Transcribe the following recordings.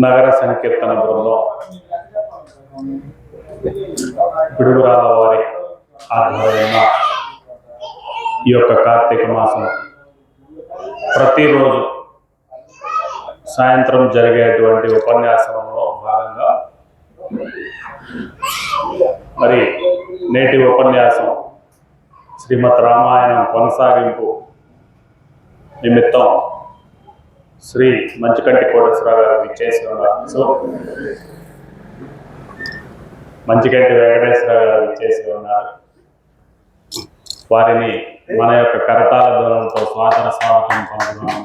నగర సంకీర్తన బృందం పిడుగురాళ్ళ వారి ఆధ్వర్యంలో ఈ యొక్క కార్తీక మాసం ప్రతిరోజు సాయంత్రం జరిగేటువంటి ఉపన్యాసంలో భాగంగా మరి నేటి ఉపన్యాసం శ్రీమద్ రామాయణం కొనసాగింపు నిమిత్తం శ్రీ మంచికంటి కోటేశ్వరరావు గారు విచ్చేసి ఉన్నారు. సో మంచికంటి వెంకటేశ్వరరావు గారు విచ్చేసి ఉన్నారు. వారిని మన యొక్క కరతాళ ధ్వనులతో స్వాగతం పలుకుతున్నాం.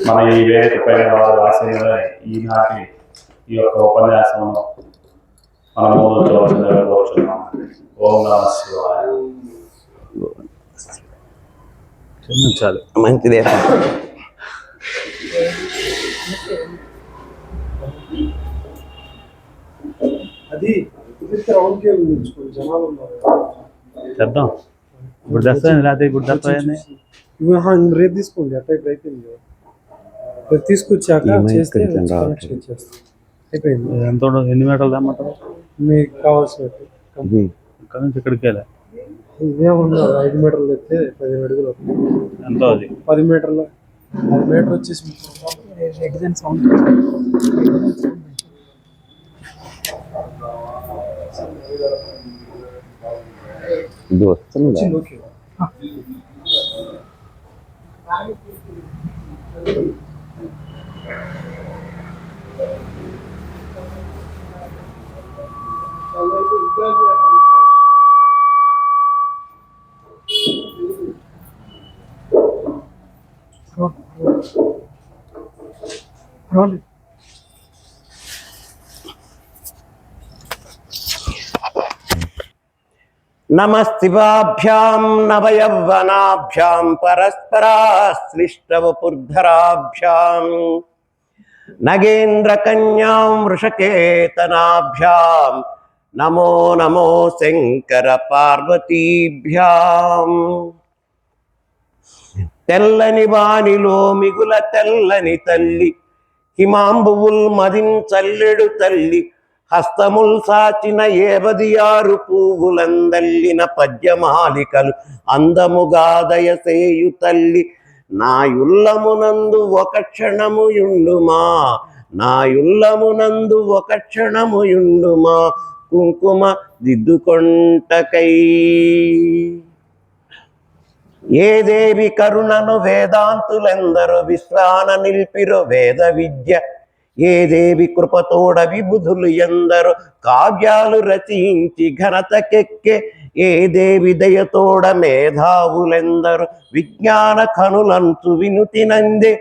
మన ఈ వేదిక పైన వారు రాసిన ఈనాటి ఈ యొక్క ఉపన్యాసం మనం ముందు కోరుచున్నాం. ఓం నమః శివాయ. చాలు మంచిదే. అది చేద్దాం. ఇప్పుడు తెస్తాను లేకపోతే ఇప్పుడు తప్పైంది. రేపు తీసుకోండి. అట్లా ఇప్పుడు అయిపోయింది. రేపు తీసుకొచ్చాక చేస్తే అయిపోయింది. ఎంత ఉండదు? ఎన్ని మీటర్లు తెమ్మంటారు మీకు కావాల్సిన ఇక్కడ నుంచి ఇక్కడికి వెళ్ళా? ఇదే ఉండదు. 5 మీటర్లు తెస్తే 15 అడుగులు. ఎంత అది? 10 మీటర్లు. 10 మీటర్ వచ్చేసి ఇది వస్తుంది. నమస్తివాభ్యాం నవయవ్వనాభ్యాం పరస్పరాశ్లిష్టవపుర్ధరాభ్యాం నగేంద్రకన్యాం వృషకేతనాభ్యాం నమో నమో శంకర పార్వతీభ్యాం. తెల్లని వానిలో మిగుల తెల్లని తల్లి, హిమాంబువుల్ మదించల్లెడు తల్లి, హస్తముల్ సాచిన 76 పువ్వులందల్లిన పద్యమాలికలు అందముగా దయసేయు తల్లి. నా యుల్లమునందు ఒక క్షణము యుండుమా, నా యుల్లమునందు ఒక క్షణము యుండుమా, కుంకుమ దిద్దుకొంటకై. ఏ దేవి కరుణను వేదాంతులెందరో విశ్వాన నిల్పిరో వేద విద్య, ఏ దేవి కృపతోడ విబుధులు ఎందరో కావ్యాలు రచించి ఘనతకెక్కే, ఏ దేవి దయతోడ మేధావులెందరో విజ్ఞాన కనులంచు వినుతినందే,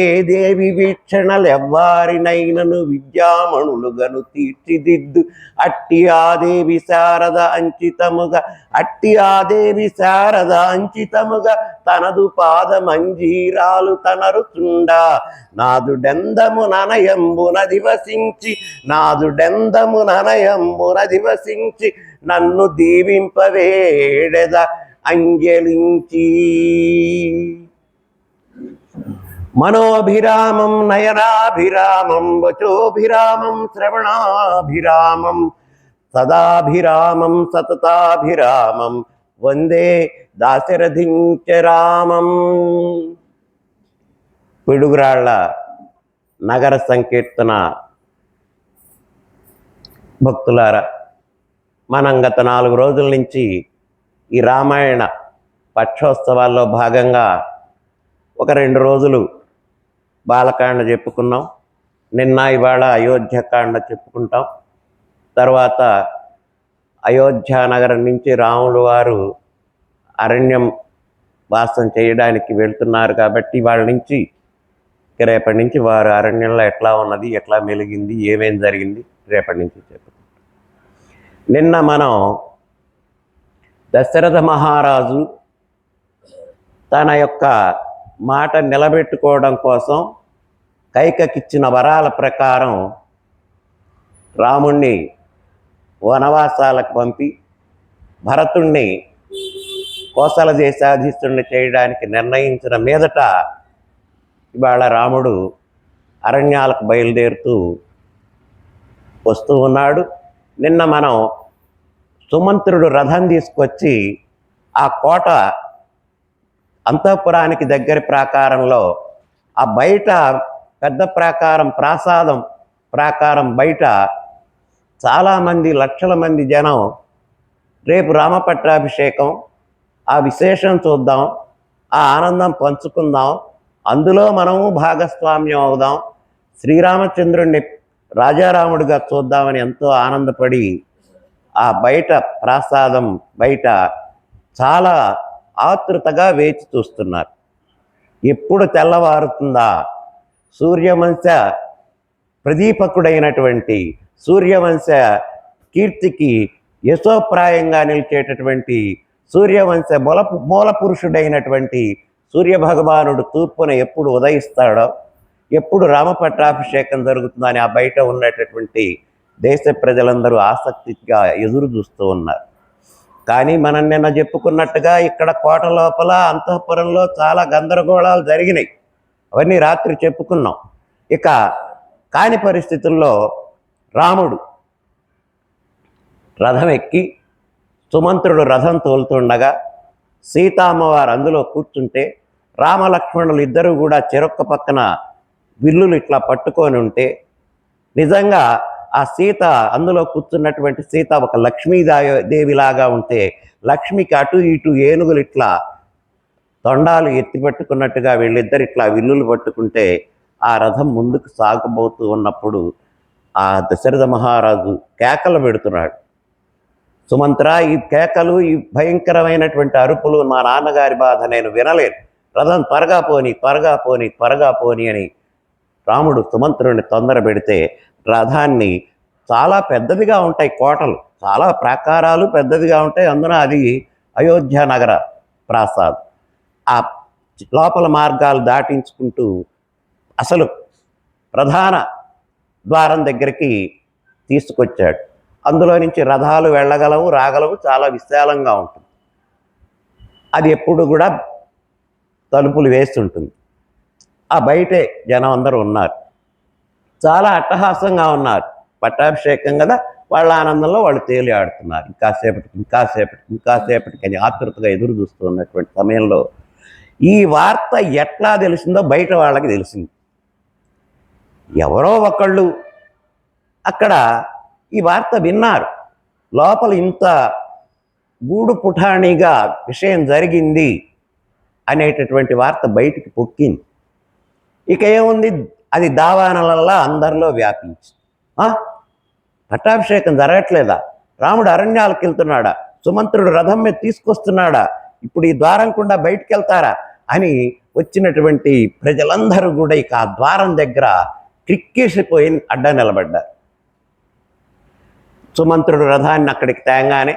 ఏ దేవి వీక్షణలెవ్వారినైనను విద్యామణులుగను తీర్చిదిద్దు. అట్టి ఆదేవి శారద అంచితముగా, అట్టి ఆదేవి శారద అంచితముగా తనదు పాదమంజీరాలు తనరుచుండా. నాదుడెందము ననయంబున దివసించి, నాదుడెందము ననయంబున దివసించి, నన్ను దీవింపవేడెద అంజలించి. మనోభిరామం నయనాభిరామం వచోభిరామం శ్రవణాభిరామం సదాభిరామం సతతాభిరామం వందే దాశరథించ రామం. పిడుగురాళ్ళ నగర సంకీర్తన భక్తులారా, మనం గత 4 రోజుల నుంచి ఈ రామాయణ పక్షోత్సవాల్లో భాగంగా ఒక 2 రోజులు బాలకాండ చెప్పుకున్నాం. నిన్న ఇవాళ అయోధ్యకాండ చెప్పుకుంటాం. తర్వాత అయోధ్య నగరం నుంచి రాములు వారు అరణ్యం వాసం చేయడానికి వెళ్తున్నారు కాబట్టి వాళ్ళ నుంచి రేపటి నుంచి వారు అరణ్యంలో ఎట్లా ఉన్నది, ఎట్లా మెలిగింది, ఏమేం జరిగింది రేపటి నుంచి చెప్పుకుంటాం. నిన్న మనం దశరథ మహారాజు తన యొక్క మాట నిలబెట్టుకోవడం కోసం కైకకిచ్చిన వరాల ప్రకారం రాముణ్ణి వనవాసాలకు పంపి భరతుణ్ణి కోసల దేశాధీశుడిని చేయడానికి నిర్ణయించిన మీదట ఇవాళ రాముడు అరణ్యాలకు బయలుదేరుతూ వస్తూ ఉన్నాడు. నిన్న మనం సుమంత్రుడు రథం తీసుకొచ్చి ఆ కోట అంతఃపురానికి దగ్గర ప్రాకారంలో ఆ బయట పెద్ద ప్రాకారం ప్రాకారం బయట చాలామంది లక్షల మంది జనం రేపు రామపట్టాభిషేకం, ఆ విశేషం చూద్దాం, ఆ ఆనందం పంచుకుందాం, అందులో మనము భాగస్వామ్యం అవుదాం, శ్రీరామచంద్రుణ్ణి రాజారాముడిగా చూద్దామని ఎంతో ఆనందపడి ఆ బయట ప్రాసాదం బయట చాలా ఆతృతగా వేచి చూస్తున్నారు. ఎప్పుడు తెల్లవారుతుందా, సూర్యవంశ ప్రదీపకుడైనటువంటి సూర్యవంశ కీర్తికి యశోప్రాయంగా నిలిచేటటువంటి సూర్యవంశ మూల పురుషుడైనటువంటి సూర్యభగవానుడు తూర్పున ఎప్పుడు ఉదయిస్తాడో, ఎప్పుడు రామపట్టాభిషేకం జరుగుతుందని ఆ బయట ఉన్నటువంటి దేశ ప్రజలందరూ ఆసక్తిగా ఎదురు చూస్తూ ఉన్నారు. కానీ మనం నిన్న చెప్పుకున్నట్టుగా ఇక్కడ కోట లోపల అంతఃపురంలో చాలా గందరగోళాలు జరిగినాయి. అవన్నీ రాత్రి చెప్పుకున్నాం. ఇక కాని పరిస్థితుల్లో రాముడు రథం ఎక్కి సుమంత్రుడు రథం తోలుతుండగా సీతామ్మవారు అందులో కూర్చుంటే రామలక్ష్మణులు ఇద్దరు కూడా చెరొక్క పక్కన విల్లులు ఇట్లా పట్టుకొని ఉంటే నిజంగా ఆ సీత అందులో కూర్చున్నటువంటి సీత ఒక లక్ష్మీదేవిలాగా ఉంటే లక్ష్మికి అటు ఇటు ఏనుగులు ఇట్లా తొండాలు ఎత్తి పట్టుకున్నట్టుగా వీళ్ళిద్దరు ఇట్లా విల్లులు పట్టుకుంటే ఆ రథం ముందుకు సాగబోతూ ఉన్నప్పుడు ఆ దశరథ మహారాజు కేకలు పెడుతున్నాడు. సుమంత్ర, ఈ కేకలు, ఈ భయంకరమైనటువంటి అరుపులు మా నాన్నగారి బాధ నేను వినలేను, రథం త్వరగా పోని అని రాముడు సుమంత్రుడిని తొందర పెడితే రథాన్ని చాలా పెద్దదిగా ఉంటాయి కోటలు, చాలా ప్రాకారాలు పెద్దదిగా ఉంటాయి. అందున అది అయోధ్య నగర ప్రాసాదం. ఆ లోపల మార్గాలు దాటించుకుంటూ అసలు ప్రధాన ద్వారం దగ్గరికి తీసుకొచ్చాడు. అందులో నుంచి రథాలు వెళ్ళగలవు, రాగలవు, చాలా విశాలంగా ఉంటుంది. అది ఎప్పుడు కూడా తలుపులు వేస్తుంటుంది. ఆ బయటే జనం అందరూ ఉన్నారు, చాలా అట్టహాసంగా ఉన్నారు. పట్టాభిషేకం కదా, వాళ్ళ ఆనందంలో వాళ్ళు తేలి ఆడుతున్నారు. ఇంకాసేపటికి అని ఆతృతగా ఎదురు చూస్తూ ఉన్నటువంటి సమయంలో ఈ వార్త ఎట్లా తెలిసిందో బయట వాళ్ళకి తెలిసింది. ఎవరో ఒకళ్ళు అక్కడ ఈ వార్త విన్నారు. లోపల ఇంత గూడు పుఠాణిగా విషయం జరిగింది అనేటటువంటి వార్త బయటికి పొక్కింది. ఇక ఏముంది, అది దావానలల్లా అందరిలో వ్యాపించి పట్టాభిషేకం జరగట్లేదా, రాముడు అరణ్యాలకు వెళ్తున్నాడా, సుమంత్రుడు రథం మీద తీసుకొస్తున్నాడా, ఇప్పుడు ఈ ద్వారం గుండా బయటికి వెళ్తారా అని వచ్చినటువంటి ప్రజలందరూ కూడా ఇక ఆ ద్వారం దగ్గర క్రిక్కేసిపోయి అడ్డా నిలబడ్డారు. సుమంత్రుడు రథాన్ని అక్కడికి తేగానే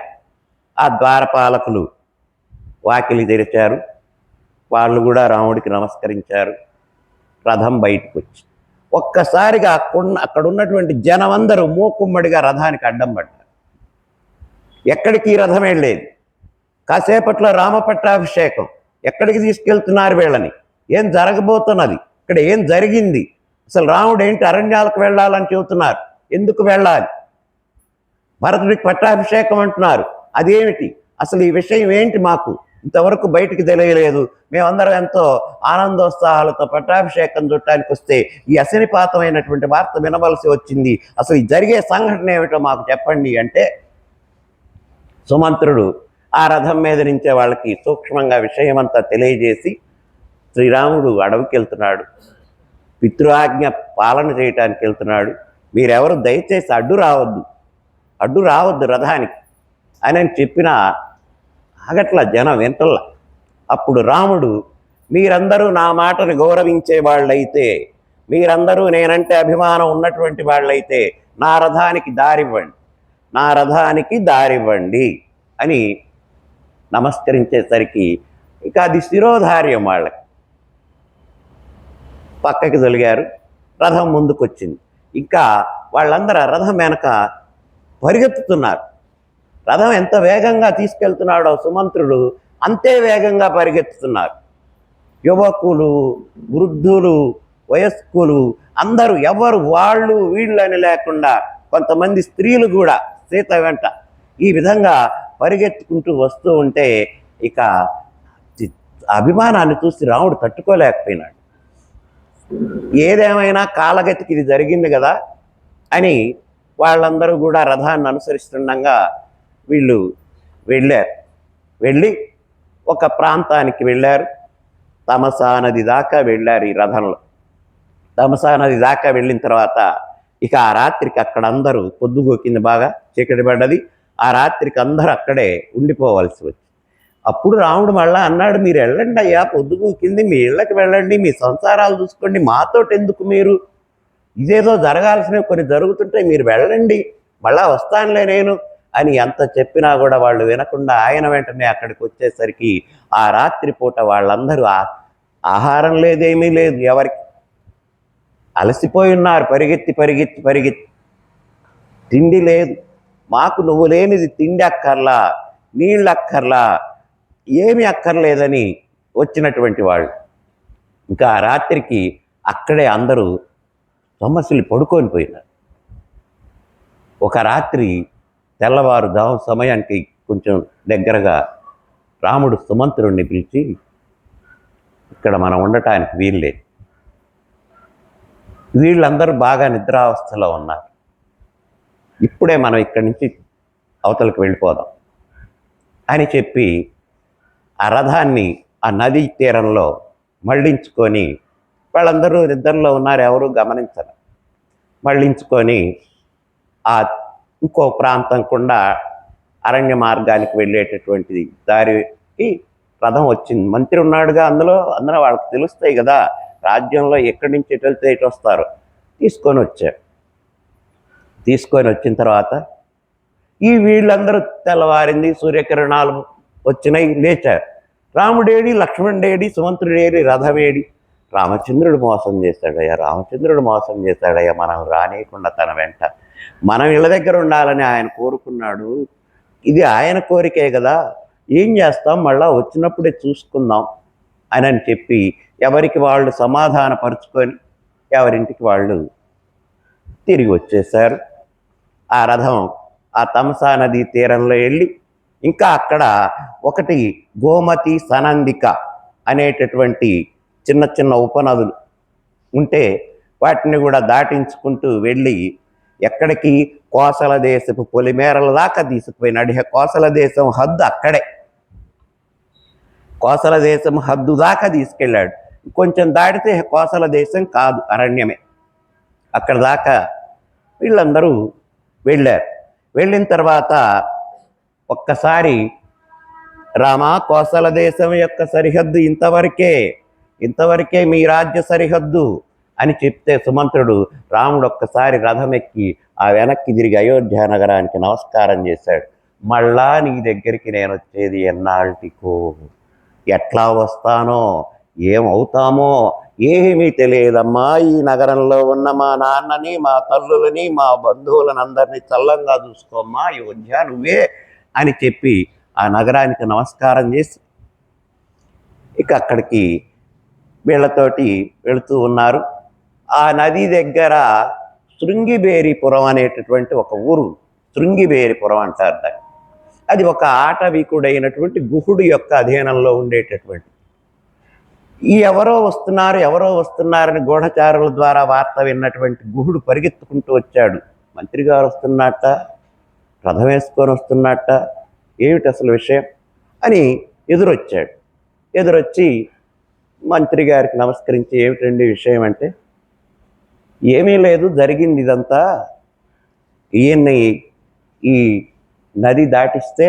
ఆ ద్వారపాలకులు వాకిలి తెరిచారు. వాళ్ళు కూడా రాముడికి నమస్కరించారు. రథం బయటకు వచ్చి ఒక్కసారిగా అక్కడ ఉన్నటువంటి జనమందరూ మూకుమ్మడిగా రథానికి అడ్డం పడ్డారు. ఎక్కడికి రథం వెళ్ళేది? కాసేపట్లో రామపట్టాభిషేకం, ఎక్కడికి తీసుకెళ్తున్నారు వీళ్ళని, ఏం జరగబోతున్నది, ఇక్కడ ఏం జరిగింది, అసలు రాముడు ఏంటి అరణ్యాలకు వెళ్ళాలని చెబుతున్నారు, ఎందుకు వెళ్ళాలి, భరతుడికి పట్టాభిషేకం అంటున్నారు, అదేమిటి, అసలు ఈ విషయం ఏంటి, మాకు ఇంతవరకు బయటికి తెలియలేదు, మేమందరం ఎంతో ఆనందోత్సాహాలతో పట్టాభిషేకం చుట్టానికి వస్తే ఈ అశనిపాతమైనటువంటి వార్త వినవలసి వచ్చింది, అసలు ఈ జరిగే సంఘటన ఏమిటో మాకు చెప్పండి అంటే సుమంత్రుడు ఆ రథం మీద నుంచే వాళ్ళకి సూక్ష్మంగా విషయమంతా తెలియజేసి, శ్రీరాముడు అడవికి వెళ్తున్నాడు, పితృఆజ్ఞ పాలన చేయటానికి వెళ్తున్నాడు, మీరెవరు దయచేసి అడ్డు రావద్దు రథానికి అని చెప్పిన ఆగట్ల జనం వింటల్లా. అప్పుడు రాముడు, మీరందరూ నా మాటను గౌరవించే వాళ్ళైతే, మీరందరూ నేనంటే అభిమానం ఉన్నటువంటి వాళ్ళైతే నా రథానికి దారివ్వండి అని నమస్కరించేసరికి ఇక అది శిరోధార్యం వాళ్ళకి. పక్కకి తొలిగారు, రథం ముందుకొచ్చింది. ఇంకా వాళ్ళందరూ రథం వెనక పరిగెత్తుతున్నారు. రథం ఎంత వేగంగా తీసుకెళ్తున్నాడో సుమంత్రుడు అంతే వేగంగా పరిగెత్తుతున్నారు. యువకులు, వృద్ధులు, వయస్కులు అందరూ ఎవరు వాళ్ళు వీళ్ళని లేకుండా కొంతమంది స్త్రీలు కూడా సీత వెంట ఈ విధంగా పరిగెత్తుకుంటూ వస్తూ ఉంటే ఇక అభిమానాన్ని చూసి రాముడు తట్టుకోలేకపోయినాడు. ఏదేమైనా కాలగతికి ఇది జరిగింది కదా అని వాళ్ళందరూ కూడా రథాన్ని అనుసరిస్తుండగా వీళ్ళు వెళ్ళి ఒక ప్రాంతానికి వెళ్ళారు. తమసా నది దాకా వెళ్ళారు ఈ రథంలో. తమసా నది దాకా వెళ్ళిన తర్వాత ఇక ఆ రాత్రికి అక్కడ అందరూ పొద్దుగోకింది, బాగా చీకటి పడ్డది. ఆ రాత్రికి అందరూ అక్కడే ఉండిపోవలసి వచ్చింది. అప్పుడు రాముడు మళ్ళా అన్నాడు, మీరు వెళ్ళండి అయ్యా, పొద్దుగోకింది, మీ ఇళ్ళకి వెళ్ళండి, మీ సంసారాలు చూసుకోండి, మాతోటి ఎందుకు మీరు? ఇదేదో జరగాల్సినవి కొన్ని జరుగుతుంటే మీరు వెళ్ళండి, మళ్ళా వస్తానులే నేను అని ఎంత చెప్పినా కూడా వాళ్ళు వినకుండా ఆయన వెంటనే అక్కడికి వచ్చేసరికి ఆ రాత్రి పూట వాళ్ళందరూ ఆహారం లేదేమీ లేదు, ఎవరికి అలసిపోయి ఉన్నారు, పరిగెత్తి తిండి లేదు. మాకు నువ్వు లేనిది తిండి అక్కర్లా, నీళ్ళు అక్కర్లా, ఏమి అక్కర్లేదని వచ్చినటువంటి వాళ్ళు. ఇంకా ఆ రాత్రికి అక్కడే అందరూ సమస్యలు పడుకొని పోయినారు. ఒక రాత్రి తెల్లవారుజాము సమయానికి కొంచెం దగ్గరగా రాముడు సుమంత్రుడిని పిలిచి, ఇక్కడ మనం ఉండటానికి వీల్లేదు, వీళ్ళందరూ బాగా నిద్రావస్థలో ఉన్నారు, ఇప్పుడే మనం ఇక్కడి నుంచి అవతలకు వెళ్ళిపోదాం అని చెప్పి ఆ రథాన్ని ఆ నదీ తీరంలో మళ్ళించుకొని, వాళ్ళందరూ నిద్రలో ఉన్నారు, ఎవరూ గమనించరు, మళ్ళించుకొని ఆ ఇంకో ప్రాంతం గుండా అరణ్య మార్గానికి వెళ్ళేటటువంటి దారికి రథం వచ్చింది. మంత్రి ఉన్నాడుగా అందులో వాళ్ళకి తెలుస్తాయి కదా రాజ్యంలో ఎక్కడి నుంచి ఎటు వెళ్తే ఎటు వస్తారు. తీసుకొని వచ్చారు. తీసుకొని వచ్చిన తర్వాత వీళ్ళందరూ తెల్లవారింది, సూర్యకిరణాలు వచ్చినాయి, లేచారు. రాముడేడి, లక్ష్మణుడేడి, సుమంత్రుడేడి, రథమేడి? రామచంద్రుడు మోసం చేశాడయ్యా, మనం రానియకుండా తన వెంట, మనం ఇళ్ళ దగ్గర ఉండాలని ఆయన కోరుకున్నాడు, ఇది ఆయన కోరికే కదా, ఏం చేస్తాం, మళ్ళా వచ్చినప్పుడే చూసుకుందాం అని చెప్పి ఎవరికి వాళ్ళు సమాధానపరుచుకొని ఎవరింటికి వాళ్ళు తిరిగి వచ్చేశారు. ఆ రథం ఆ తమసా నదీ తీరంలో వెళ్ళి ఇంకా అక్కడ ఒకటి గోమతి, సనందిక అనేటటువంటి చిన్న చిన్న ఉపనదులు ఉంటే వాటిని కూడా దాటించుకుంటూ వెళ్ళి ఎక్కడికి, కోసల దేశపు పొలిమేరల దాకా తీసుకుపోయినాడు. కోసల దేశం హద్దు అక్కడే, కోసల దేశం హద్దు దాకా తీసుకెళ్ళాడు. కొంచెం దాటితే కోసల దేశం కాదు, అరణ్యమే. అక్కడ దాకా వీళ్ళందరూ వెళ్ళారు. వెళ్ళిన తర్వాత ఒక్కసారి రామా, కోసల దేశం యొక్క సరిహద్దు ఇంతవరకే మీ రాజ్య సరిహద్దు అని చెప్తే సుమంత్రుడు రాముడు ఒక్కసారి రథం ఎక్కి ఆ వెనక్కి తిరిగి అయోధ్య నగరానికి నమస్కారం చేశాడు. మళ్ళా నీ దగ్గరికి నేను వచ్చేది ఎన్నాళ్ళటికో, ఎట్లా వస్తానో ఏమవుతామో ఏమీ తెలియదమ్మా. ఈ నగరంలో ఉన్న మా నాన్నని, మా తల్లులని, మా బంధువులను అందరినీ చల్లంగా చూసుకోమ్మా, అయోధ్య నువ్వే అని చెప్పి ఆ నగరానికి నమస్కారం చేసి ఇక అక్కడికి వీళ్ళతోటి వెళుతూ ఉన్నారు. ఆ నది దగ్గర శృంగిబేరిపురం అనేటటువంటి ఒక ఊరు, శృంగిబేరిపురం అంటారు దాన్ని. అది ఒక ఆటవికుడైనటువంటి గుహుడు యొక్క అధీనంలో ఉండేటటువంటి. ఎవరో వస్తున్నారని గూఢచారుల ద్వారా వార్త విన్నటువంటి గుహుడు పరిగెత్తుకుంటూ వచ్చాడు. మంత్రి గారు వస్తున్నట్ట, రథం వేసుకొని వస్తున్నట్ట, ఏమిటి అసలు విషయం అని ఎదురొచ్చి మంత్రి గారికి నమస్కరించి, ఏమిటండి విషయం అంటే, ఏమీ లేదు, జరిగింది ఇదంతా, ఈయన్ని ఈ నది దాటిస్తే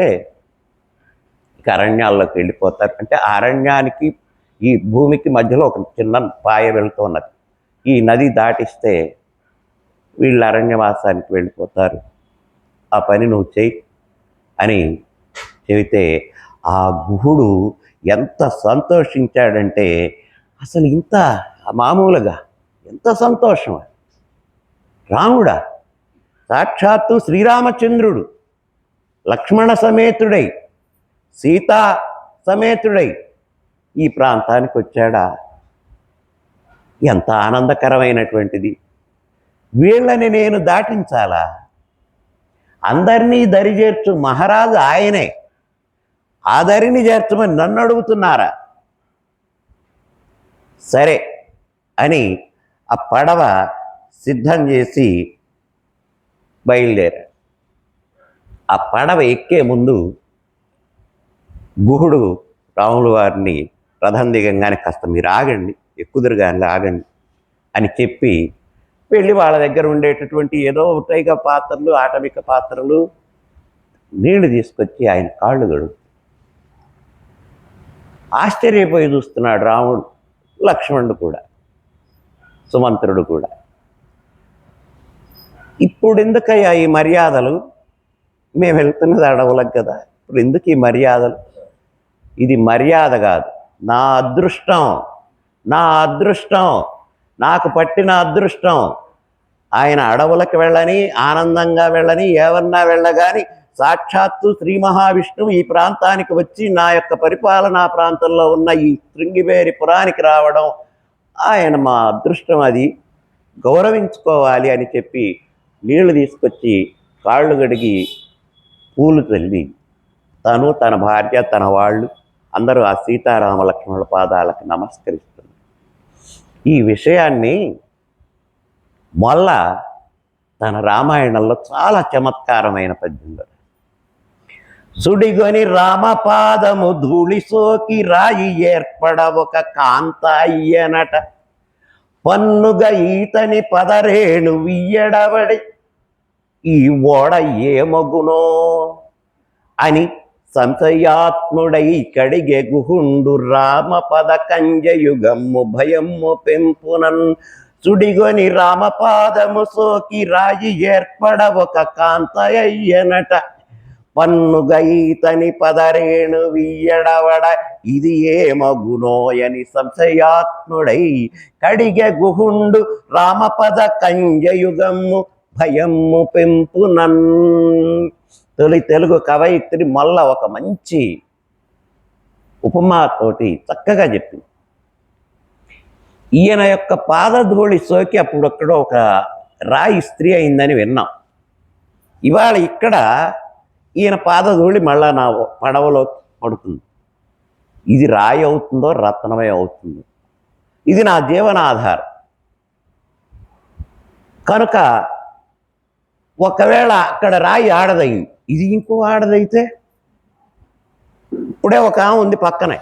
ఇక అరణ్యాల్లోకి వెళ్ళిపోతారు. అంటే ఆ అరణ్యానికి ఈ భూమికి మధ్యలో ఒక చిన్న పాయ వెళుతూ ఉన్నది. ఈ నది దాటిస్తే వీళ్ళు అరణ్యవాసానికి వెళ్ళిపోతారు, ఆ పని నువ్వు చెయ్యి అని చెబితే ఆ గుహుడు ఎంత సంతోషించాడంటే, అసలు ఇంత మామూలుగా ఎంత సంతోషం! రాముడా, సాక్షాత్తు శ్రీరామచంద్రుడు లక్ష్మణ సమేతుడై సీతా సమేతుడై ఈ ప్రాంతానికి వచ్చాడా? ఎంత ఆనందకరమైనటువంటిది! వీళ్ళని నేను దాటించాలా? అందరినీ దరిచేర్చు మహారాజు ఆయనే, ఆ దరిని చేర్చమని నన్ను అడుగుతున్నారా? సరే అని ఆ పడవ సిద్ధం చేసి బయలుదేరాడు. ఆ పడవ ఎక్కే ముందు గుహుడు రాముల వారిని రథం దిగంగానే కాస్త మీరు ఆగండి, ఎక్కుదురు కానీ ఆగండి అని చెప్పి వెళ్ళి వాళ్ళ దగ్గర ఉండేటటువంటి ఏదో ఉంటాయిగా పాత్రలు, ఆటవిక పాత్రలు, నీళ్లు తీసుకొచ్చి ఆయన కాళ్ళు గడుగు. ఆశ్చర్యపోయి చూస్తున్నాడు రాముడు, లక్ష్మణుడు కూడా, సుమంత్రుడు కూడా. ఇప్పుడు ఎందుకయ్యా ఈ మర్యాదలు? మేము వెళ్తున్నది అడవులకు కదా, ఇప్పుడు ఎందుకు ఈ మర్యాదలు? ఇది మర్యాద కాదు, నా అదృష్టం, నా అదృష్టం, నాకు పట్టిన అదృష్టం. ఆయన అడవులకు వెళ్ళని, ఆనందంగా వెళ్ళని, ఏమన్నా వెళ్ళగాని సాక్షాత్తు శ్రీ మహావిష్ణువు ఈ ప్రాంతానికి వచ్చి నా యొక్క పరిపాలనా ప్రాంతంలో ఉన్న ఈ శృంగిబేరిపురానికి రావడం ఆయన మా అదృష్టం, అది గౌరవించుకోవాలి అని చెప్పి నీళ్లు తీసుకొచ్చి కాళ్ళు గడిగి పూలు చల్లి తను, తన భార్య, తన వాళ్ళు అందరూ ఆ సీతారామ లక్ష్మణుల పాదాలకు నమస్కరిస్తున్నారు. ఈ విషయాన్ని మొల్ల తన రామాయణంలో చాలా చమత్కారమైన పద్యంలో, సుడిగొని రామపాదము ధూళి సోకి రాయి ఏర్పడ ఒక కాంత అయ్యనట, పన్నుగ ఈతని పదరేణు వియ్యడబడి ఈ ఓడ ఏమగునో అని సంశయాత్ముడై కడిగే గుహుండు రామపద కంజయుగమ్ము భయమ్ము పెంపునన్, సుడిగొని రామపాదము సోకి రాయి ఏర్పడ ఒక కాంత అయ్యనట, పన్నుగ ఈతని పదరేణు వియ్యడవడ ఇది ఏమగునోయని సంశయాత్ముడై కడిగె గుహుండు రామపద కంజయుగమ్ము భయమ్ము పెంపునన్. తొలి తెలుగు కవయిత్రి మొల్ల ఒక మంచి ఉపమాతోటి చక్కగా చెప్పింది. ఈయన యొక్క పాదధూళి సోకి అప్పుడక్కడ ఒక రాయి స్త్రీ అయిందని విన్నాం. ఇవాళ ఇక్కడ ఈయన పాదధూళి మళ్ళా నా పడవలో పడుతుంది. ఇది రాయి అవుతుందో రత్నమే అవుతుందో, ఇది నా జీవనాధారం కనుక ఒకవేళ అక్కడ రాయి ఆడదయ్యి, ఇది ఇంకో ఆడదైతే, ఇప్పుడే ఒక ఆమె ఉంది పక్కనే,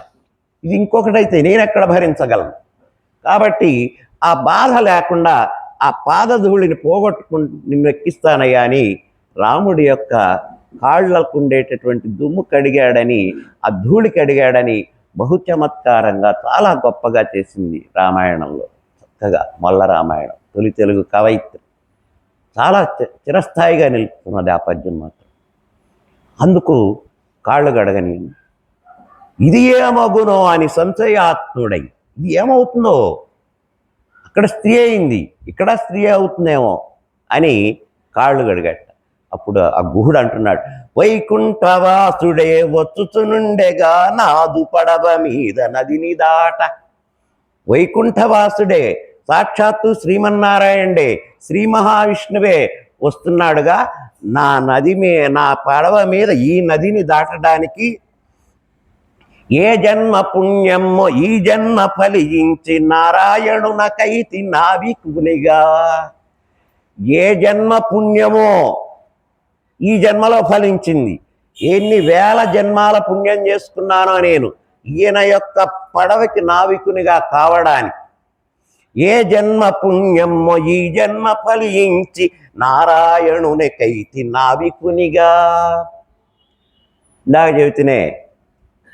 ఇది ఇంకొకటైతే నేను ఎక్కడ భరించగలను? కాబట్టి ఆ బాధ లేకుండా ఆ పాదధూళిని పోగొట్టుకుంటూ నిన్ను ఎక్కిస్తానయ్యా అని రాముడి యొక్క కాళ్ళకు ఉండేటటువంటి దుమ్ము కడిగాడని, ఆ ధూళి కడిగాడని బహు చమత్కారంగా చాలా గొప్పగా చేసింది రామాయణంలో. చక్కగా మొల్ల రామాయణం, తొలి తెలుగు కవయిత్రి చాలా చిరస్థాయిగా నిలుపుతున్నది ఆ పద్యం మాత్రం. అందుకు కాళ్ళు గడగని ఇది ఏమగునో అని సంశయాత్ముడై, ఇది ఏమవుతుందో, అక్కడ స్త్రీ అయింది ఇక్కడ స్త్రీ అవుతుందేమో అని కాళ్ళు గడిగట్ట. అప్పుడు ఆ గుహుడు అంటున్నాడు, వైకుంఠవాసుడే వచ్చుచునుండెగా నాదు పడవ మీద నదిని దాట. వైకుంఠవాసుడే సాక్షాత్తు శ్రీమన్నారాయణుడే, శ్రీ మహావిష్ణువే వస్తున్నాడుగా నా నా పడవ మీద ఈ నదిని దాటడానికి ఏ జన్మ పుణ్యమో ఈ జన్మ ఫలించి నారాయణునకైతి నావికునిగా. ఏ జన్మ పుణ్యమో ఈ జన్మలో ఫలించింది, ఎన్ని వేల జన్మాల పుణ్యం చేసుకున్నానో నేను ఈయన యొక్క పడవకి నావికునిగా కావడానికి. ఏ జన్మ పుణ్యమో ఈ జన్మ ఫలించి నారాయణునికైతి నావికునిగా. ఇందాక చెబుతూనే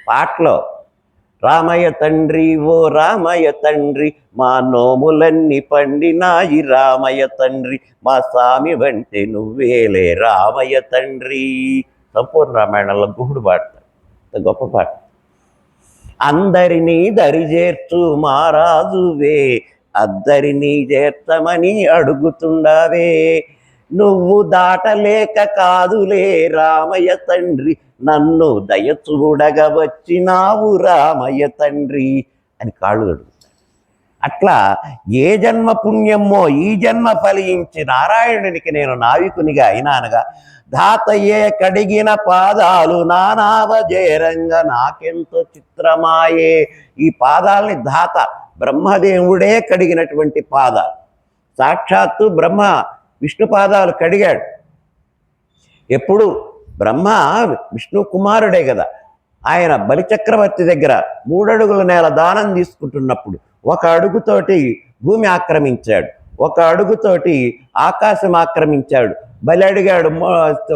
పాటలో రామయ్య తండ్రి ఓ రామయ్య తండ్రి మా నోములన్నీ పండినాయి రామయ్య తండ్రి మా స్వామి వంటే నువ్వేలే రామయ్య తండ్రి. సంపూర్ణ రామాయణంలో గుహుడు పాడతాడు, గొప్ప పాట. అందరినీ దరిచేర్చు మహారాజువే అద్దరినీ చేర్చమని అడుగుతుండవే, నువ్వు దాటలేక కాదులే రామయ్య తండ్రి నన్ను దయచూడగా వచ్చినావు రామయ్య తండ్రి అని కాళ్ళు కడుగుతాడు. అట్లా ఏ జన్మ పుణ్యమో ఈ జన్మ ఫలించి నారాయణునికి నేను నావికునిగా అయినానగా ధాతయే కడిగిన పాదాలు నానావజేరంగా నాకెంతో చిత్రమాయే. ఈ పాదాలని ధాత బ్రహ్మదేవుడే కడిగినటువంటి పాదాలు. సాక్షాత్తు బ్రహ్మ విష్ణు పాదాలు కడిగాడు. ఎప్పుడు బ్రహ్మ విష్ణు కుమారుడే కదా. ఆయన బలిచక్రవర్తి దగ్గర 3 అడుగుల నేల దానం తీసుకుంటున్నప్పుడు 1 అడుగుతోటి భూమి ఆక్రమించాడు, 1 అడుగుతోటి ఆకాశం ఆక్రమించాడు. బలి అడిగాడు,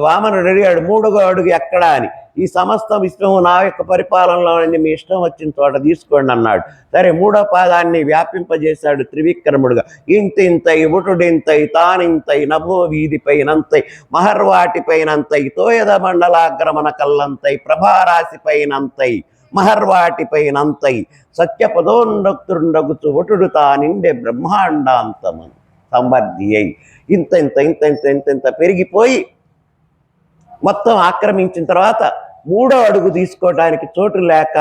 వామనుడు అడిగాడు 3వ అడుగు ఎక్కడా అని. ఈ సమస్త విశ్వం నా యొక్క పరిపాలనలో మీ ఇష్టం వచ్చిన చోట తీసుకోండి అన్నాడు. సరే 3వ పాదాన్ని వ్యాపింపజేశాడు త్రివిక్రముడుగా. ఇంతింతై ఉటుడింతై తానింతై నభో వీధిపైనంతై మహర్వాటిపైనంతై తోయద మండలాగ్రమణ కల్లంతై ప్రభారాశిపైనంతై మహర్వాటిపైనంతై సత్యపదోన్నక్తుండగుచు ఒటుడు తానిండే బ్రహ్మాండాంతమను సంవర్ధి అయి ఇంత ఇంత ఇంత ఇంత ఇంత ఇంత పెరిగిపోయి మొత్తం ఆక్రమించిన తర్వాత 3వ అడుగు తీసుకోవడానికి చోటు లేక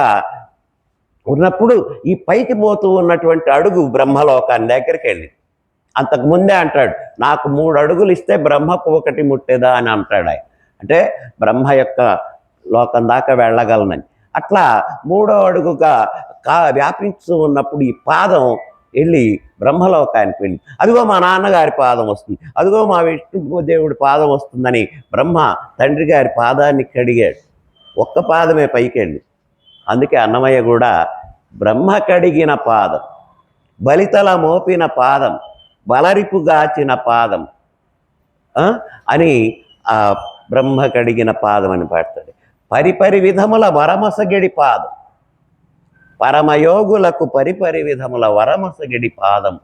ఉన్నప్పుడు ఈ పైకి పోతూ ఉన్నటువంటి అడుగు బ్రహ్మలోకాన్ని దగ్గరికి వెళ్ళి అంతకుముందే అంటాడు, నాకు 3 అడుగులు ఇస్తే బ్రహ్మకు 1 ముట్టేదా అని అంటాడు ఆయన. అంటే బ్రహ్మ యొక్క లోకం దాకా వెళ్ళగలనని. అట్లా 3వ అడుగుగా వ్యాపించుతూ ఉన్నప్పుడు ఈ పాదం వెళ్ళి బ్రహ్మలోకానికి వెళ్ళి అదిగో మా నాన్నగారి పాదం వస్తుంది, అదిగో మా విష్ణుదేవుడి పాదం వస్తుందని బ్రహ్మ తండ్రి గారి పాదాన్ని కడిగాడు. 1 పాదమే పైకి వెళ్ళి. అందుకే అన్నమయ్య కూడా బ్రహ్మ కడిగిన పాదం, బలితల మోపిన పాదం, బలరిపు గాచిన పాదం అని ఆ బ్రహ్మ కడిగిన పాదం అని పాడతాడు. పరిపరి విధముల వరమసగడి పాదం, పరమయోగులకు పరిపరి విధముల వరమసగడి పాదం.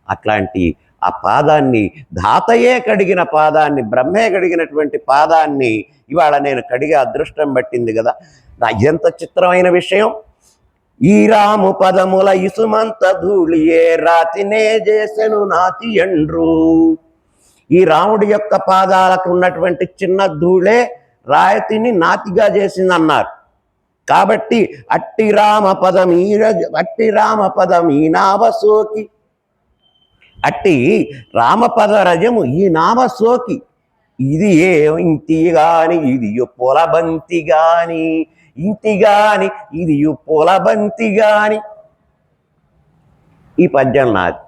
అట్లాంటి ఆ పాదాన్ని ధాతయే కడిగిన పాదాన్ని, బ్రహ్మే కడిగినటువంటి పాదాన్ని ఇవాళ నేను కడిగే అదృష్టం పట్టింది కదా. ఎంత చిత్రమైన విషయం. ఈ రాము పదముల ఇసుమంత ధూళియే రాతినే చేసెను నాతి ఎండ్రు. ఈ రాముడి యొక్క పాదాలకు ఉన్నటువంటి చిన్న ధూళే రాతిని నాతిగా చేసిందన్నారు. కాబట్టి అట్టి రామపదం ఈ నావసోకి, అట్టి రామపద రజము ఈ నామసోకి, ఇది ఏ ఇంటి గాని ఇది పొలబంతి గాని, ఇంటి గాని ఇది పొలబంతి గాని. ఈ పద్యం నాది.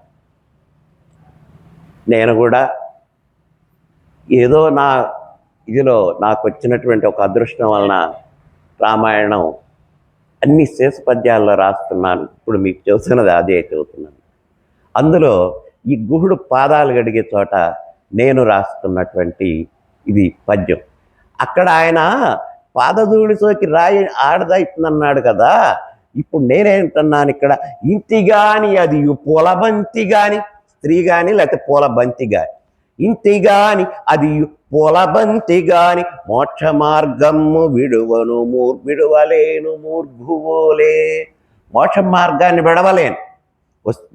నేను కూడా ఏదో నా ఇదిలో నాకు వచ్చినటువంటి ఒక అదృష్టం వలన రామాయణం అన్ని శేష పద్యాల్లో రాస్తున్నాను. ఇప్పుడు మీకు చూస్తున్నది అదే చదువుతున్నాను. అందులో ఈ గుహుడు పాదాలు గడిగే చోట నేను రాస్తున్నటువంటి ఇది పద్యం. అక్కడ ఆయన పాదధూళి సోకి రాయి ఆడదైతుందన్నాడు కదా. ఇప్పుడు నేనేంటున్నాను ఇక్కడ, ఇంటి గాని అది పొలబంతి గాని, స్త్రీ కానీ లేకపోతే పూలబంతి కానీ, ఇంటి గాని అది పూలబంతి గాని మోక్ష మార్గము విడువలేను మూర్ఘువోలే. మోక్ష మార్గాన్ని విడవలేను.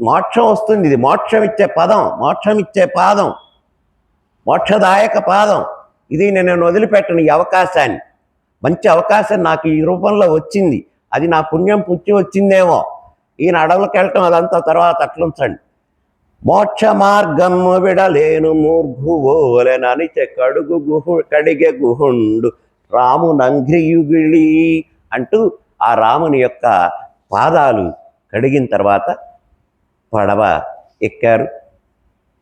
మోక్షం వస్తుంది. ఇది మోక్షం ఇచ్చే పదం, మోక్షం ఇచ్చే పాదం, మోక్షదాయక పాదం. ఇది నేను వదిలిపెట్టను. ఈ అవకాశాన్ని, మంచి అవకాశం నాకు ఈ రూపంలో వచ్చింది. అది నా పుణ్యం పుచ్చి వచ్చిందేమో. ఈయన అడవులకు వెళ్ళటం అదంతా తర్వాత అట్లుంచండి. మోక్ష మార్గము విడలేను మూర్ఘువోలెనని కడిగే గుహుండు రామునంఘ్రియుగిళి అంటూ ఆ రాముని యొక్క పాదాలు కడిగిన తర్వాత పడవ ఎక్కారు.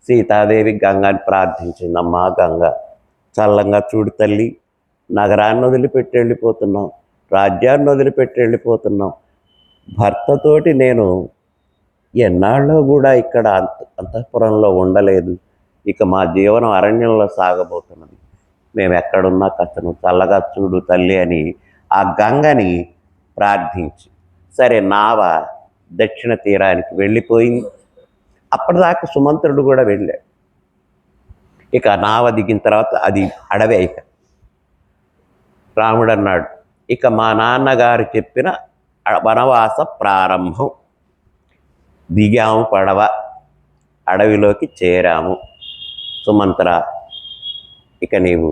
సీతాదేవి గంగాని ప్రార్థించిందమ్మా, గంగ చల్లంగా చూడు తల్లి, నగరాన్ని వదిలిపెట్టి వెళ్ళిపోతున్నాం, రాజ్యాన్ని వదిలిపెట్టి వెళ్ళిపోతున్నాం. భర్తతోటి నేను ఎన్నాళ్ళో కూడా ఇక్కడ అంతఃపురంలో ఉండలేదు. ఇక మా జీవనం అరణ్యంలో సాగబోతున్నది. మేము ఎక్కడున్నా కథను చల్లగా చూడు తల్లి అని ఆ గంగని ప్రార్థించి, సరే నావ దక్షిణ తీరానికి వెళ్ళిపోయింది. అప్పటిదాకా సుమంత్రుడు కూడా వెళ్ళాడు. ఇక నావ దిగిన తర్వాత అది అడవి అయిపోయింది. రాముడు అన్నాడు, ఇక మా నాన్నగారు చెప్పిన వనవాస ప్రారంభం. దిగాము పడవ, అడవిలోకి చేరాము. సుమంత్ర, ఇక నీవు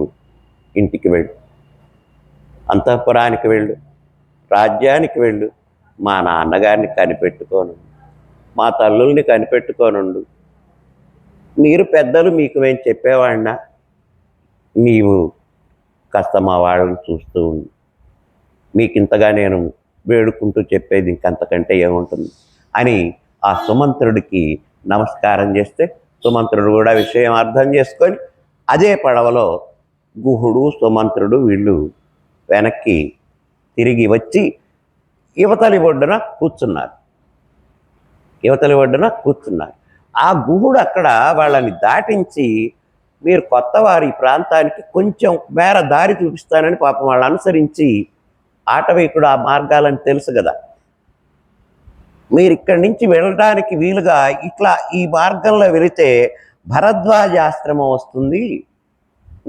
ఇంటికి వెళ్ళు అంతఃపురానికి వెళ్ళు, రాజ్యానికి వెళ్ళు, మా నాన్నగారిని కనిపెట్టుకోను, మా తల్లుల్ని కనిపెట్టుకోనుండు. మీరు పెద్దలు, మీకు మేము చెప్పేవాడినా, నీవు కాస్త మా వాళ్ళని చూస్తూ ఉండు. మీకు ఇంతగా నేను వేడుకుంటూ చెప్పేది ఇంకంతకంటే ఏముంటుంది అని ఆ సుమంత్రుడికి నమస్కారం చేస్తే, సుమంత్రుడు కూడా విషయం అర్థం చేసుకొని అదే పడవలో గుహుడు, సుమంత్రుడు వీళ్ళు వెనక్కి తిరిగి వచ్చి యువతలి ఒడ్డున కూర్చున్నారు. ఆ గుహుడు అక్కడ వాళ్ళని దాటించి, మీరు కొత్త వారి ప్రాంతానికి కొంచెం మేర దారి చూపిస్తానని పాపం వాళ్ళు అనుసరించి, ఆటవీకుడు ఆ మార్గాలని తెలుసు కదా, మీరు ఇక్కడి నుంచి వెళ్ళడానికి వీలుగా ఇట్లా ఈ మార్గంలో వెళితే భరద్వాజ ఆశ్రమం వస్తుంది,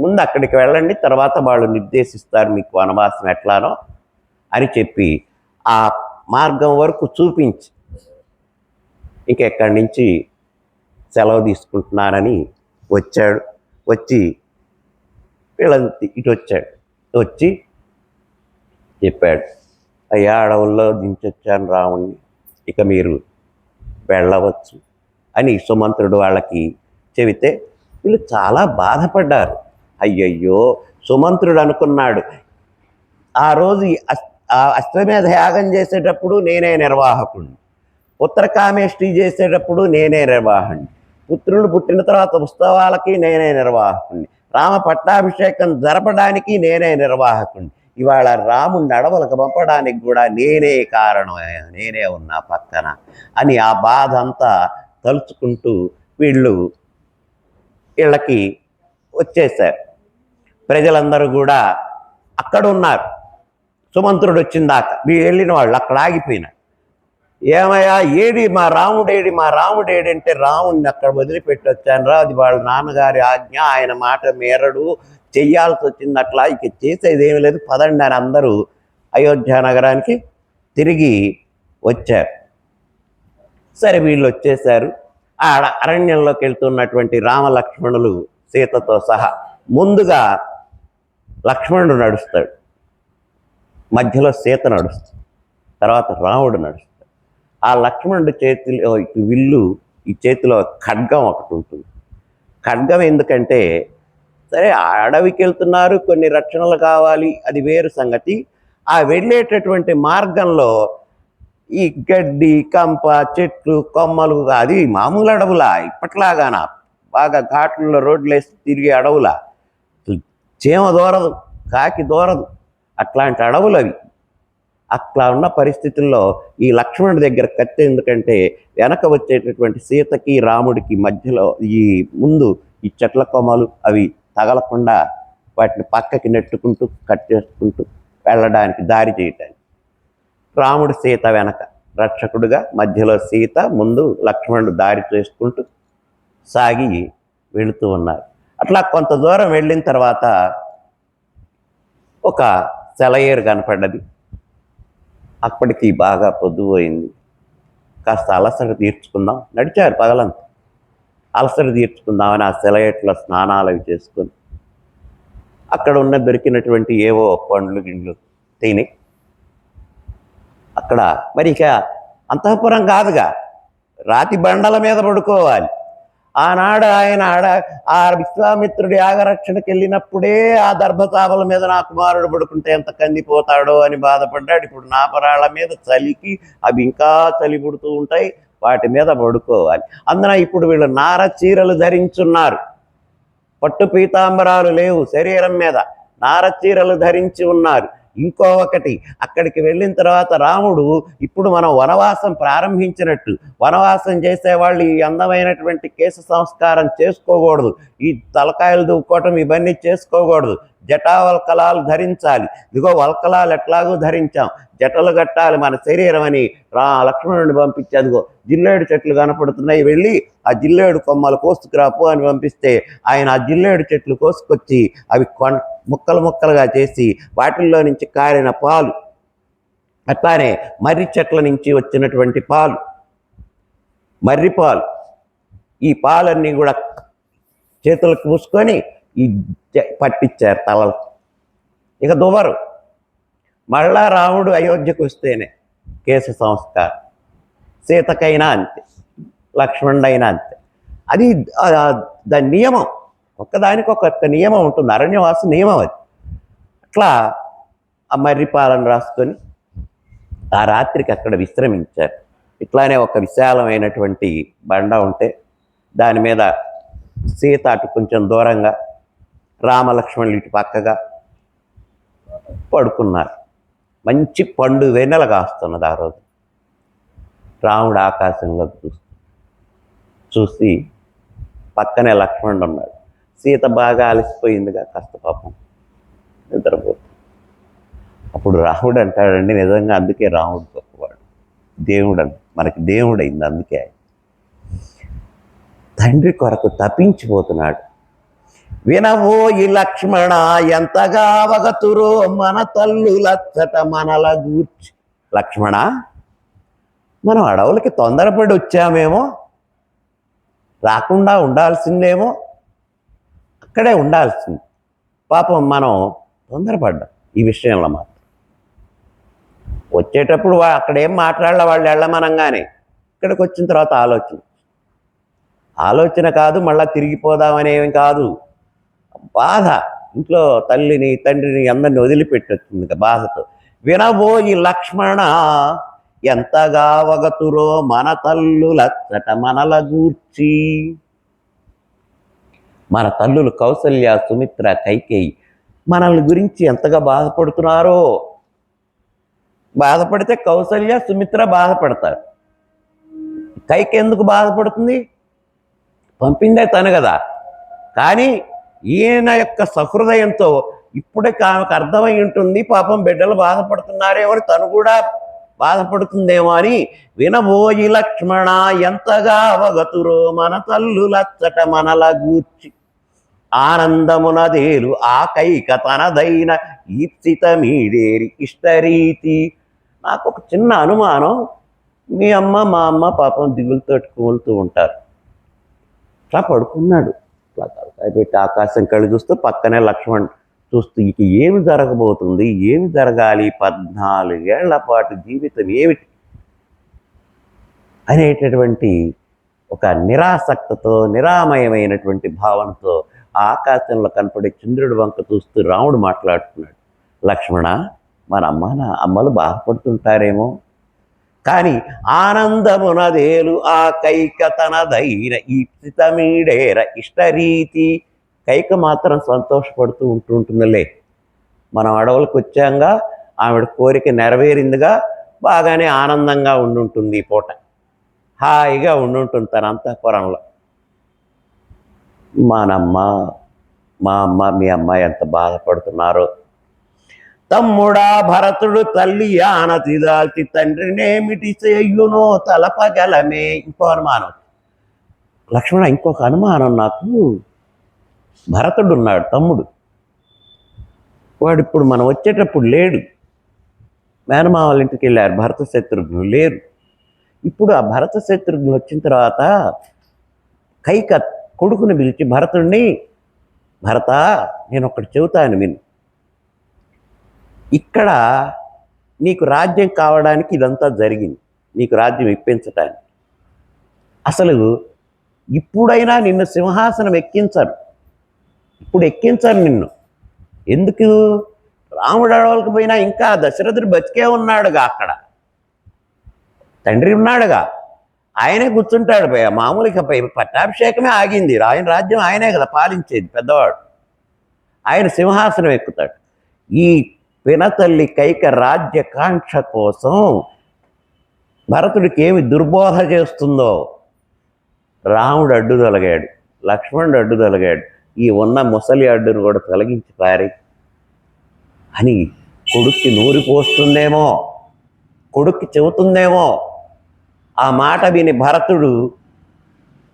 ముందు అక్కడికి వెళ్ళండి, తర్వాత వాళ్ళు నిర్దేశిస్తారు మీకు వనవాసం ఎట్లానో అని చెప్పి ఆ మార్గం వరకు చూపించి, ఇంకెక్కడి నుంచి సెలవు తీసుకుంటున్నానని వచ్చాడు. వచ్చి వీళ్ళంతా ఇటు వచ్చాడు. వచ్చి చెప్పాడు, అయ్యా అడవుల్లో దించొచ్చాను రాముణ్ణి, ఇక మీరు వెళ్ళవచ్చు అని సుమంత్రుడు వాళ్ళకి చెబితే వీళ్ళు చాలా బాధపడ్డారు. అయ్యయ్యో, సుమంత్రుడు అనుకున్నాడు, ఆ రోజు అశ్వమేధ యాగం చేసేటప్పుడు నేనే నిర్వాహకుడిని, పుత్రకామేష్టి చేసేటప్పుడు నేనే నిర్వాహకుడిని, పుత్రుడు పుట్టిన తర్వాత ఉత్సవాలకి నేనే నిర్వాహకుడిని, రామ పట్టాభిషేకం జరపడానికి నేనే నిర్వాహకుడిని, ఇవాళ రాముడిని అడవులకు పంపడానికి కూడా నేనే కారణం, నేనే ఉన్నా పక్కన అని ఆ బాధ అంతా తలుచుకుంటూ వీళ్ళకి వచ్చేసారు. ప్రజలందరూ కూడా అక్కడ ఉన్నారు. సుమంత్రుడు వచ్చిన దాకా వీళ్ళు వెళ్ళిన వాళ్ళు అక్కడ ఆగిపోయినారు. ఏమయ్యా, ఏడి మా రాముడేడి, మా రాముడేడి అంటే, రాముడిని అక్కడ వదిలిపెట్టి వచ్చాను రా, అది వాళ్ళ నాన్నగారి ఆజ్ఞ, ఆయన మాట మేరడు, చెయ్యాల్సి వచ్చింది, అట్లా ఇక చేసేది ఏమీ లేదు, పదండి అని అందరూ అయోధ్య నగరానికి తిరిగి వచ్చారు. సరే వీళ్ళు వచ్చేసారు. ఆ అరణ్యంలోకి వెళ్తున్నటువంటి రామలక్ష్మణులు సీతతో సహా ముందుగా లక్ష్మణుడు నడుస్తాడు, మధ్యలో సీత నడుస్తుంది, తర్వాత రాముడు నడుస్తాడు. ఆ లక్ష్మణుడి చేతిలో విల్లు, ఈ చేతిలో ఖడ్గం ఒకటి ఉంటుంది. ఖడ్గం ఎందుకంటే, సరే అడవికి వెళ్తున్నారు, కొన్ని రక్షణలు కావాలి, అది వేరు సంగతి. ఆ వెళ్ళేటటువంటి మార్గంలో ఈ గడ్డి, కంప, చెట్లు, కొమ్మలు, అది మామూలు అడవులా, ఇప్పట్లాగానా బాగా ఘాట్లలో రోడ్లు వేసి తిరిగే అడవులా, చీమ దూరదు, కాకి దూరదు, అట్లాంటి అడవులు అవి. అట్లా ఉన్న పరిస్థితుల్లో ఈ లక్ష్మణుడి దగ్గర కత్తి ఎందుకంటే, వెనక వచ్చేటటువంటి సీతకి రాముడికి మధ్యలో ఈ ముందు ఈ చెట్ల కొమ్మలు అవి తగలకుండా వాటిని పక్కకి నెట్టుకుంటూ కట్ చేసుకుంటూ వెళ్ళడానికి దారి చేయటానికి. రాముడు సీత వెనక రక్షకుడుగా, మధ్యలో సీత, ముందు లక్ష్మణుడు దారి చేసుకుంటూ సాగి వెళుతూ ఉన్నారు. అట్లా కొంత దూరం వెళ్ళిన తర్వాత ఒక సెలయేరు కనపడ్డది. అప్పటికి బాగా పొద్దుపోయింది. కాస్త అలసట తీర్చుకుందాం, నడిచారు పగలంతా, అలసట తీర్చుకుందామని ఆ సెలయేట్లో స్నానాలు అవి చేసుకొని అక్కడ ఉన్న దొరికినటువంటి ఏవో పండ్లు గిండ్లు తిని, అక్కడ మరి ఇక అంతఃపురం కాదుగా, రాతి బండల మీద పడుకోవాలి. ఆనాడు ఆయన ఆ విశ్వామిత్రుడి యాగరక్షణకి వెళ్ళినప్పుడే ఆ దర్భతాపల మీద నా కుమారుడు పడుకుంటే ఎంత కందిపోతాడో అని బాధపడ్డాడు. ఇప్పుడు నాపరాళ్ళ మీద చలికి అవి ఇంకా చలి పుడుతూ ఉంటాయి, వాటి మీద పడుకోవాలి. అందున ఇప్పుడు వీళ్ళు నార చీరలు ధరించున్నారు, పట్టు పీతాంబరాలు లేవు శరీరం మీద, నార చీరలు ధరించి ఉన్నారు. ఇంకో ఒకటి, అక్కడికి వెళ్ళిన తర్వాత రాముడు ఇప్పుడు మనం వనవాసం ప్రారంభించినట్టు, వనవాసం చేసేవాళ్ళు ఈ అందమైనటువంటి కేశ సంస్కారం చేసుకోకూడదు, ఈ తలకాయలు దువ్వుకోవటం ఇవన్నీ చేసుకోకూడదు, జటావల్కలాలు ధరించాలి. ఇదిగో వల్కలాలు ఎట్లాగూ ధరించాం, జటలు కట్టాలి మన శరీరం అని లక్ష్మణుడిని పంపించి, అదిగో జిల్లేడు చెట్లు కనపడుతున్నాయి, వెళ్ళి ఆ జిల్లేడు కొమ్మలు కోసుకురాపు అని పంపిస్తే ఆయన ఆ జిల్లేడు చెట్లు కోసుకొచ్చి అవి ముక్కలు ముక్కలుగా చేసి వాటిల్లో నుంచి కారిన పాలు, అట్లానే మర్రి చెట్ల నుంచి వచ్చినటువంటి పాలు, మర్రి పాలు, ఈ పాలన్నీ కూడా చేతులకు పూసుకొని ఈ పట్టించారు తలలు. ఇక దువ్వరు, మళ్ళా రాముడు అయోధ్యకు వస్తేనే కేశ సంస్కారం. సీతకైనా అంతే, లక్ష్మణుడైనా అంతే. అది దాని నియమం, ఒక్కదానికి ఒక్కొక్క నియమం ఉంటుంది, అరణ్యవాస నియమం అది. అట్లా ఆ మర్రి పాలన రాసుకొని ఆ రాత్రికి అక్కడ విశ్రమించారు. ఇట్లానే ఒక విశాలమైనటువంటి బండ ఉంటే దాని మీద సీత అటు కొంచెం దూరంగా, రామలక్ష్మణులు ఇటు పక్కగా పడుకున్నారు. మంచి పండు వెన్నెల కాస్తున్నది ఆ రోజు. రాముడు ఆకాశంలో చూసి పక్కనే లక్ష్మణుడు ఉన్నాడు. సీత బాగా అలసిపోయిందిగా, కాస్త పాపం నిద్రపోతుంది. అప్పుడు రాముడు అంటాడండి, నిజంగా అందుకే రాముడు గొప్పవాడు, దేవుడు మనకి దేవుడైంది అందుకే. తండ్రి కొరకు తప్పించిపోతున్నాడు. వినవోయి లక్ష్మణ ఎంతగా వగతురో మన తల్లులచ్చట మనల గూర్చి. లక్ష్మణ, మనం అడవులకి తొందరపడి వచ్చామేమో, రాకుండా ఉండాల్సిందేమో, అక్కడే ఉండాల్సింది. పాపం మనం తొందరపడ్డాం ఈ విషయంలో మాత్రం. వచ్చేటప్పుడు అక్కడేం మాట్లాడాల, వాళ్ళు వెళ్ళమనంగానే ఇక్కడికి వచ్చిన తర్వాత ఆలోచన కాదు, మళ్ళీ తిరిగిపోదామనేమి కాదు. బాధ, ఇంట్లో తల్లిని తండ్రిని అందరిని వదిలిపెట్టొచ్చింది బాధతో. వినబోయి లక్ష్మణ ఎంతగా వగతురో మన తల్లులచ్చట మనల గూర్చి. మన తల్లులు కౌసల్య, సుమిత్ర, కైకేయి మనల్ని గురించి ఎంతగా బాధపడుతున్నారో. బాధపడితే కౌసల్య, సుమిత్ర బాధపడతారు. కైకేయి ఎందుకు బాధపడుతుంది? పంపిందే తను కదా. కానీ ఈయన యొక్క సహృదయంతో ఇప్పుడే ఆమెకు అర్థమై ఉంటుంది, పాపం బిడ్డలు బాధపడుతున్నారేమో అని తను కూడా బాధపడుతుందేమో అని వినబోయి లక్ష్మణ ఎంతగా అవగతురో మన తల్లులచ్చట మనల గూర్చి. ఆనందమునదేలు ఆ కైక తనదైన ఈప్సిత మీడేరి ఇష్టరీతి. నాకు ఒక చిన్న అనుమానం, మీ అమ్మ మా అమ్మ పాపం దిగులతో కూలుతూ ఉంటారు. ఇట్లా పడుకున్నాడు, ఇట్లా తలకాయ పెట్టి ఆకాశం కళ్ళు చూస్తూ పక్కనే లక్ష్మణ్ చూస్తూ, ఇక ఏమి జరగబోతుంది, ఏమి జరగాలి, 14 ఏళ్ల పాటు జీవితం ఏమిటి అనేటటువంటి ఒక నిరాసక్తతో, నిరామయమైనటువంటి భావనతో ఆకాశంలో కనపడే చంద్రుడి వంక చూస్తూ రాముడు మాట్లాడుతున్నాడు. లక్ష్మణ, మన అమ్మలు బాధపడుతుంటారేమో, కానీ ఆనందమునదేలు ఆ కైక తనదైన ఈప్సితమీడేర ఇష్టరీతి. కైక మాత్రం సంతోషపడుతూ ఉంటుందిలే, మనం అడవులకు వచ్చాంగా, ఆవిడ కోరిక నెరవేరిందిగా, బాగానే ఆనందంగా ఉండుంటుంది, ఈ పూట హాయిగా ఉండుంటుంది తన అంతఃపురంలో. మా అమ్మ మీ అమ్మాయి ఎంత బాధపడుతున్నారో. తమ్ముడా భరతుడు తల్లి ఆనతి దాల్చి తండ్రినేమిటి చేయునో తలపగలమే. ఇంకో అనుమానం లక్ష్మణ, ఇంకొక అనుమానం నాకు. భరతుడు ఉన్నాడు తమ్ముడు, వాడు ఇప్పుడు మనం వచ్చేటప్పుడు లేడు, మేనమామల ఇంటికి వెళ్ళారు, భరత శత్రుఘ్నులు లేరు. ఇప్పుడు ఆ భరత శత్రుఘ్నులు వచ్చిన తర్వాత కైక కొడుకుని పిలిచి భరతుడిని, భరత నేను ఒకటి చెబుతాను విను, ఇక్కడ నీకు రాజ్యం కావడానికి ఇదంతా జరిగింది, నీకు రాజ్యం ఇప్పించటానికి. అసలు ఇప్పుడైనా నిన్ను సింహాసనం ఎక్కించరు, ఇప్పుడు ఎక్కించరు నిన్ను. ఎందుకు? రాముడు అడవులకు పోయినా ఇంకా దశరథుడు బతికే ఉన్నాడుగా, అక్కడ తండ్రి ఉన్నాడుగా, ఆయనే కూర్చుంటాడు. మామూలుగా పట్టాభిషేకమే ఆగింది, ఆయన రాజ్యం ఆయనే కదా పాలించేది, పెద్దవాడు. ఆయన సింహాసనం ఎక్కుతాడు. ఈ పినతల్లి కైక రాజ్యకాంక్ష కోసం భరతుడికి ఏమి దుర్బోధ చేస్తుందో రాముడు అడ్డు తొలగాడు, లక్ష్మణుడు అడ్డు తొలగాడు. ఈ ఉన్న ముసలి అడ్డును కూడా తొలగించి పారి అని కొడుక్కి నూరిపోస్తుందేమో, కొడుక్కి చెబుతుందేమో. ఆ మాట విని భరతుడు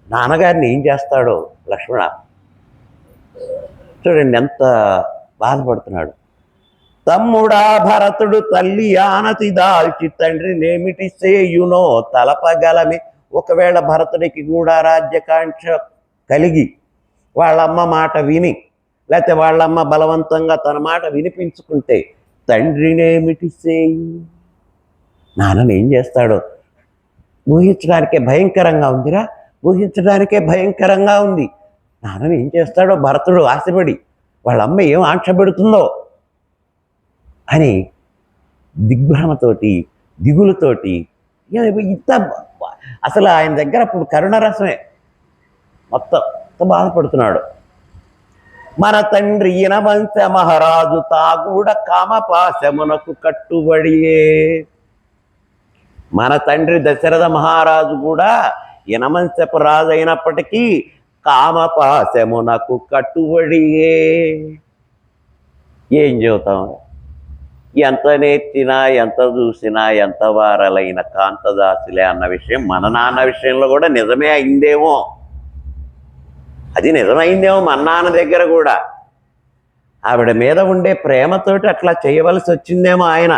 నాన్నగారిని ఏం చేస్తాడో లక్ష్మణ చూడండి ఎంత బాధపడుతున్నాడు. తమ్ముడా భరతుడు తల్లి ఆనతి దాల్చి తండ్రినేమిటి సేయునో తలపగలమే. ఒకవేళ భరతుడికి కూడా రాజ్యకాంక్ష కలిగి వాళ్ళమ్మ మాట విని, లేకపోతే వాళ్ళమ్మ బలవంతంగా తన మాట వినిపించుకుంటే తండ్రినేమిటి సేయు. నాన్నని ఏం చేస్తాడో ఊహించడానికే భయంకరంగా ఉందిరా, ఊహించడానికే భయంకరంగా ఉంది. నాన్నని ఏం చేస్తాడో భరతుడు ఆశపడి వాళ్ళ అమ్మ ఏం ఆంక్షపెడుతుందో అని దిగ్భ్రమతోటి, దిగులుతోటి ఇంత అసలు ఆయన దగ్గర అప్పుడు కరుణరసమే, మొత్తం బాధపడుతున్నాడు. మన తండ్రి ఇనవంశ మహారాజు తాగూడ కామపాశమునకు కట్టుబడియే. మన తండ్రి దశరథ మహారాజు కూడా ఇనవంశపు రాజు అయినప్పటికీ కామపాశమునకు కట్టుబడియే. ఏం చెబుతాం, ఎంత నేర్చినా ఎంత చూసినా ఎంత వారలైన కాంతదాసులే అన్న విషయం మన నాన్న విషయంలో కూడా నిజమే అయిందేమో. అది నిజమైందేమో మన నాన్న దగ్గర కూడా. ఆవిడ మీద ఉండే ప్రేమతోటి అట్లా చేయవలసి వచ్చిందేమో ఆయన.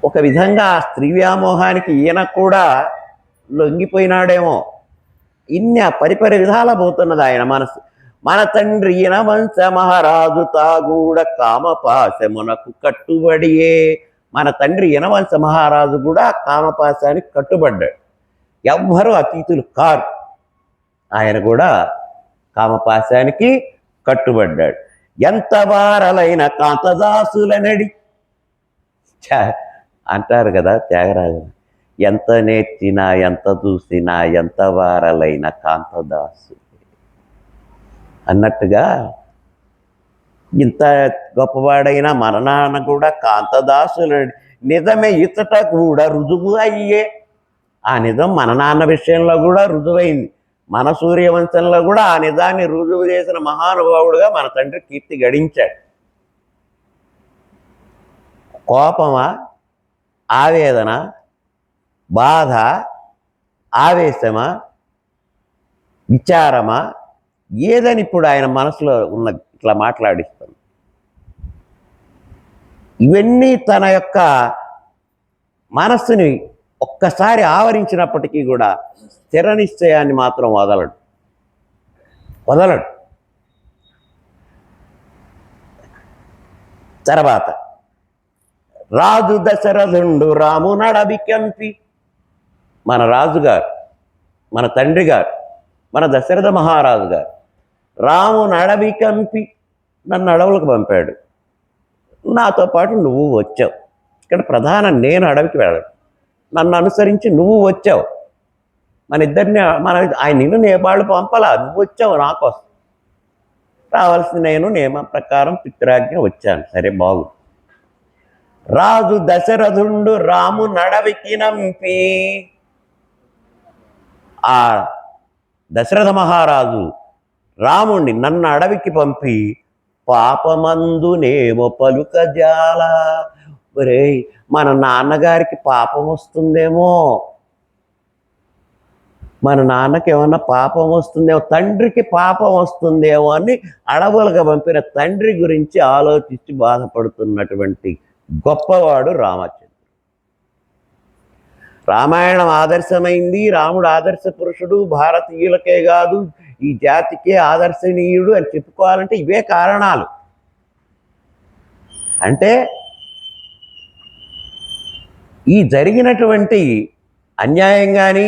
ఒక విధంగా ఆ స్త్రీ వ్యామోహానికి ఈయన కూడా లొంగిపోయినాడేమో. ఇన్ని పరిపరి విధాల పోతున్నది ఆయన మనసు. మన తండ్రి ఇనవంశ మహారాజు తాగూడ కామపాశమునకు కట్టుబడియే. మన తండ్రి ఇనవంశ మహారాజు కూడా కామపాశానికి కట్టుబడ్డాడు. ఎవ్వరూ అతీతులు కారు. ఆయన కూడా కామపాశానికి కట్టుబడ్డాడు. ఎంత వారలైన కాంతదాసులనడి అంటారు కదా త్యాగరాజు, ఎంత నేర్చినా ఎంత చూసినా ఎంత వారలైన కాంతదాసు అన్నట్టుగా ఇంత గొప్పవాడైన మన నాన్న కూడా కాంతదాసులడి. నిజమే ఇతట కూడా రుజువు అయ్యే. ఆ నిజం మన నాన్న విషయంలో కూడా రుజువైంది. మన సూర్యవంశంలో కూడా ఆ నిజాన్ని రుజువు చేసిన మహానుభావుడుగా మన తండ్రి కీర్తి గడించాడు. కోపమా, ఆవేదన, బాధ, ఆవేశమా, విచారమా, ఏదని ఇప్పుడు ఆయన మనసులో ఉన్న ఇట్లా మాట్లాడిస్తాను. ఇవన్నీ తన యొక్క మనస్సుని ఒక్కసారి ఆవరించినప్పటికీ కూడా స్థిర నిశ్చయాన్ని మాత్రం వదలడు. తర్వాత రాజు దశరథుండు రాము నడబికంపి. మన రాజుగారు, మన తండ్రి గారు, మన దశరథ మహారాజు గారు రాము నడబికంపి నన్ను అడవులకు పంపాడు. నాతో పాటు నువ్వు వచ్చావు. ఇక్కడ ప్రధానం నేను అడవికి వెళ్ళను, నన్ను అనుసరించి నువ్వు వచ్చావు. మన ఇద్దరిని ఆయన నిన్ను నేపాళ్ళు పంపలా, నువ్వు వచ్చావు నా కోసం. రావాల్సిన నేను నియమం ప్రకారం పితృరాజ్ఞ వచ్చాను. సరే బాగుంది. రాజు దశరథుండు రాము నడవికి నంపి. ఆ దశరథ మహారాజు రాముణ్ణి నన్ను అడవికి పంపి పాపమందునేమో పలుకజాల. ఒరే, మన నాన్నగారికి పాపం వస్తుందేమో, మన నాన్నకి ఏమన్నా పాపం వస్తుందేమో, తండ్రికి పాపం వస్తుందేమో అని అడవులుగా పంపిన తండ్రి గురించి ఆలోచించి బాధపడుతున్నటువంటి గొప్పవాడు రామచంద్రుడు. రామాయణం ఆదర్శమైంది. రాముడు ఆదర్శ పురుషుడు. భారతీయులకే కాదు ఈ జాతికే ఆదర్శనీయుడు అని చెప్పుకోవాలంటే ఇవే కారణాలు. అంటే ఈ జరిగినటువంటి అన్యాయం కానీ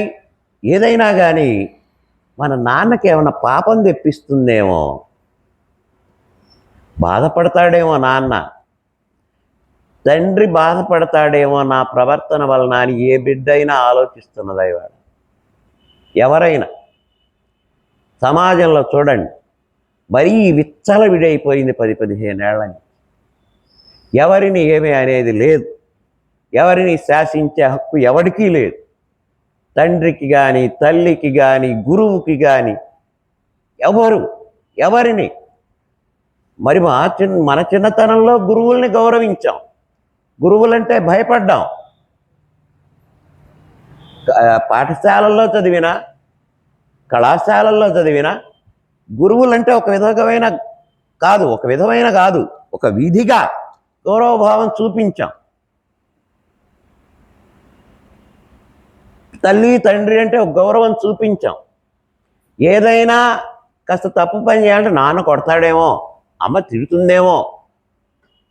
ఏదైనా కానీ మన నాన్నకి ఏమైనా పాపం తెప్పిస్తుందేమో, బాధపడతాడేమో నాన్న, తండ్రి బాధపడతాడేమో నా ప్రవర్తన వలన అని ఏ బిడ్డ అయినా ఆలోచిస్తున్నది. ఇవాళ ఎవరైనా సమాజంలో చూడండి, మరీ విచ్చల విడైపోయింది 10-15 ఏళ్ళని. ఎవరిని ఏమీ అనేది లేదు, ఎవరిని శాసించే హక్కు ఎవరికీ లేదు. తండ్రికి కానీ, తల్లికి కానీ, గురువుకి కానీ ఎవరిని మరి మన చిన్నతనంలో గురువుల్ని గౌరవించాం, గురువులంటే భయపడ్డాం. పాఠశాలల్లో చదివినా, కళాశాలల్లో చదివినా గురువులంటే ఒక విధమైన కాదు, ఒక విధిగా గౌరవభావం చూపించాం. తల్లి తండ్రి అంటే ఒక గౌరవం చూపించాం. ఏదైనా కాస్త తప్పు పని చేయాలంటే నాన్న కొడతాడేమో, అమ్మ తిడుతుందేమో,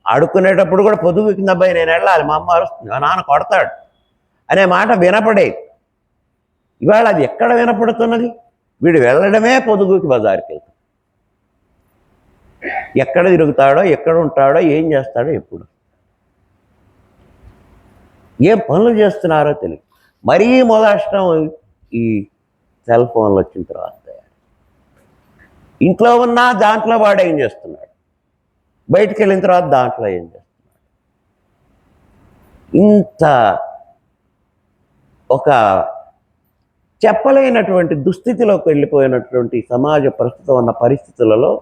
ఆడుకునేటప్పుడు కూడా పొదుగు కింద అబ్బాయి నేను వెళ్ళాలి, మా అమ్మ అరుస్తుంది, మా నాన్న కొడతాడు అనే మాట వినపడేది. ఇవాళ అది ఎక్కడ వినపడుతున్నది? వీడు వెళ్ళడమే పొదుగుకి బజారుకి వెళ్తాడు. ఎక్కడ తిరుగుతాడో, ఎక్కడ ఉంటాడో, ఏం చేస్తాడో, ఎప్పుడు ఏం పనులు చేస్తున్నారో తెలియదు. మరీ మొదలష్టం ఈ సెల్ ఫోన్లు వచ్చిన తర్వాత. ఇంట్లో ఉన్నా దాంట్లో వాడు ఏం చేస్తున్నాడు, బయటికి వెళ్ళిన తర్వాత దాంట్లో ఏం చేస్తున్నాడు. ఇంత ఒక చెప్పలేనటువంటి దుస్థితిలోకి వెళ్ళిపోయినటువంటి సమాజ ప్రస్తుతం ఉన్న పరిస్థితులలో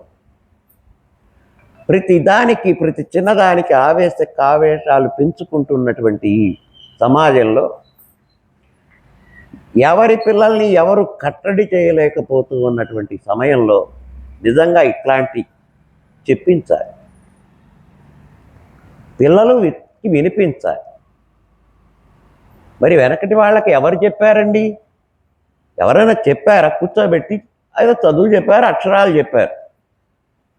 ప్రతి దానికి, ప్రతి చిన్నదానికి కావేశాలు పెంచుకుంటున్నటువంటి ఈ సమాజంలో ఎవరి పిల్లల్ని ఎవరు కట్టడి చేయలేకపోతూ ఉన్నటువంటి సమయంలో నిజంగా ఇట్లాంటి చెప్పించాలి, పిల్లలు వినిపించాలి. మరి వెనకటి వాళ్ళకి ఎవరు చెప్పారండి? ఎవరైనా చెప్పారా? కూర్చోబెట్టి ఏదో చదువు చెప్పారు, అక్షరాలు చెప్పారు.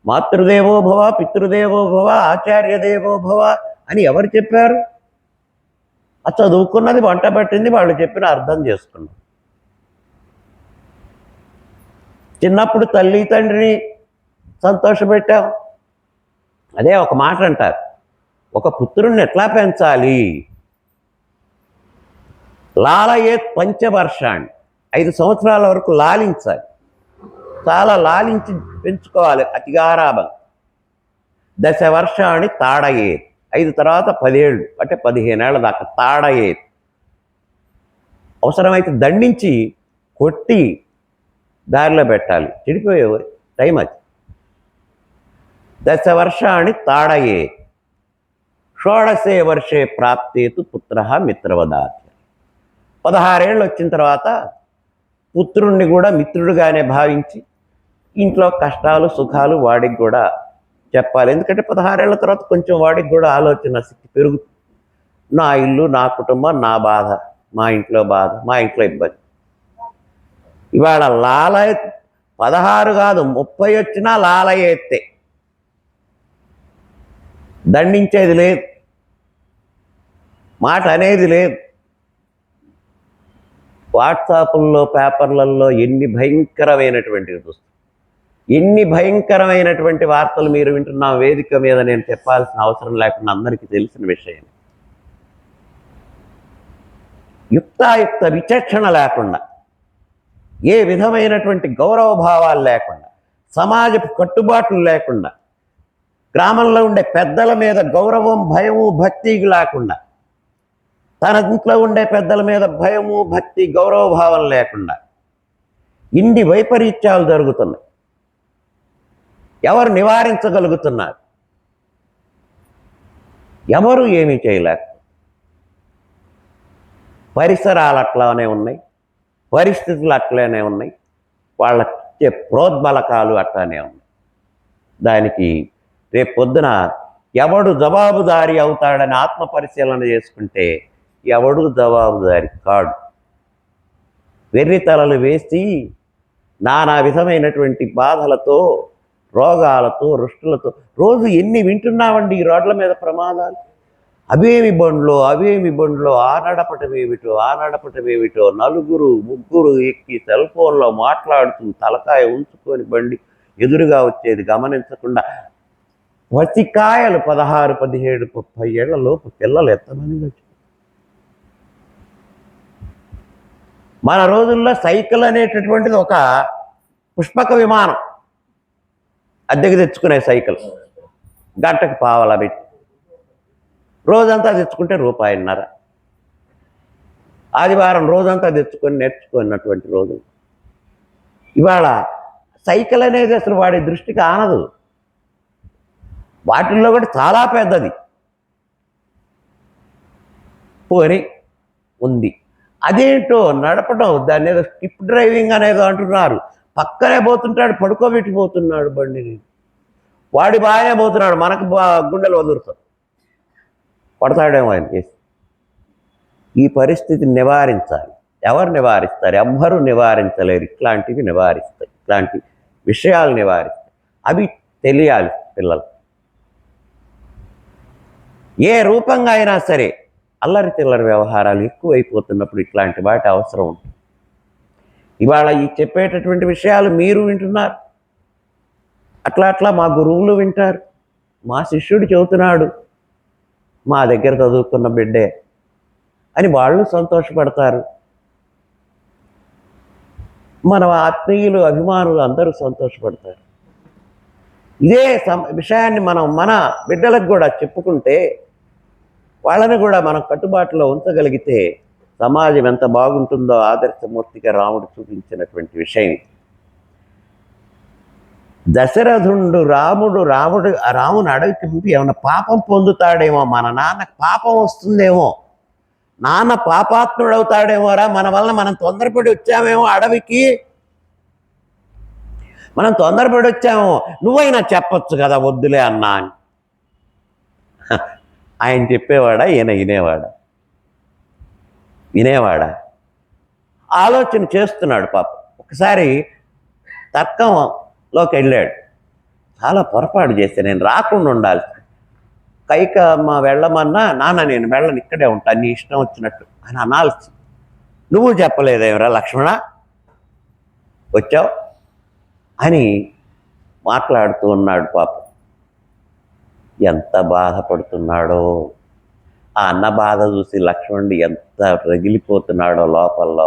మాతృదేవో భవ, పితృదేవో భవ, ఆచార్య దేవో భవ అని ఎవరు చెప్పారు? ఆ చదువుకున్నది, వంట పట్టింది, వాళ్ళు చెప్పిన అర్థం చేసుకున్నాం. చిన్నప్పుడు తల్లి తండ్రిని సంతోషపెట్టాం. అదే ఒక మాట అంటారు, ఒక పుత్రుణ్ణి ఎట్లా పెంచాలి? లాలయేత్ పంచవర్షాన్ని, 5 సంవత్సరాల వరకు లాలించాలి, చాలా లాలించి పెంచుకోవాలి అతిగారాభం. 10 వర్షాన్ని తాడయేత్, 5 తర్వాత 10 ఏళ్ళు అంటే 15 ఏళ్ల దాకా తాడయేత్. అవసరమైతే దండించి కొట్టి దారిలో పెట్టాలి, చెడిపోయే టైం అది. 10 వర్షాన్ని తాడయేత్, షోడశే వర్షే ప్రాప్తేతు పుత్ర మిత్రవదాత్. 16 ఏళ్ళు వచ్చిన తర్వాత పుత్రుణ్ణి కూడా మిత్రుడుగానే భావించి ఇంట్లో కష్టాలు సుఖాలు వాడికి కూడా చెప్పాలి. ఎందుకంటే 16 ఏళ్ల తర్వాత కొంచెం వాడికి కూడా ఆలోచన శక్తి పెరుగుతుంది. నా ఇల్లు, నా కుటుంబం, నా బాధ, మా ఇంట్లో బాధ, మా ఇంట్లో ఇబ్బంది. ఇవాళ లాలయ 16 కాదు 30 వచ్చినా లాలయేత్తే, దండించేది లేదు, మాట అనేది లేదు. వాట్సాప్ల్లో, పేపర్లలో ఎన్ని భయంకరమైనటువంటివి చూస్తాం, ఎన్ని భయంకరమైనటువంటి వార్తలు మీరు వింటున్నాం. వేదిక మీద నేను చెప్పాల్సిన అవసరం లేకుండా అందరికీ తెలిసిన విషయం. యుక్తాయుక్త విచక్షణ లేకుండా, ఏ విధమైనటువంటి గౌరవ భావాలు లేకుండా, సమాజపు కట్టుబాట్లు లేకుండా, గ్రామంలో ఉండే పెద్దల మీద గౌరవం, భయము, భక్తి లేకుండా, తన ఇంట్లో ఉండే పెద్దల మీద భయము, భక్తి, గౌరవ భావం లేకుండా ఇన్ని వైపరీత్యాలు జరుగుతున్నాయి. ఎవరు నివారించగలుగుతున్నారు? ఎవరు ఏమీ చేయలేక. పరిసరాలు అట్లానే ఉన్నాయి, పరిస్థితులు అట్లనే ఉన్నాయి, వాళ్ళ ప్రోద్బలకాలు అట్లానే ఉన్నాయి. దానికి రేపు పొద్దున ఎవడు జవాబుదారీ అవుతాడని ఆత్మ పరిశీలన చేసుకుంటే ఎవడు జవాబుదారీ కాడు. వెర్రితలలు వేసి నానా విధమైనటువంటి బాధలతో, రోగాలతో, రుష్టులతో రోజు ఎన్ని వింటున్నామండి ఈ రోడ్ల మీద ప్రమాదాలు. అవేమి బండ్లో ఆ నడపటమేమిటో నలుగురు ముగ్గురు ఎక్కి సెల్ ఫోన్లో మాట్లాడుతూ తలకాయ ఉంచుకొని బండి ఎదురుగా వచ్చేది గమనించకుండా పసికాయలు 16, 17, 30 ఏళ్ల లోపు పిల్లలు ఎంతమంది వచ్చి. మన రోజుల్లో సైకిల్ అనేటటువంటిది ఒక పుష్పక విమానం. అద్దెకి తెచ్చుకునే సైకిల్ గంటకు పావలా పెట్టి రోజంతా తెచ్చుకుంటే ₹1.50. ఆదివారం రోజంతా తెచ్చుకొని నేర్చుకున్నటువంటి రోజు. ఇవాళ సైకిల్ అనేది అసలు వాడి దృష్టికి ఆనదు. వాటిల్లో కూడా చాలా పెద్దది పోని ఉంది. అదేంటో నడపడం, దాన్ని ఏదో స్కిప్ డ్రైవింగ్ అనేదో అంటున్నారు. పక్కనే పోతుంటాడు, పడుకోబెట్టిపోతున్నాడు బండిని. వాడి బాగానే పోతున్నాడు, మనకు గుండెలు వదులుతాడు, పడతాడేమో ఆయన చేసి. ఈ పరిస్థితిని నివారించాలి. ఎవరు నివారిస్తారు? ఎవ్వరూ నివారించలేరు. ఇట్లాంటివి నివారిస్తాయి, ఇట్లాంటి విషయాలు నివారిస్తాయి. అవి తెలియాలి పిల్లలు. ఏ రూపంగా అయినా సరే అల్లరి చిల్లరి వ్యవహారాలు ఎక్కువైపోతున్నప్పుడు ఇట్లాంటి వాటి అవసరం ఉంటుంది. ఇవాళ ఈ చెప్పేటటువంటి విషయాలు మీరు వింటున్నారు, అట్లా మా గురువులు వింటారు, మా శిష్యుడు చెబుతున్నాడు, మా దగ్గర చదువుకున్న బిడ్డే అని వాళ్ళు సంతోషపడతారు. మన ఆత్మీయులు అభిమానులు అందరూ సంతోషపడతారు. ఇదే విషయాన్ని మనం మన బిడ్డలకు కూడా చెప్పుకుంటే, వాళ్ళని కూడా మనం కట్టుబాటులో ఉంచగలిగితే సమాజం ఎంత బాగుంటుందో ఆదర్శమూర్తిగా రాముడు చూపించినటువంటి విషయం. దశరథుండు రాముని అడవికి పంపి ఏమన్నా పాపం పొందుతాడేమో, మన నాన్నకు పాపం వస్తుందేమో, నాన్న పాపాత్ముడవుతాడేమోరా, మన వల్ల మనం తొందరపడి వచ్చామేమో అడవికి, మనం తొందరపడి వచ్చామో, నువ్వైనా చెప్పొచ్చు కదా వద్దులే అన్నా అని. ఆయన చెప్పేవాడా, ఈయన వినేవాడా? ఆలోచన చేస్తున్నాడు పాపం. ఒకసారి తర్కంలోకి వెళ్ళాడు. చాలా పొరపాటు చేస్తే నేను రాకుండా ఉండాలి, కైకమ్మ వెళ్ళమన్నా నాన్న నేను వెళ్ళను, ఇక్కడే ఉంటాను, నీ ఇష్టం వచ్చినట్టు అని అనాల్సి. నువ్వు చెప్పలేదేమరా లక్ష్మణ, వచ్చావు అని మాట్లాడుతూ ఉన్నాడు పాపం. ఎంత బాధపడుతున్నాడో, ఆ అన్న బాధ చూసి లక్ష్మణుడు ఎంత రగిలిపోతున్నాడో లోపల.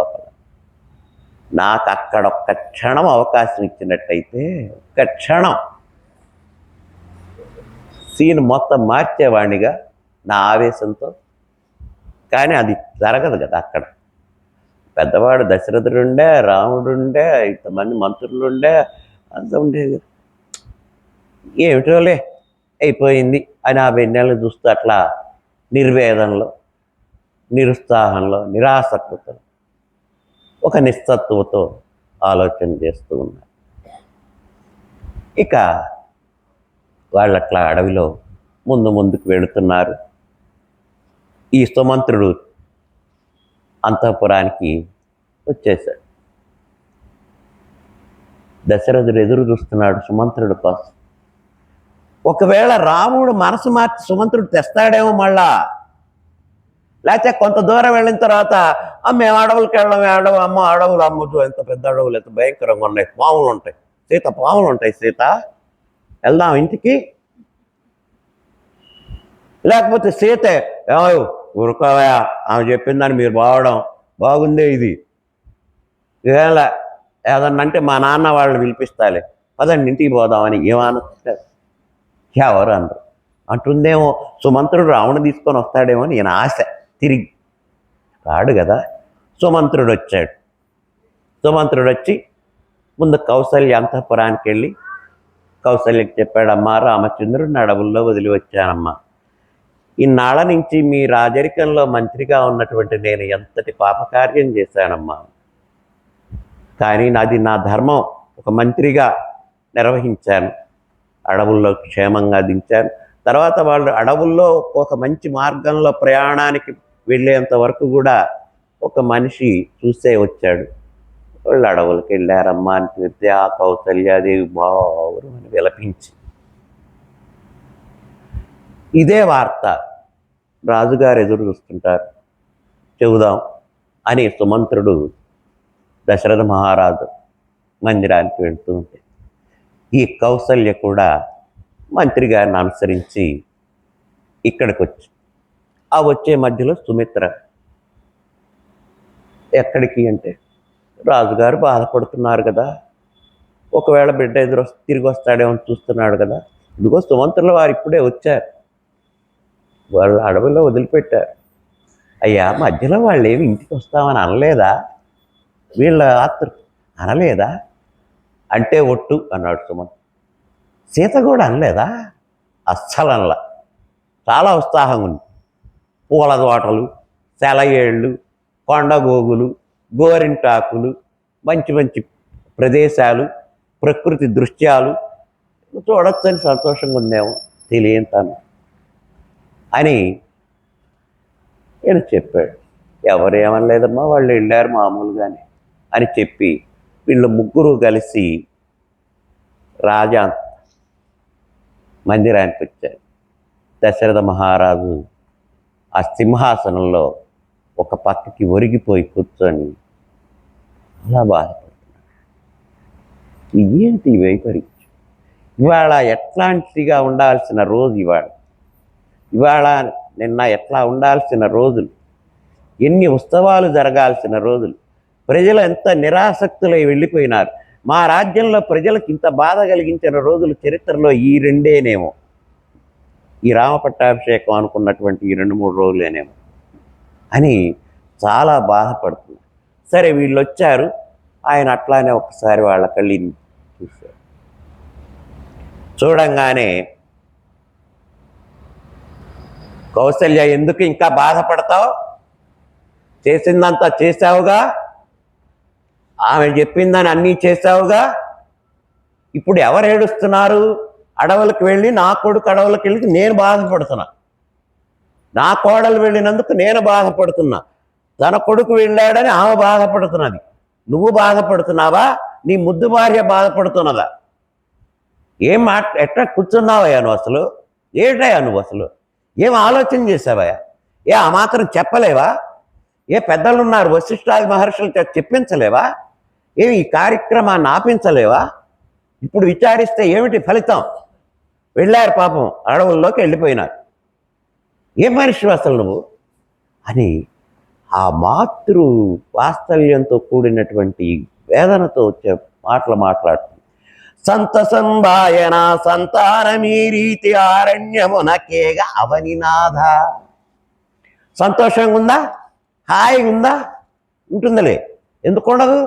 నాకు అక్కడ ఒక్క క్షణం అవకాశం ఇచ్చినట్టయితే, ఒక్క క్షణం సీన్ మొత్తం మార్చేవాడినిగా నా ఆవేశంతో. కానీ అది జరగదు కదా. అక్కడ పెద్దవాడు దశరథుడుండే, రాముడుండే, ఇంతమంది మంత్రులుండే, అంత ఉండేది. ఏమిటోలే అయిపోయింది అని ఆ వెన్నెలను చూస్తూ అట్లా నిర్వేదంలో, నిరుత్సాహంలో, నిరాసక్తతో, ఒక నిస్సత్తువతో ఆలోచన చేస్తూ ఉన్నారు. ఇక వాళ్ళు అట్లా అడవిలో ముందుకు వెళుతున్నారు. ఈ సుమంత్రుడు అంతఃపురానికి వచ్చేశాడు. దశరథుడు ఎదురు చూస్తున్నాడు సుమంత్రుడి కోసం. ఒకవేళ రాముడు మనసు మార్చి సుమంత్రుడు తెస్తాడేమో మళ్ళా, లేకపోతే కొంత దూరం వెళ్ళిన తర్వాత మేము అడవులకి వెళ్ళాం, అడవులు అమ్మదు, ఎంత పెద్ద అడవులు, ఎంత భయంకరంగా ఉన్నాయి, పాములు ఉంటాయి సీత వెళ్దాం ఇంటికి. లేకపోతే సీత ఊరుకోవా, ఆమె చెప్పిందని మీరు బాగుందే ఇది, ఇవేళ ఏదన్నంటే మా నాన్న వాళ్ళు పిలిపిస్తాలే, పదండి ఇంటికి పోదామని ఏమనొస్తారు, ఎవరు అనరు. అంటుందేమో సుమంత్రుడు రావణ తీసుకొని వస్తాడేమో అని ఈయన ఆశ. తిరిగి రాడు కదా. సుమంత్రుడు వచ్చి ముందు కౌసల్య అంతఃపురానికి వెళ్ళి కౌసల్యకి చెప్పాడమ్మా, రామచంద్రుడిని అడవుల్లో వదిలి వచ్చానమ్మా, ఇన్నాళ్ళ నుంచి మీ రాజరికంలో మంత్రిగా ఉన్నటువంటి నేను ఎంతటి పాపకార్యం చేశానమ్మా, కానీ నాది నా ధర్మం, ఒక మంత్రిగా నిర్వహించాను, అడవుల్లో క్షేమంగా దించాను. తర్వాత వాళ్ళు అడవుల్లో ఒక మంచి మార్గంలో ప్రయాణానికి వెళ్ళేంత వరకు కూడా ఒక మనిషి చూసే వచ్చాడు. వాళ్ళు అడవులకు వెళ్ళారమ్మా అని చెప్తే ఆ కౌసల్యాదేవి బావురు అని విలపించి, ఇదే వార్త రాజుగారు ఎదురు చూస్తుంటారు, చెబుదాం అని సుమంత్రుడు దశరథ మహారాజు మందిరానికి వెళ్తూ ఉంటే ఈ కౌసల్య కూడా మంత్రి గారిని అనుసరించి ఇక్కడికి వచ్చి, ఆ వచ్చే మధ్యలో సుమిత్ర ఎక్కడికి అంటే, రాజుగారు బాధపడుతున్నారు కదా, ఒకవేళ బిడ్డ తిరిగి వస్తాడేమో చూస్తున్నాడు కదా, ఇదిగో సుమంత్రుల వారు ఇప్పుడే వచ్చారు, వాళ్ళు అడవిలో వదిలిపెట్టారు, అయ్యా మధ్యలో వాళ్ళు ఏమి ఇంటికి వస్తామని అనలేదా, వీళ్ళ ఆత్ర అనలేదా అంటే ఒట్టు అన్నాడు సుమంత్. సీత కూడా అనలేదా, అస్సలు అనలా, చాలా ఉత్సాహంగా ఉంది. పూల తోటలు, సెలయేళ్ళు, కొండగోగులు, గోరింటాకులు, మంచి మంచి ప్రదేశాలు, ప్రకృతి దృశ్యాలు చూడొచ్చని సంతోషంగా ఉందేమో తెలియని తను అని నేను చెప్పాడు. ఎవరేమనలేదమ్మా, వాళ్ళు వెళ్ళారు మామూలుగానే అని చెప్పి వీళ్ళు ముగ్గురు కలిసి రాజా మందిరానికి వచ్చారు. దశరథ మహారాజు ఆ సింహాసనంలో ఒక పక్కకి ఒరిగిపోయి కూర్చొని అలా బాధపడుతున్నాడు. ఏంటి వైపరీత్యం? ఇవాళ ఎట్లాంటిగా ఉండాల్సిన రోజు ఇవాళ నిన్న ఎట్లా ఉండాల్సిన రోజులు, ఎన్ని ఉత్సవాలు జరగాల్సిన రోజులు, ప్రజలు ఎంత నిరాసక్తులై వెళ్ళిపోయినారు. మా రాజ్యంలో ప్రజలకు ఇంత బాధ కలిగించిన రోజులు చరిత్రలో ఈ రెండేనేమో, ఈ రామపట్టాభిషేకం అనుకున్నటువంటి ఈ 2-3 రోజులేనేమో అని చాలా బాధపడుతుంది. సరే వీళ్ళు వచ్చారు, ఆయన అట్లానే ఒకసారి వాళ్ళ కళ్ళని చూశారు. చూడంగానే కౌసల్య, ఎందుకు ఇంకా బాధపడతావు? చేసిందంతా చేశావుగా, ఆమె చెప్పిందని అన్నీ చేశావుగా, ఇప్పుడు ఎవరు ఏడుస్తున్నారు? అడవులకు వెళ్ళి నా కొడుకు అడవులకు వెళ్ళి నేను బాధపడుతున్నా, నా కోడలు వెళ్ళినందుకు నేను బాధపడుతున్నా, తన కొడుకు వెళ్ళాడని ఆమె బాధపడుతున్నది. నువ్వు బాధపడుతున్నావా? నీ ముద్దు భార్య బాధపడుతున్నదా? ఏం ఎట్లా కూర్చున్నావయ్యా నువ్వు? అసలు ఏటయ్యా నువ్వు? అసలు ఏం ఆలోచన చేసావయ్యా? ఆ మాత్రం చెప్పలేవా? పెద్దలున్నారు, వశిష్ఠాది మహర్షులు చెప్పించలేవా? ఈ కార్యక్రమాన్ని ఆపించలేవా? ఇప్పుడు విచారిస్తే ఏమిటి ఫలితం? వెళ్ళారు పాపం, అడవుల్లోకి వెళ్ళిపోయినారు. ఏ మనిషి అసలు నువ్వు అని ఆ మాతృ వాత్సల్యంతో కూడినటువంటి వేదనతో వచ్చే మాటలు మాట్లాడుతుంది. సంతసంభాయన సంతానమీ రీతి ఆరణ్యమునకేగ అవనినాథ. సంతోషంగా ఉందా? హాయిగా ఉందా? ఉంటుందిలే, ఎందుకు ఉండదు?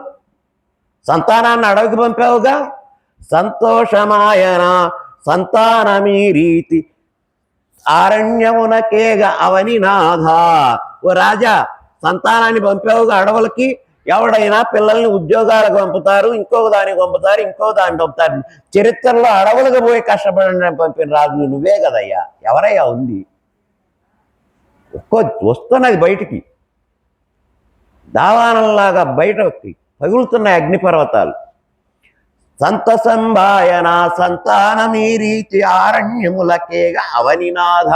సంతానాన్ని అడవికి పంపావుగా. సంతోషమాయన సంతానమీ రీతి ఆరణ్యమునకేగ అవనినాథ. ఓ రాజా, సంతానాన్ని పంపావుగా అడవులకి. ఎవడైనా పిల్లల్ని ఉద్యోగాలకు పంపుతారు, ఇంకొక దానికి పంపుతారు, ఇంకో దాన్ని పంపుతారు. చరిత్రలో అడవులకు పోయి కష్టపడిన పంపిన రాజు నువ్వే కదయ్యా. ఎవరయ్యా ఉంది? వస్తున్నది బయటికి, దావానంలాగా బయటకి పగులుతున్నాయి అగ్నిపర్వతాలు. సంతసంభాయన సంతానమీ రీతి ఆరణ్యములకేగా అవనినాథ.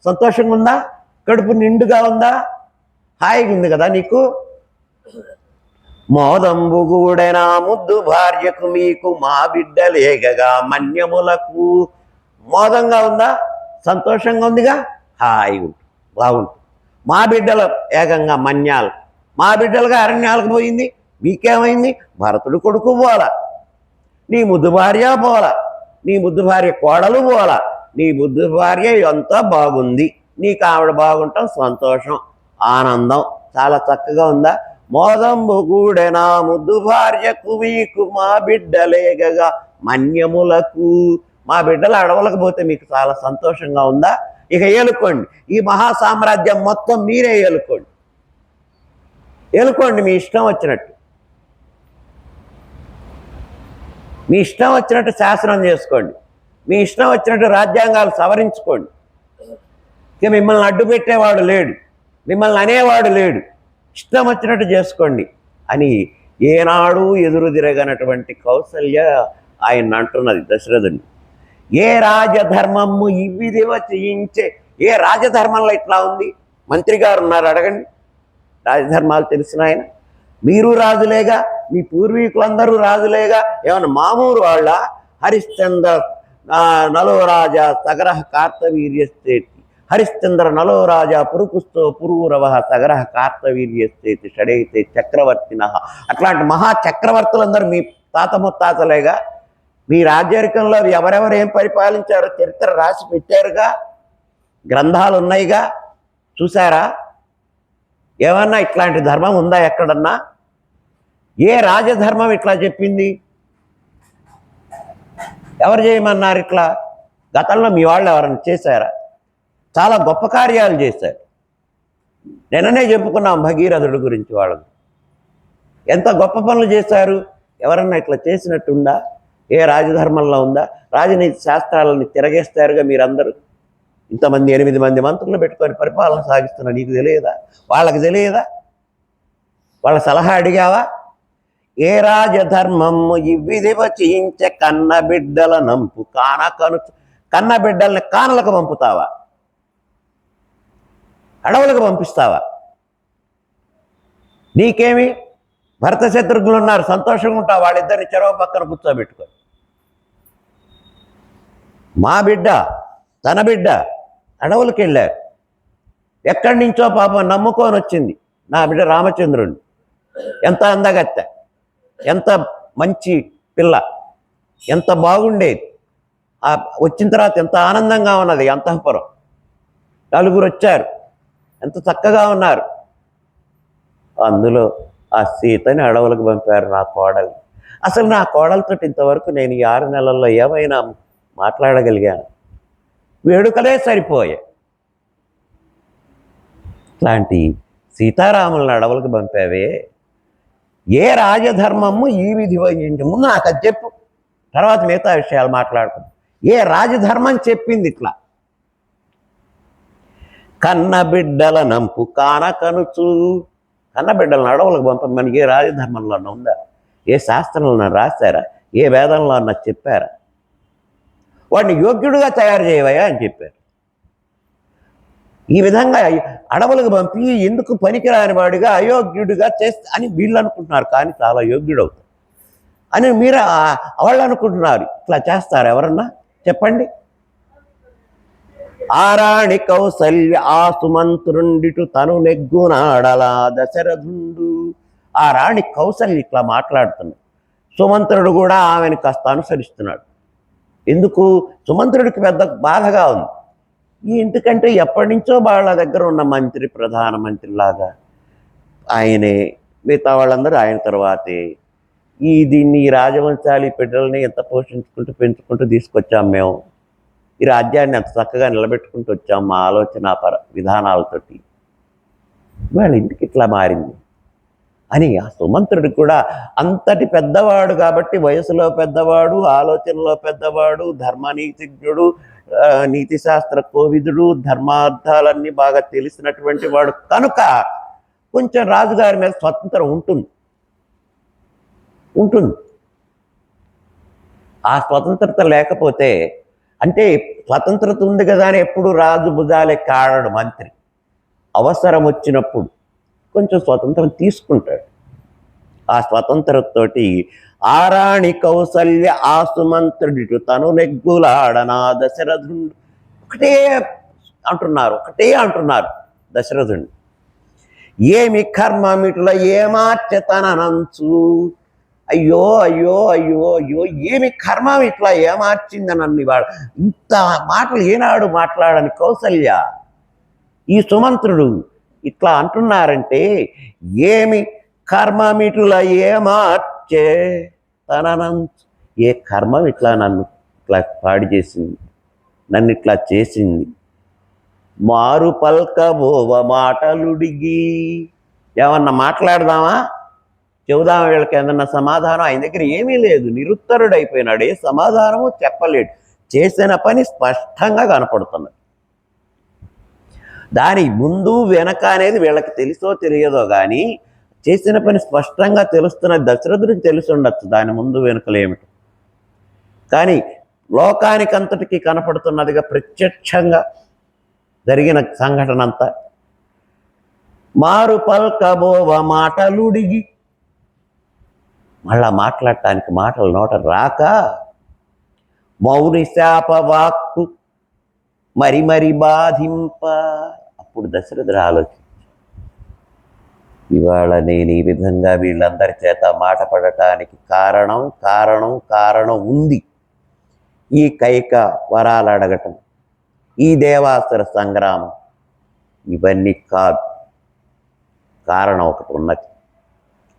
సంతోషంగా ఉందా? కడుపు నిండుగా ఉందా? హాయిగా ఉంది కదా నీకు? మోదంబుగూడెనా ముద్దు భార్యకు మీకు మా బిడ్డలేగగా మన్యములకు. మోదంగా ఉందా? సంతోషంగా ఉందిగా? హాయిగా ఉంటుంది, బాగుంటుంది. మా బిడ్డల ఏకంగా మన్యాలు, మా బిడ్డలుగా అరణ్యాలకు పోయింది. మీకేమైంది? భరతుడు కొడుకు పోలా, నీ ముద్దు భార్య పోలా, నీ ముద్దు భార్య కోడలు పోలా, నీ ముద్దు భార్య అంతా బాగుంది. నీకు ఆవిడ బాగుంటాం, సంతోషం, ఆనందం, చాలా చక్కగా ఉందా? మోదంబుగూడెనా ముద్దు భార్యకు మీకు మా బిడ్డలేగగా మన్యములకు. మా బిడ్డలు అడవులకు పోతే మీకు చాలా సంతోషంగా ఉందా? ఇక ఏలుకోండి, ఈ మహాసామ్రాజ్యం మొత్తం మీరే ఏలుకోండి. ఏలుకోండి మీ ఇష్టం వచ్చినట్టు, మీ ఇష్టం వచ్చినట్టు శాసనం చేసుకోండి, మీ ఇష్టం వచ్చినట్టు రాజ్యాంగాలు సవరించుకోండి. ఇక మిమ్మల్ని అడ్డు పెట్టేవాడు లేడు, మిమ్మల్ని అనేవాడు లేడు, ఇష్టం వచ్చినట్టు చేసుకోండి అని ఏనాడు ఎదురు తిరగనటువంటి కౌసల్య ఆయన అంటున్నది దశరథుని. ఏ రాజధర్మము ఇవిదివ చేయించే. ఏ రాజధర్మంలో ఇట్లా ఉంది? మంత్రి గారు ఉన్నారు, అడగండి. రాజధర్మాలు తెలిసిన ఆయన. మీరు రాజులేగా, మీ పూర్వీకులందరూ రాజులేగా, ఏమన్నా మామూలు వాళ్ళ? హరిశ్చంద్ర నలోరాజా సగరహ కార్తవీర్యస్థేతి, హరిశ్చంద్ర నలోరాజా పురుకుస్తో పురూరవ సగరహ కార్తవీర్యస్థేతి షడైతే చక్రవర్తిన. అట్లాంటి మహా చక్రవర్తులందరూ మీ తాత ముత్తాతలేగా. మీ రాజ్యరికంలో ఎవరెవరు ఏం పరిపాలించారో చరిత్ర రాసి పెట్టారుగా, గ్రంథాలు ఉన్నాయిగా, చూసారా? ఏమన్నా ఇట్లాంటి ధర్మం ఉందా ఎక్కడన్నా? ఏ రాజధర్మం ఇట్లా చెప్పింది? ఎవరు చేయమన్నారు ఇట్లా? గతంలో మీ వాళ్ళు ఎవరైనా చేశారా? చాలా గొప్ప కార్యాలు చేశారు. నిన్ననే చెప్పుకున్నాం భగీరథుడి గురించి. వాళ్ళకు ఎంత గొప్ప పనులు చేశారు. ఎవరన్నా ఇట్లా చేసినట్టుందా? ఏ రాజధర్మంలో ఉందా? రాజనీతి శాస్త్రాలని తిరగేస్తారుగా మీరందరూ. ఇంతమంది 8 మంది మంత్రులు పెట్టుకొని పరిపాలన సాగిస్తున్నా, నీకు తెలియదా? వాళ్ళకి తెలియదా? వాళ్ళ సలహా అడిగావా? ఏ రాజధర్మము ఇవిదివ చేయించ కన్న బిడ్డల నంపు కాన కన్న బిడ్డల్ని కానలకు పంపుతావా? అడవులకు పంపిస్తావా? నీకేమి భరత శత్రుఘ్నులు ఉన్నారు, సంతోషంగా ఉంటావు, వాళ్ళిద్దరిని చెరవ పక్కన కూర్చోబెట్టుకో. మా బిడ్డ తన బిడ్డ అడవులకు వెళ్ళారు. ఎక్కడి నుంచో పాపం నమ్ముకొని వచ్చింది నా బిడ్డ రామచంద్రుడిని. ఎంత అందగత్తె, ఎంత మంచి పిల్ల, ఎంత బాగుండేది. వచ్చిన తర్వాత ఎంత ఆనందంగా ఉన్నది అంతఃపురం. నలుగురు వచ్చారు, ఎంత చక్కగా ఉన్నారు. అందులో ఆ సీతని అడవులకు పంపారు నా కోడలు. అసలు నా కోడలతో ఇంతవరకు నేను ఈ 6 నెలల్లో ఏమైనా మాట్లాడగలిగాను? వేడుకలే సరిపోయాయి. ఇట్లాంటి సీతారాములను అడవులకు పంపావే, ఏ రాజధర్మము ఈ విధి వహించి? ముందు నాకు అది చెప్పు, తర్వాత మిగతా విషయాలు మాట్లాడుకుందాం. ఏ రాజధర్మం చెప్పింది ఇట్లా? కన్నబిడ్డల నంపు కానకనుచు. కన్నబిడ్డలను అడవులకు పంపమని ఏ రాజధర్మంలో ఉందా? ఏ శాస్త్రంలో రాశారా? ఏ వేదంలో అన్న చెప్పారా? వాడిని యోగ్యుడిగా తయారు చేయవయా అని చెప్పారు. ఈ విధంగా అడవులకు పంపి ఎందుకు పనికిరాని వాడిగా అయోగ్యుడిగా చేస్తా అని వీళ్ళు అనుకుంటున్నారు, కానీ చాలా యోగ్యుడవుతారు అని మీరు వాళ్ళు అనుకుంటున్నారు. ఇట్లా చేస్తారు ఎవరన్నా? చెప్పండి. ఆరాణి కౌసల్య ఆ సుమంత్రుండిటు తను నెగ్గునాడలా దశరథుండు. ఆ రాణి కౌసల్య ఇట్లా మాట్లాడుతున్నాడు. సుమంత్రుడు కూడా ఆమెను కాస్త అనుసరిస్తున్నాడు. ఎందుకు? సుమంత్రుడికి పెద్ద బాధగా ఉంది. ఎందుకంటే ఎప్పటి నుంచో వాళ్ళ దగ్గర ఉన్న మంత్రి, ప్రధానమంత్రిలాగా ఆయనే, మిగతా వాళ్ళందరూ ఆయన తర్వాతే. దీన్ని ఈ రాజవంశాలు బిడ్డల్ని ఎంత పోషించుకుంటూ పెంచుకుంటూ తీసుకొచ్చాం మేము. ఈ రాజ్యాన్ని ఎంత చక్కగా నిలబెట్టుకుంటూ వచ్చాం మా ఆలోచన విధానాలతోటి. వాళ్ళ ఇంటికి ఇట్లా మారింది అని ఆ సుమంత్రుడికి కూడా, అంతటి పెద్దవాడు కాబట్టి, వయసులో పెద్దవాడు, ఆలోచనలో పెద్దవాడు, ధర్మనీతిజ్ఞుడు, నీతి శాస్త్ర కోవిదుడు, ధర్మార్థాలన్నీ బాగా తెలిసినటువంటి వాడు కనుక కొంచెం రాజుగారి మీద స్వతంత్రం ఉంటుంది. ఆ స్వతంత్రత లేకపోతే, అంటే స్వతంత్రత ఉంది కదా అని ఎప్పుడు రాజు భుజాలే కాడడు మంత్రి. అవసరం వచ్చినప్పుడు కొంచెం స్వతంత్రం తీసుకుంటాడు. ఆ స్వతంత్రతతోటి ఆరాణి కౌసల్య ఆసుమంత్రుడిటు తను నెగ్గులాడనా దశరథుడు. ఒకటే అంటున్నారు దశరథుడిని. ఏమి కర్మమిటుల ఏమార్చతనంచు. అయ్యో అయ్యో అయ్యో అయ్యో, ఏమి కర్మం ఇట్లా ఏమార్చిందని అన్ని వాడు. ఇంత మాటలు ఏనాడు మాట్లాడని కౌసల్య, ఈ సుమంత్రుడు ఇట్లా అంటున్నారంటే, ఏమి కర్మమిటుల ఏమార్చే తననంచు. ఏ కర్మం ఇట్లా నన్ను ఇట్లా పాడి చేసింది, నన్ను ఇట్లా చేసింది. మారు పల్కబోవ మాటలుడిగి. ఏమన్నా మాట్లాడదామా, చెబుదామా వీళ్ళకి ఏదన్నా సమాధానం? ఆయన దగ్గర ఏమీ లేదు, నిరుత్తరుడైపోయినాడు. ఏ సమాధానము చెప్పలేడు. చేసిన పని స్పష్టంగా కనపడుతున్నది. దాని ముందు వెనక అనేది వీళ్ళకి తెలుసో తెలియదో కానీ చేసిన పని స్పష్టంగా తెలుస్తున్నది. దశరథుడికి తెలిసి ఉండొచ్చు దాని ముందు వెనుకలు ఏమిటి, కానీ లోకానికంతటికీ కనపడుతున్నదిగా ప్రత్యక్షంగా జరిగిన సంఘటన అంతా. మారు పల్కబోవ మాటలుడిగి. మళ్ళా మాట్లాడటానికి మాటలు నోట రాక, మౌని శాపవాక్కు మరి మరి బాధింప. అప్పుడు దశరథుడు ఆలోచించి, ఇవాళ నేను ఈ విధంగా వీళ్ళందరి చేత మాట పడటానికి కారణం ఉంది. ఈ కైక వరాలు అడగటం, ఈ దేవాసుర సంగ్రామం, ఇవన్నీ కాదు. కారణం ఒకటి ఉన్నది,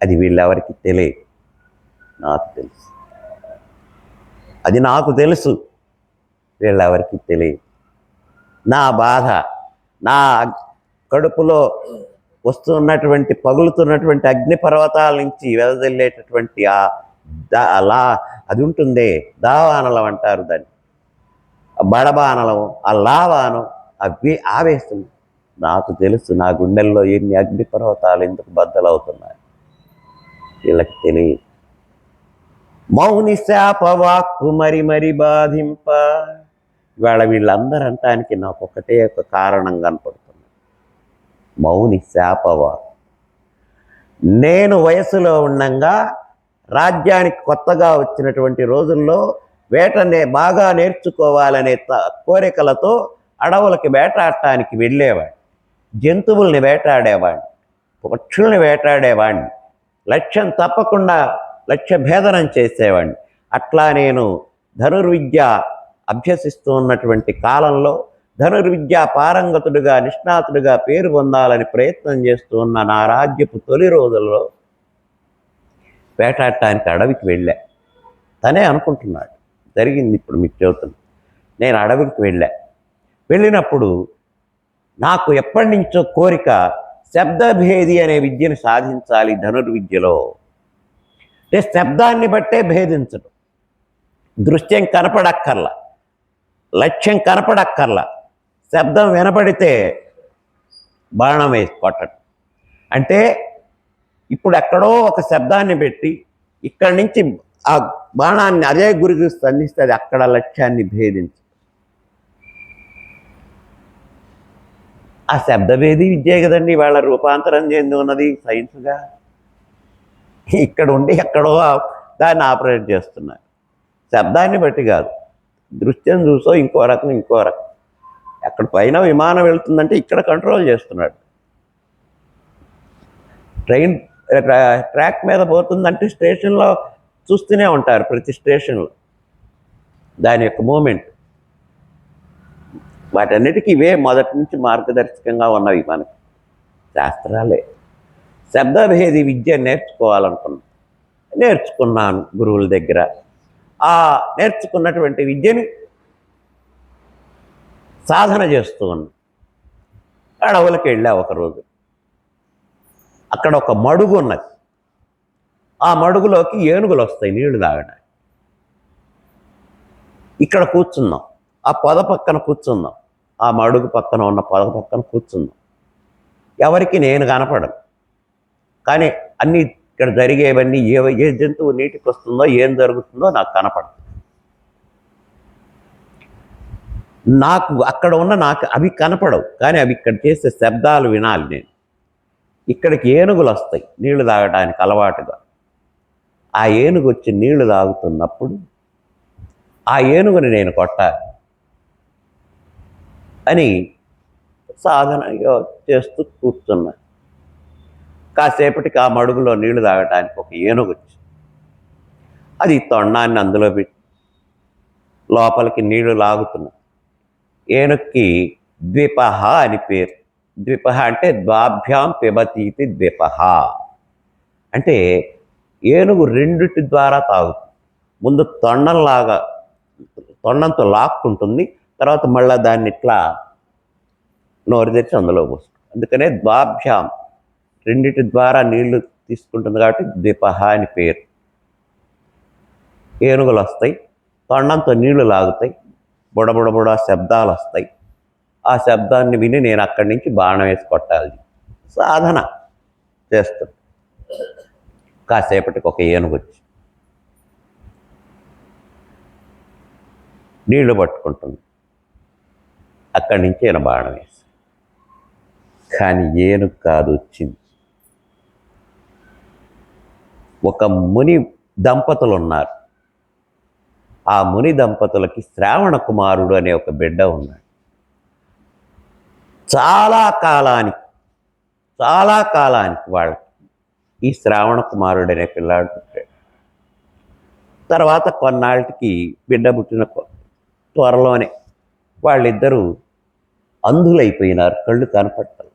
అది వీళ్ళెవరికి తెలియదు, నాకు తెలుసు. అది నాకు తెలుసు, వీళ్ళెవరికి తెలియదు. నా బాధ, నా కడుపులో వస్తున్నటువంటి పగులుతున్నటువంటి అగ్నిపర్వతాల నుంచి వెదజల్లేటటువంటి అది ఉంటుందే, దావానలం అంటారు దాన్ని, బడబానలం, ఆ లావానం, అవి ఆవేస్తుంది. నాకు తెలుసు నా గుండెల్లో ఎన్ని అగ్నిపర్వతాలు ఎందుకు బద్దలవుతున్నాయి, వీళ్ళకి తెలియదు. మౌని శాపవాక్కు మరి మరి బాధింప. ఇవాళ వీళ్ళందరూ అంటానికి నాకు ఒకటే ఒక కారణం కనపడుతుంది. మౌని శాపవాక్. నేను వయసులో ఉండంగా రాజ్యానికి కొత్తగా వచ్చినటువంటి రోజుల్లో వేటనే బాగా నేర్చుకోవాలనే కోరికలతో అడవులకి వేటాడటానికి వెళ్ళేవాడిని. జంతువుల్ని వేటాడేవాడిని, పక్షుల్ని వేటాడేవాడిని, లక్ష్యం తప్పకుండా లక్ష్య భేదనం చేసేవాడిని. అట్లా నేను ధనుర్విద్య అభ్యసిస్తూ ఉన్నటువంటి కాలంలో ధనుర్విద్య పారంగతుడిగా నిష్ణాతుడిగా పేరు పొందాలని ప్రయత్నం చేస్తూ ఉన్న నా రాజ్యపు తొలి రోజుల్లో వేటాడటానికి అడవికి వెళ్ళా. తనే అనుకుంటున్నాడు, జరిగింది ఇప్పుడు మీకు చెబుతున్నా. నేను అడవికి వెళ్ళినప్పుడు నాకు ఎప్పటి నుంచో కోరిక శబ్దభేది అనే విద్యను సాధించాలి ధనుర్విద్యలో. అంటే శబ్దాన్ని బట్టే భేదించడం, దృశ్యం కనపడక్కర్లా, లక్ష్యం కనపడక్కర్లా, శబ్దం వినపడితే బాణం వేసి కొట్టడం. అంటే ఇప్పుడు ఎక్కడో ఒక శబ్దాన్ని పెట్టి ఇక్కడి నుంచి ఆ బాణాన్ని అదే గురికి సంధిస్తే అది అక్కడ లక్ష్యాన్ని భేదించు. ఆ శబ్దభేది విద్యే కదండి వాళ్ళ రూపాంతరం చెంది ఉన్నది సైన్స్గా. ఇక్కడ ఉండి ఎక్కడో దాన్ని ఆపరేట్ చేస్తున్నారు. శబ్దాన్ని బట్టి కాదు, దృశ్యం చూసో ఇంకో రకం ఎక్కడ పైన విమానం వెళ్తుందంటే ఇక్కడ కంట్రోల్ చేస్తున్నాడు. ట్రైన్ ట్రాక్ మీద పోతుందంటే స్టేషన్లో చూస్తూనే ఉంటారు, ప్రతి స్టేషన్లో దాని యొక్క మూమెంట్. వాటన్నిటికీ ఇవే మొదటి నుంచి మార్గదర్శకంగా ఉన్నవి మనకి శాస్త్రాలే. శబ్దభేది విద్య నేర్చుకున్నాను గురువుల దగ్గర. ఆ నేర్చుకున్నటువంటి విద్యని సాధన చేస్తూ ఉన్నాను. అడవులకి వెళ్ళా ఒకరోజు. అక్కడ ఒక మడుగు ఉన్నది. ఆ మడుగులోకి ఏనుగులు వస్తాయి నీళ్లు తాగడానికి. ఇక్కడ కూర్చుందాం, ఆ పొద పక్కన కూర్చుందాం, ఆ మడుగు పక్కన ఉన్న పొద పక్కన కూర్చుందాం. ఎవరికి నేను కనపడను, కానీ అన్నీ ఇక్కడ జరిగేవన్నీ ఏ జంతువు నీటికి వస్తుందో ఏం జరుగుతుందో నాకు కనపడదు. నాకు అక్కడ ఉన్న నాకు అవి కనపడవు, కానీ అవి ఇక్కడ చేసే శబ్దాలు వినాలి నేను. ఇక్కడికి ఏనుగులు వస్తాయి నీళ్లు తాగడానికి అలవాటుగా. ఆ ఏనుగు వచ్చి నీళ్లు తాగుతున్నప్పుడు ఆ ఏనుగుని నేను కొట్టాలి అని సాధన చేస్తూ కూర్చున్నా. కాసేపటికి ఆ మడుగులో నీళ్లు తాగడానికి ఒక ఏనుగు వచ్చి అది తొండాన్ని అందులో పెట్టి లోపలికి నీళ్లు లాగుతున్నా. ఏనుగుకి ద్విపహ అని పేరు. ద్విపహ అంటే ద్వాభ్యాం పిబతీతి ద్విపహ. అంటే ఏనుగు రెండిటి ద్వారా తాగుతుంది. ముందు తొండంతో లాక్కుంటుంది, తర్వాత మళ్ళీ దాన్ని ఇట్లా నోరు తెచ్చి అందులో పోస్తుంది. అందుకనే ద్వాభ్యాం రెండిటి ద్వారా నీళ్లు తీసుకుంటుంది కాబట్టి ద్విపహ అని పేరు. ఏనుగులు వస్తాయి, తొండంతో నీళ్లు లాగుతాయి, బుడబుడబుడ శబ్దాలు వస్తాయి. ఆ శబ్దాన్ని విని నేను అక్కడి నుంచి బాణం వేసి కొట్టాలి. సాధన చేస్తుంది. కాసేపటికి ఒక ఏనుగు వచ్చి నీళ్లు పట్టుకుంటుంది. అక్కడి నుంచి నేను బాణం వేసి, కానీ ఏనుగు కాదు వచ్చింది. ఒక ముని దంపతులు ఉన్నారు. ఆ ముని దంపతులకి శ్రావణ కుమారుడు అనే ఒక బిడ్డ ఉన్నాడు. చాలా కాలానికి వాళ్ళకి ఈ శ్రావణ కుమారుడు అనే పిల్లాడు పుట్టాడు. తర్వాత కొన్నాళ్ళకి బిడ్డ పుట్టిన త్వరలోనే వాళ్ళిద్దరూ అంధులైపోయినారు. కళ్ళు కనపట్టలు,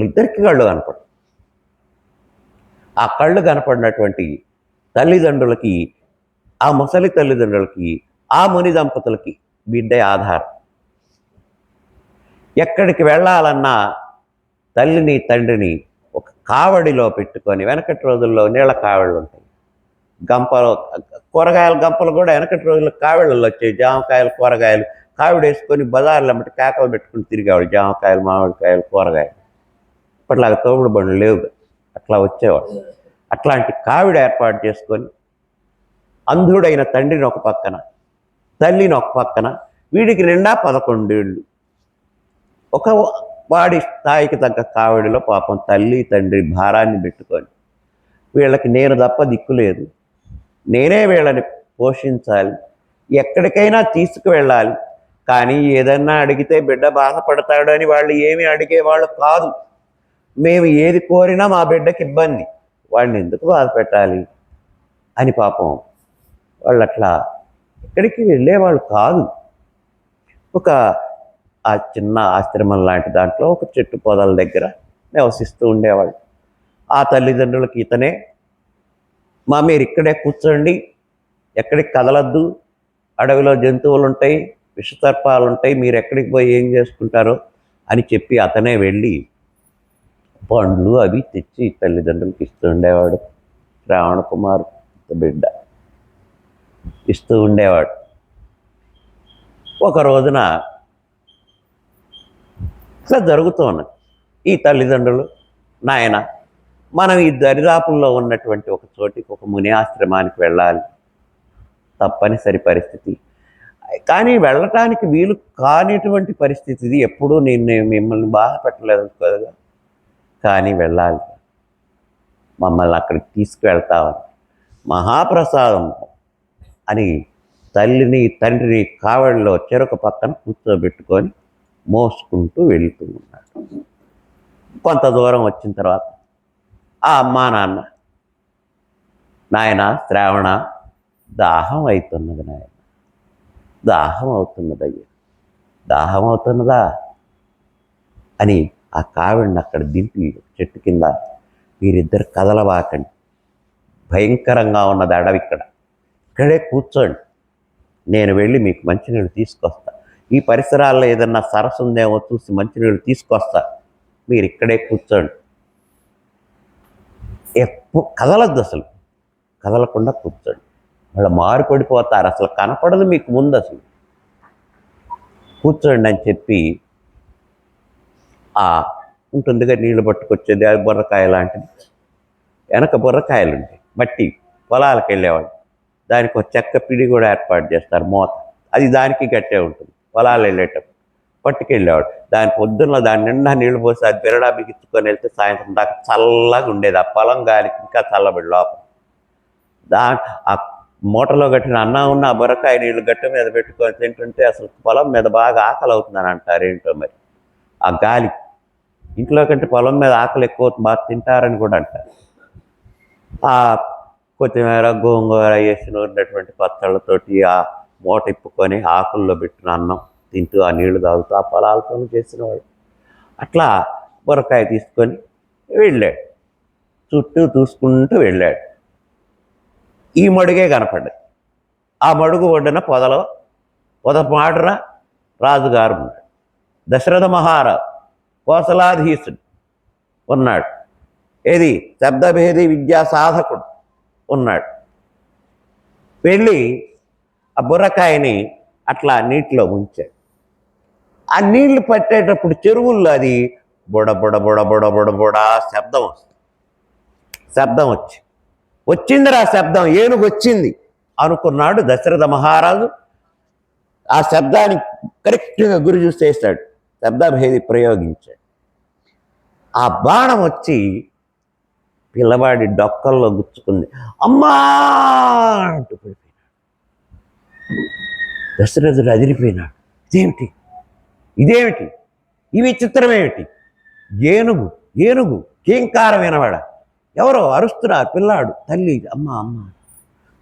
ఇద్దరికి కళ్ళు కనపడవు. ఆ కళ్ళు కనపడినటువంటి తల్లిదండ్రులకి, ఆ ముసలి తల్లిదండ్రులకి, ఆ ముని దంపతులకి బిడ్డే ఆధారం. ఎక్కడికి వెళ్ళాలన్నా తల్లిని తండ్రిని ఒక కావడిలో పెట్టుకొని, వెనకటి రోజుల్లో నీళ్ళ కావళ్ళు ఉంటాయి, గంపలు, కూరగాయల గంపలు కూడా వెనకటి రోజుల్లో కావిళ్ళల్లో వచ్చాయి. జామకాయలు, కూరగాయలు కావిడ వేసుకొని బజార్లు అమ్మటి కేకలు పెట్టుకుని తిరిగేవాడు. జామకాయలు, మామిడికాయలు, కూరగాయలు. ఇప్పటిలాగా తోపుడు బండ్లు లేవు, అట్లా వచ్చేవాడు. అట్లాంటి కావిడ ఏర్పాటు చేసుకొని అంధుడైన తండ్రిని ఒక పక్కన, తల్లిని ఒక పక్కన, వీడికి నిండా 11 ఏళ్ళు. ఒక వాడి స్థాయికి తగ్గ కావిడిలో పాపం తల్లి తండ్రి భారాన్ని పెట్టుకొని, వీళ్ళకి నేను తప్ప దిక్కు లేదు, నేనే వీళ్ళని పోషించాలి, ఎక్కడికైనా తీసుకువెళ్ళాలి. కానీ ఏదన్నా అడిగితే బిడ్డ బాధపడతాడు అని వాళ్ళు ఏమి అడిగేవాళ్ళు కాదు. మేము ఏది కోరినా మా బిడ్డకి ఇబ్బంది, వాడిని ఎందుకు బాధ పెట్టాలి అని పాపం వాళ్ళు అట్లా ఎక్కడికి వెళ్ళేవాళ్ళు కాదు. ఒక ఆ చిన్న ఆశ్రమం లాంటి దాంట్లో ఒక చెట్టు పొదల దగ్గర నివసిస్తూ ఉండేవాళ్ళు. ఆ తల్లిదండ్రులకి ఇతనే, మీరు ఇక్కడే కూర్చోండి, ఎక్కడికి కదలద్దు, అడవిలో జంతువులు ఉంటాయి, విషసర్పాలు ఉంటాయి, మీరు ఎక్కడికి పోయి ఏం చేసుకుంటారో అని చెప్పి అతనే వెళ్ళి పండ్లు అవి తెచ్చి తల్లిదండ్రులకి ఇస్తూ ఉండేవాడు. శ్రావణ కుమార్ బిడ్డ ఇస్తూ ఉండేవాడు. ఒక రోజున ఇట్లా జరుగుతూ ఉన్నది. ఈ తల్లిదండ్రులు, నాయన మనం ఈ దరిదాపుల్లో ఉన్నటువంటి ఒక చోటికి, ఒక ముని ఆశ్రమానికి వెళ్ళాలి, తప్పనిసరి పరిస్థితి, కానీ వెళ్ళటానికి వీలు కానిటువంటి పరిస్థితి ఇది. ఎప్పుడూ నేను మిమ్మల్ని బాధ పెట్టలేదు కదా, కానీ వెళ్ళాలి, మమ్మల్ని అక్కడికి తీసుకువెళ్తామని మహాప్రసాదం అని తల్లిని తండ్రిని కావడిలో చెరొక పక్కన కూర్చోబెట్టుకొని మోసుకుంటూ వెళుతూ ఉన్నాడు. కొంత దూరం వచ్చిన తర్వాత ఆ అమ్మా నాన్న, నాయన శ్రావణ, దాహం అవుతున్నది నాయన, దాహం అవుతున్నదయ్యా, దాహం అవుతున్నదా అని ఆ కావిడిని అక్కడ దింపి చెట్టు కింద, మీరిద్దరు కదలవాకండి, భయంకరంగా ఉన్నది అడవి, ఇక్కడే కూర్చోండి, నేను వెళ్ళి మీకు మంచినీళ్ళు తీసుకొస్తా, ఈ పరిసరాల్లో ఏదన్నా సరస్సు ఉందేమో చూసి మంచినీళ్ళు తీసుకొస్తా, మీరు ఇక్కడే కూర్చోండి, కదలద్దు, అసలు కదలకుండా కూర్చోండి, వాళ్ళు మారుపడిపోతారు, అసలు కనపడదు మీకు ముందు, అసలు కూర్చోండి అని చెప్పి ఉంటుందిగా నీళ్లు పట్టుకొచ్చేది, అది బుర్రకాయ లాంటిది, వెనక బుర్రకాయలు ఉంటాయి, మట్టి పొలాలకు వెళ్ళేవాళ్ళు, దానికి ఒక చెక్క పిడి కూడా ఏర్పాటు చేస్తారు, మోత, అది దానికి గట్టే ఉంటుంది, పొలాలు వెళ్ళేటప్పుడు పట్టుకెళ్ళేవాడు. దాని పొద్దున్న దాని నిండా నీళ్లు పోసి అది బిరడా బిగించుకొని వెళ్తే సాయంత్రం దాకా చల్లగా ఉండేది, ఆ పొలం గాలికి ఇంకా చల్లబడి లోపల. ఆ మూటలో కట్టిన అన్నం ఉన్న ఆ బుర్రకాయ నీళ్లు గట్టు మీద పెట్టుకొని తింటుంటే అసలు పొలం మీద బాగా ఆకలి అవుతుందని అంటారు, ఏంటో మరి ఆ గాలి. ఇంట్లో కంటే పొలం మీద ఆకలి ఎక్కువ, బాగా తింటారని కూడా అంటారు. ఆ కొత్తిమీర గోంగూర వేసి నూరినటువంటి పచ్చళ్ళతోటి ఆ మూట ఇప్పుకొని ఆకుల్లో పెట్టిన అన్నం తింటూ ఆ నీళ్లు తాగుతూ ఆ పొలాలతో చేసినవాడు. అట్లా బుర్రకాయ తీసుకొని వెళ్ళాడు, చుట్టూ చూసుకుంటూ వెళ్ళాడు. ఈ మడుగే కనపడ్డది. ఆ మడుగు ఒడ్డున పొదపాడున రాజుగారు ఉన్నాడు, దశరథ మహారాజు కోసలాధీశుడు ఉన్నాడు, ఏది శబ్దభేది విద్యా సాధకుడు ఉన్నాడు. వెళ్ళి ఆ బుర్రకాయని అట్లా నీటిలో ఉంచాడు. ఆ నీళ్లు పట్టేటప్పుడు చెరువుల్లో అది బుడ బుడ బుడ బుడ బుడ బుడ శబ్దం వచ్చిందిరా శబ్దం, ఏనుగు వచ్చింది అనుకున్నాడు దశరథ మహారాజు. ఆ శబ్దాన్ని కరెక్ట్గా గురి చూసేస్తాడు, శబ్దభేది ప్రయోగించాడు. ఆ బాణం వచ్చి పిల్లవాడి డొక్కల్లో గుచ్చుకుంది, అమ్మా అంటూ పడిపోయినాడు. దశరథుడు అదిరిపోయినాడు, ఇదేమిటి ఈ విచిత్రం ఏమిటి, ఏనుగు కీంకారం వినవాడ, ఎవరో అరుస్తున్నారు, పిల్లాడు, తల్లి అమ్మ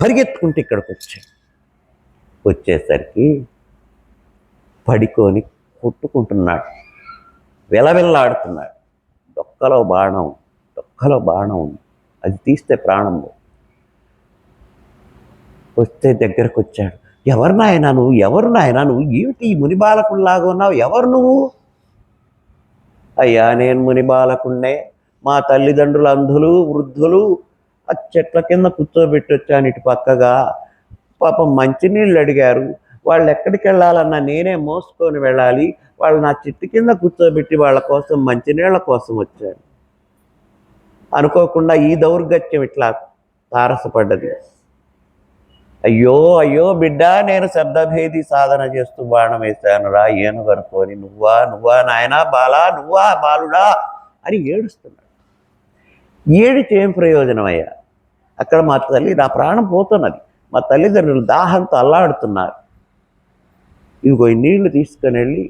పరిగెత్తుకుంటే ఇక్కడికి వచ్చేసరికి పడుకొని కొట్టుకుంటున్నాడు, విలవిల్లాడుతున్నాడు, డొక్కలో బాణం ఉంది, అది తీస్తే ప్రాణం వస్తే దగ్గరకు వచ్చాడు. ఎవరు నాయనా నువ్వు, ఏమిటి ముని బాలకుల్లాగా ఉన్నావు, ఎవరు నువ్వు? అయ్యా నేను ముని బాలకున్నే, మా తల్లిదండ్రులు అంధులు వృద్ధులు, ఆ చెట్ల కింద కూర్చోబెట్టి వచ్చాను ఇటు పక్కగా, పాపం మంచినీళ్ళు అడిగారు, వాళ్ళు ఎక్కడికి వెళ్ళాలన్నా నేనే మోసుకొని వెళ్ళాలి, వాళ్ళు నా చెట్టు కింద కూర్చోబెట్టి వాళ్ళ కోసం మంచినీళ్ళ కోసం వచ్చాను, అనుకోకుండా ఈ దౌర్గత్యం ఇట్లా తారసపడ్డది అయ్యో అయ్యో బిడ్డ, నేను శబ్దభేది సాధన చేస్తూ బాణం వేశానురా, ఏనుగు అనుకోని, నువ్వా నువ్వా నాయనా బాలా, నువ్వా బాలుడా అని ఏడుస్తున్నాడు. ఏడిచి ఏం ప్రయోజనం అయ్యా? అక్కడ మా తల్లి, నా ప్రాణం పోతున్నది, మా తల్లిదండ్రులు దాహంతో అల్లాడుతున్నారు. ఇదిగో ఈ నీళ్లు తీసుకొని వెళ్ళి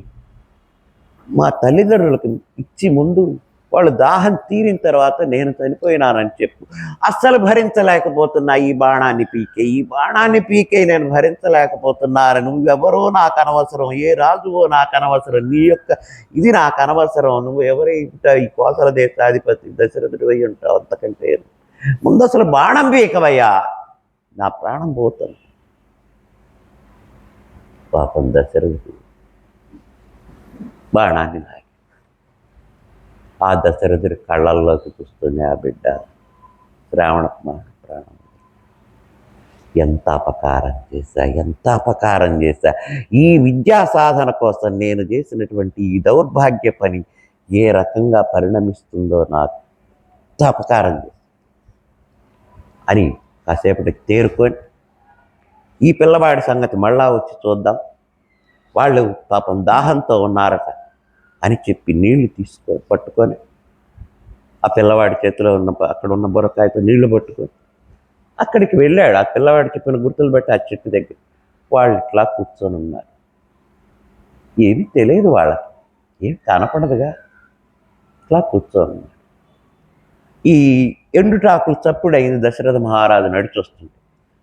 మా తల్లిదండ్రులకు ఇచ్చి ముందు వాళ్ళు దాహం తీరిన తర్వాత నేను చనిపోయినానని చెప్పు. అస్సలు భరించలేకపోతున్నా ఈ బాణాన్ని పీకే నేను భరించలేకపోతున్నాను. నువ్వెవరో నాకు అనవసరం, ఏ రాజువో నాకు అనవసరం, నీ యొక్క ఇది నాకు అనవసరం, నువ్వు ఎవరై ఉంటావు, ఈ కోసల దేశాధిపతి దశరథుడు అయి ఉంటావు, అంతకంటే ముందు అసలు బాణం పీకవయ్యా, నా ప్రాణం పోతుంది. పాపం దశరథుడు బాణాన్ని లాగి ఆ దశరథుడి కళ్ళల్లోకి చూస్తుంది ఆ బిడ్డ శ్రావణ కుమార్ ప్రాణం. ఎంత అపకారం చేశా. ఈ విద్యా సాధన కోసం నేను చేసినటువంటి ఈ దౌర్భాగ్య పని ఏ రకంగా పరిణమిస్తుందో నాకు ఎంత అపకారం చేశా అని కాసేపటికి తేరుకొని, ఈ పిల్లవాడి సంగతి మళ్ళా వచ్చి చూద్దాం, వాళ్ళు పాపం దాహంతో ఉన్నారట అని చెప్పి నీళ్లు పట్టుకొని ఆ పిల్లవాడి చేతిలో ఉన్న అక్కడ ఉన్న బుర్రకాయతో నీళ్లు పట్టుకొని అక్కడికి వెళ్ళాడు. ఆ పిల్లవాడు చెప్పిన గుర్తులు బట్టి ఆ చెట్టు దగ్గర వాళ్ళు ఇట్లా కూర్చొని ఉన్నారు. ఏమీ తెలియదు వాళ్ళకి, ఏం కనపడదుగా, ఇట్లా కూర్చొని ఉన్నారు. ఈ ఎండుటాకులు చప్పుడు అయింది. దశరథ మహారాజు నడిచొస్తుంది.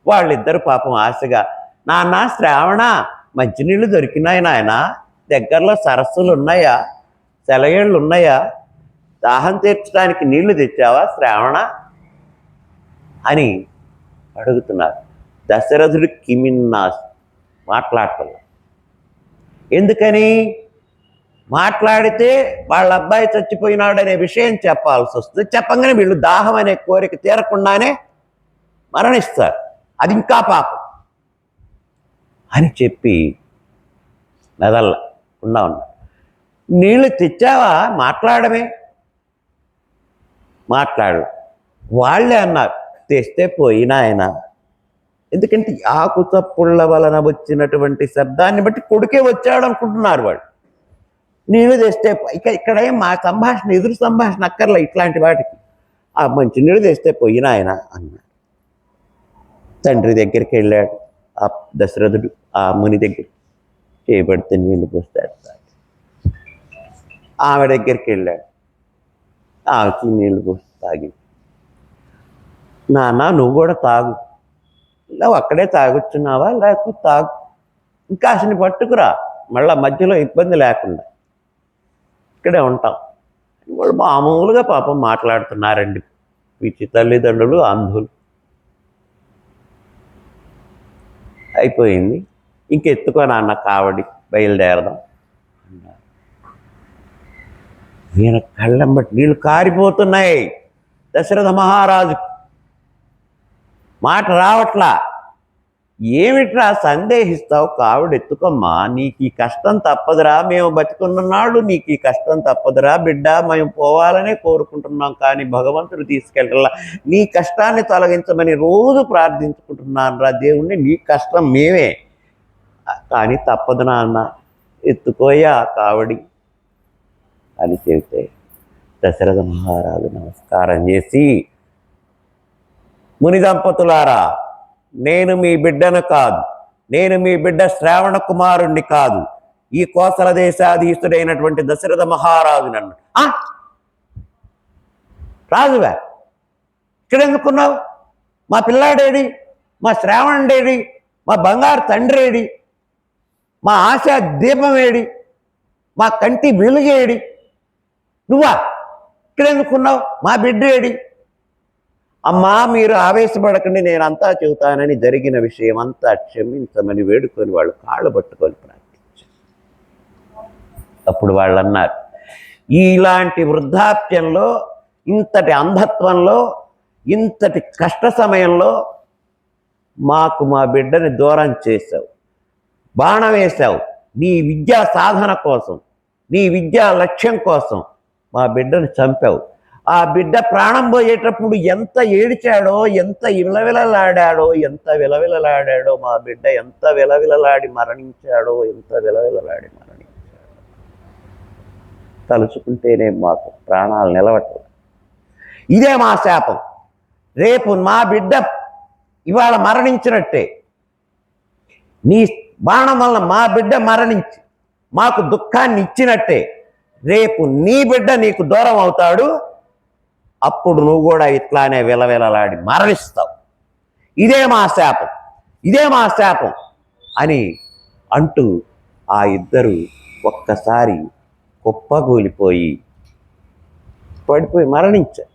వాళ్ళిద్దరు పాపం ఆశగా, నాన్న శ్రావణ, మంచినీళ్ళు దొరికినాయి నాయన, దగ్గరలో సరస్సులు ఉన్నాయా, సెలయేళ్ళు ఉన్నాయా, దాహం తీర్చడానికి నీళ్లు తెచ్చావా శ్రావణ అని అడుగుతున్నారు. దశరథుడు కిమిన్నాస్ మాట్లాడటం. ఎందుకని? మాట్లాడితే వాళ్ళ అబ్బాయి చచ్చిపోయినాడనే విషయం చెప్పాల్సి వస్తుంది. చెప్పంగానే వీళ్ళు దాహం అనే కోరిక తీరకుండానే మరణిస్తారు, అది ఇంకా పాపం అని చెప్పి మెదలకుండా ఉన్నా. నీళ్ళు తెచ్చావా, మాట్లాడమే, మాట్లాడు. వాళ్ళే అన్నారు, తెస్తే పోయినా ఆయన. ఎందుకంటే ఆకు చప్పుళ్ళ వలన వచ్చినటువంటి శబ్దాన్ని బట్టి కొడుకే వచ్చాడు అనుకుంటున్నారు వాళ్ళు. నీళ్ళు తెస్తే ఇక్కడ మా సంభాషణ, ఎదురు సంభాషణ అక్కర్లే ఇట్లాంటి వాటికి. ఆ మంచి నీళ్ళు తెస్తే పోయినా ఆయన అన్నారు. తండ్రి దగ్గరికి వెళ్ళాడు ఆ దశరథుడు, ఆ ముని దగ్గర చేయబడితే నీళ్లు పోస్తాడు. ఆమె దగ్గరికి వెళ్ళాడు, ఆమెకి నీళ్లు పోసి తాగి, నాన్న నువ్వు కూడా తాగు, లేవు అక్కడే తాగొచ్చున్నావా, లేకపోతే తాగు, ఇంకా అసలు పట్టుకురా, మళ్ళీ మధ్యలో ఇబ్బంది లేకుండా ఇక్కడే ఉంటాం. వాళ్ళు మామూలుగా పాపం మాట్లాడుతున్నారండి వీచి తల్లిదండ్రులు, అంధులు. అయిపోయింది, ఇంకెత్తుకో నాన్న కావడి, బయలుదేరదాం అన్నారు. ఈయన కళ్ళం బట్టి నీళ్ళు కారిపోతున్నాయి. దశరథ మహారాజు మాట రావట్లా. ఏమిట్రా సందేహిస్తావు, కావిడ ఎత్తుకోమ్మా, నీకు ఈ కష్టం తప్పదురా, మేము బతికున్ననాడు నీకు ఈ కష్టం తప్పదురా బిడ్డ, మేము పోవాలనే కోరుకుంటున్నాం, కానీ భగవంతుడు తీసుకెళ్ళాల, నీ కష్టాన్ని తొలగించమని రోజు ప్రార్థించుకుంటున్నాను రా దేవుణ్ణి, నీ కష్టం మేమే, కానీ తప్పదు నాన్న, ఎత్తుకోయా కావడి అని చెబితే దశరథ మహారాజు నమస్కారం చేసి, ముని దంపతులారా, నేను మీ బిడ్డను కాదు, నేను మీ బిడ్డ శ్రావణ కుమారుణ్ణి కాదు, ఈ కోసల దేశాధీశుడైనటువంటి దశరథ మహారాజు నన్ను. రాజువా, ఇక్కడ ఎందుకున్నావు? మా పిల్లాడేడి, మా శ్రావణుడేడి, మా బంగారు తండ్రేడి, మా ఆశా దీపమేడి, మా కంటి వెలుగేడి, నువ్వా ఇక్కడ ఎందుకున్నావు? మా బిడ్డేడి? అమ్మా మీరు ఆవేశపడకండి, నేనంతా చెబుతానని జరిగిన విషయం అంతా క్షమించమని వేడుకొని వాళ్ళు కాళ్ళు పట్టుకొని ప్రార్థించారు. అప్పుడు వాళ్ళు అన్నారు, ఇలాంటి వృద్ధాప్యంలో, ఇంతటి అంధత్వంలో, ఇంతటి కష్ట సమయంలో మాకు మా బిడ్డని దూరం చేశావు, బాణం వేశావు, నీ విద్యా సాధన కోసం, నీ విద్యా లక్ష్యం కోసం మా బిడ్డను చంపావు. ఆ బిడ్డ ప్రాణం పోయేటప్పుడు ఎంత ఏడిచాడో, ఎంత విలవిలలాడాడో మా బిడ్డ ఎంత విలవిలలాడి మరణించాడో, ఎంత విలవిలలాడి మరణించాడో తలుచుకుంటేనే మాకు ప్రాణాలు నిలవట్లేదు. ఇదే మా శాపం. రేపు మా బిడ్డ ఇవాళ మరణించినట్టే, నీ బాణం వల్ల మా బిడ్డ మరణించి మాకు దుఃఖాన్ని ఇచ్చినట్టే, రేపు నీ బిడ్డ నీకు దూరం అవుతాడు. అప్పుడు నువ్వు కూడా ఇట్లానే విలవిలలాడి మరణిస్తావు. ఇదే మా శాపం, ఇదే మా శాపం అని అంటూ ఆ ఇద్దరు ఒక్కసారి కుప్పగూలిపోయి పడిపోయి మరణించారు.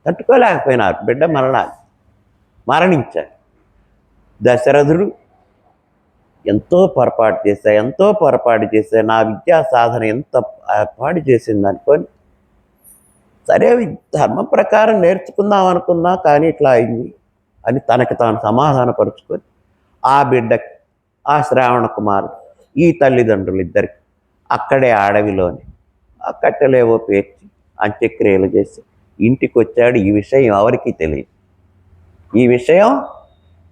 తట్టుకోలేకపోయినారు బిడ్డ మరణించారు. దశరథుడు ఎంతో పొరపాటు చేశా, నా విద్యా సాధన ఎంత పాడు చేసింది అనుకొని, సరే ధర్మం ప్రకారం నేర్చుకుందాం అనుకున్నా కానీ ఇట్లా అయింది అని తనకి తాను సమాధానపరుచుకొని ఆ బిడ్డకి, ఆ శ్రావణ కుమారుడు, ఈ తల్లిదండ్రులు ఇద్దరికి అక్కడే అడవిలోని ఆ కట్టెలేవో పేర్చి అంత్యక్రియలు చేసి ఇంటికి వచ్చాడు. ఈ విషయం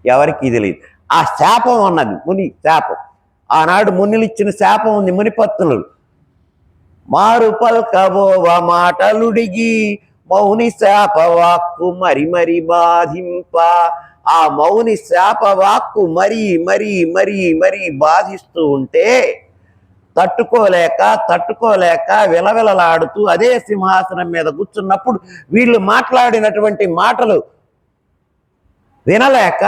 ఎవరికీ తెలియదు. ఆ శాపం ఉన్నది, ముని శాపం. ఆనాడు మునులు ఇచ్చిన శాపం ఉంది. మునిపత్నులు మారు పల్కబోవ మాటలుడిగి మౌని శాపవాక్కు మరి బాధింప. ఆ మౌని శాపవాక్కు మరీ బాధిస్తూ ఉంటే తట్టుకోలేక విలవిలలాడుతూ అదే సింహాసనం మీద కూర్చున్నప్పుడు వీళ్ళు మాట్లాడినటువంటి మాటలు వినలేక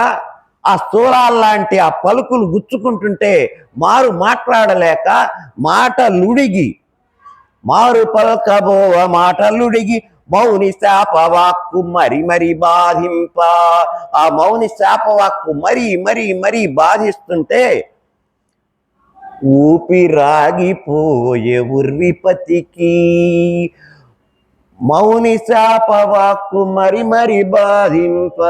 ఆ స్థూలాల్లాంటి ఆ పలుకులు గుచ్చుకుంటుంటే మాట్లాడలేక మారు పల్కబోవ మాటలుడిగి మౌని శాపవాక్కు మరి బాధింప. ఆ మౌని శాపవాక్కు మరీ బాధిస్తుంటే ఊపిరాగిపోయే ఉర్విపతికి. మౌని శాపవాక్కు మరి బాధింప,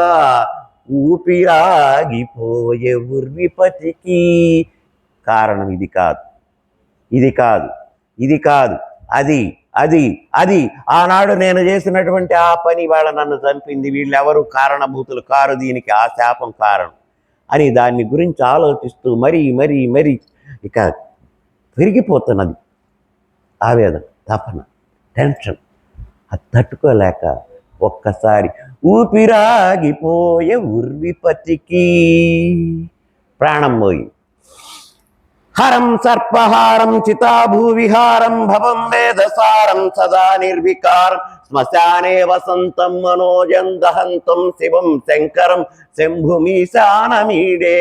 ఊపిరాగిపోయే ఉర్విపతికి. కారణం ఇది కాదు అది ఆనాడు నేను చేసినటువంటి ఆ పని వాళ్ళ నన్ను చంపింది, వీళ్ళెవరు కారణభూతులు కారు, దీనికి ఆ శాపం కారణం అని దాన్ని గురించి ఆలోచిస్తూ మరీ ఇక పెరిగిపోతున్నది ఆవేదన, తపన, టెన్షన్. అది తట్టుకోలేక ఒక్కసారి ఊపిరాగిపోయే ఉర్విపతికి ప్రాణం పోయి. హరం సర్పహారం చితాభూవిహారం భవం వేదసారం సదా నిర్వికారం శ్మశానే వసంతం మనోజం దహంతం శివం శంకరం శంభుమీశానమీడే.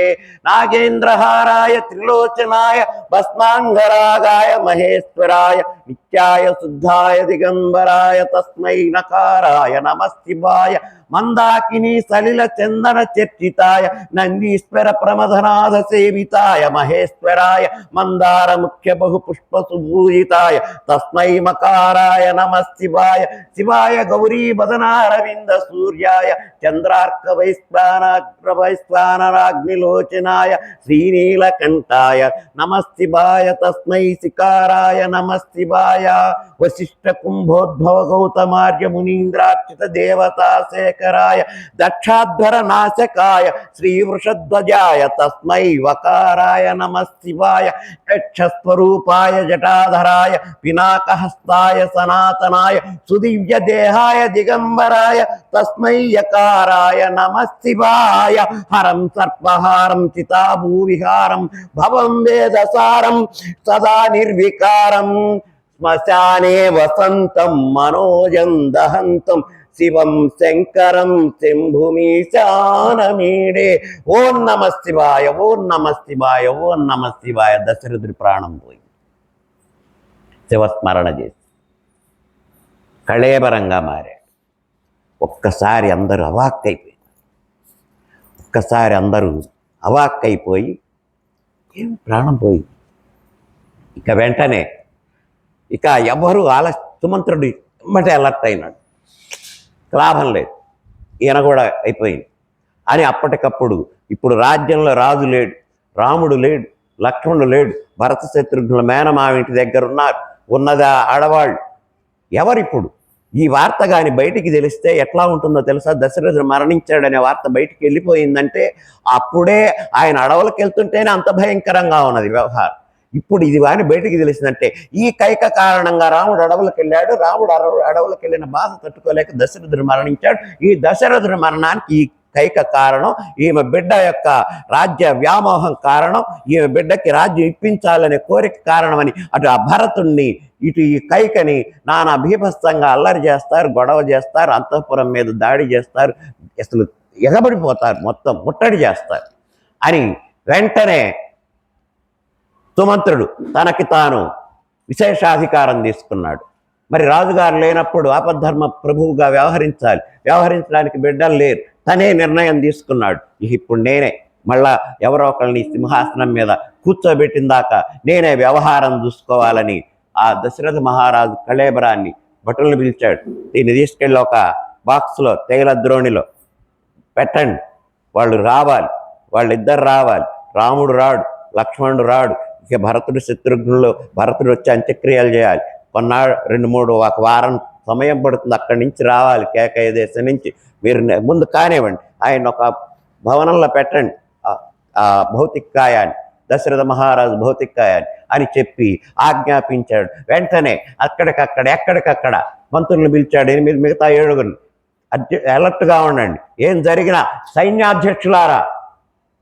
నాగేంద్రహారాయ త్రిలోచనాయ భస్మాంగరాగాయ మహేశ్వరాయ నిత్యాయ శుద్ధాయ దిగంబరాయ తస్మై నకారాయ నమఃశివాయ. మందాకిని సలిల చందన చర్చితాయ నందీశ్వర ప్రమథనాథ సేవితాయ మహేశ్వరాయ మందార ముఖ్య బహుపుష్ప సుభూజితాయ తస్మై మకారాయ నమఃశివాయ. శివాయ గౌరీ బదనారవింద సూర్యాయ చంద్రార్క వైశ్వానరాగ్నిలోచనాయ శ్రీనీలకంఠాయ నమఃశివాయ. తస్మై శికారాయ నమఃశివాయ. వశిష్ఠ కుంభోద్భవ గౌతమార్య మునీంద్రార్చిత దేవతా శేఖరాయ దక్షాధ్వర నాశకాయ శ్రీ వృషధ్వజాయ తస్మై వకారాయ నమఃశివాయ. యక్షస్వరూపాయ జటాధరాయ పినాకహస్తాయ సనాతనాయ సుదివ్య దేహాయ దిగంబరాయ తస్మై యకారాయ నమఃశివాయ. హరం సర్పహారం చితాభూవిహారం భవం వేదసారం సదా నిర్వికారం శ్మశానే వసంతం మనోజం దహంతం శివం శంకరం శంభుమీశానమీడే. ఓం నమఃశివాయ, ఓం నమఃశివాయ, ఓం నమఃశివాయ. దశరథుడి ప్రాణం పోయి శివస్మరణ చేసి కళేబరంగా మారాడు. ఒక్కసారి అందరూ అవాక్కైపోయి ఏం ప్రాణం పోయి ఇక వెంటనే ఎవరు సుమంత్రుడు ఎమ్మటే అలర్ట్ అయినాడు. లాభం లేదు, ఈయన కూడా అయిపోయింది అని అప్పటికప్పుడు. ఇప్పుడు రాజ్యంలో రాజు లేడు, రాముడు లేడు, లక్ష్మణుడు లేడు, భరత శత్రుఘ్నుల మేనమావింటి దగ్గర ఉన్నదా ఆడవాళ్ళు ఎవరిప్పుడు ఈ వార్త కానీ బయటికి తెలిస్తే ఎట్లా ఉంటుందో తెలుసా? దశరథుడు మరణించాడనే వార్త బయటికి వెళ్ళిపోయిందంటే అప్పుడే ఆయన అడవులకు వెళ్తుంటేనే అంత భయంకరంగా ఉన్నది వ్యవహారం. ఇప్పుడు ఇది కానీ బయటికి తెలిసిందంటే ఈ కైక కారణంగా రాముడు అడవులకు వెళ్ళాడు. రాముడు అడవులకు వెళ్ళిన బాధ తట్టుకోలేక దశరథుడు మరణించాడు. ఈ దశరథుడి మరణానికి ఈ కైక కారణం, ఈమె బిడ్డ యొక్క రాజ్య వ్యామోహం కారణం, ఈమె బిడ్డకి రాజ్యం ఇప్పించాలనే కోరిక కారణమని అటు ఆ భరతుణ్ణి ఇటు ఈ కైకని నానా భీభత్సంగా అల్లరి చేస్తారు, గొడవ చేస్తారు, అంతఃపురం మీద దాడి చేస్తారు, అసలు ఎగబడిపోతారు, మొత్తం ముట్టడి చేస్తారు అని వెంటనే సుమంత్రుడు తనకి తాను విశేషాధికారం తీసుకున్నాడు. మరి రాజుగారు లేనప్పుడు ఆపద్ధర్మ ప్రభువుగా వ్యవహరించడానికి బిడ్డలు లేరు. తనే నిర్ణయం తీసుకున్నాడు. ఇప్పుడు నేనే మళ్ళా ఎవరో ఒకరిని సింహాసనం మీద కూర్చోబెట్టిన దాకా నేనే వ్యవహారం చూసుకోవాలని ఆ దశరథ మహారాజు కళేబరాన్ని భటులను పిలిచాడు. దీన్ని తీసుకెళ్ళి ఒక బాక్స్లో తైల ద్రోణిలో పెట్టండి, వాళ్ళు రావాలి, వాళ్ళిద్దరు రావాలి. రాముడు రాడు, లక్ష్మణుడు రాడు. ఇక భరతుడు శత్రుఘ్నులు, భరతుడు వచ్చి అంత్యక్రియలు చేయాలి. కొన్నాడు 2-3 ఒక వారం సమయం పడుతుంది. అక్కడి నుంచి రావాలి కేకయ దేశం నుంచి. మీరు ముందు కానివ్వండి, ఆయన ఒక భవనంలో పెట్టండి ఆ భౌతికాయాన్ని, దశరథ మహారాజు భౌతికాయాన్ని అని చెప్పి ఆజ్ఞాపించాడు. వెంటనే ఎక్కడికక్కడ మంత్రులను పిలిచాడు. 8 మిగతా 7 అలర్ట్గా ఉండండి. ఏం జరిగినా సైన్యాధ్యక్షులారా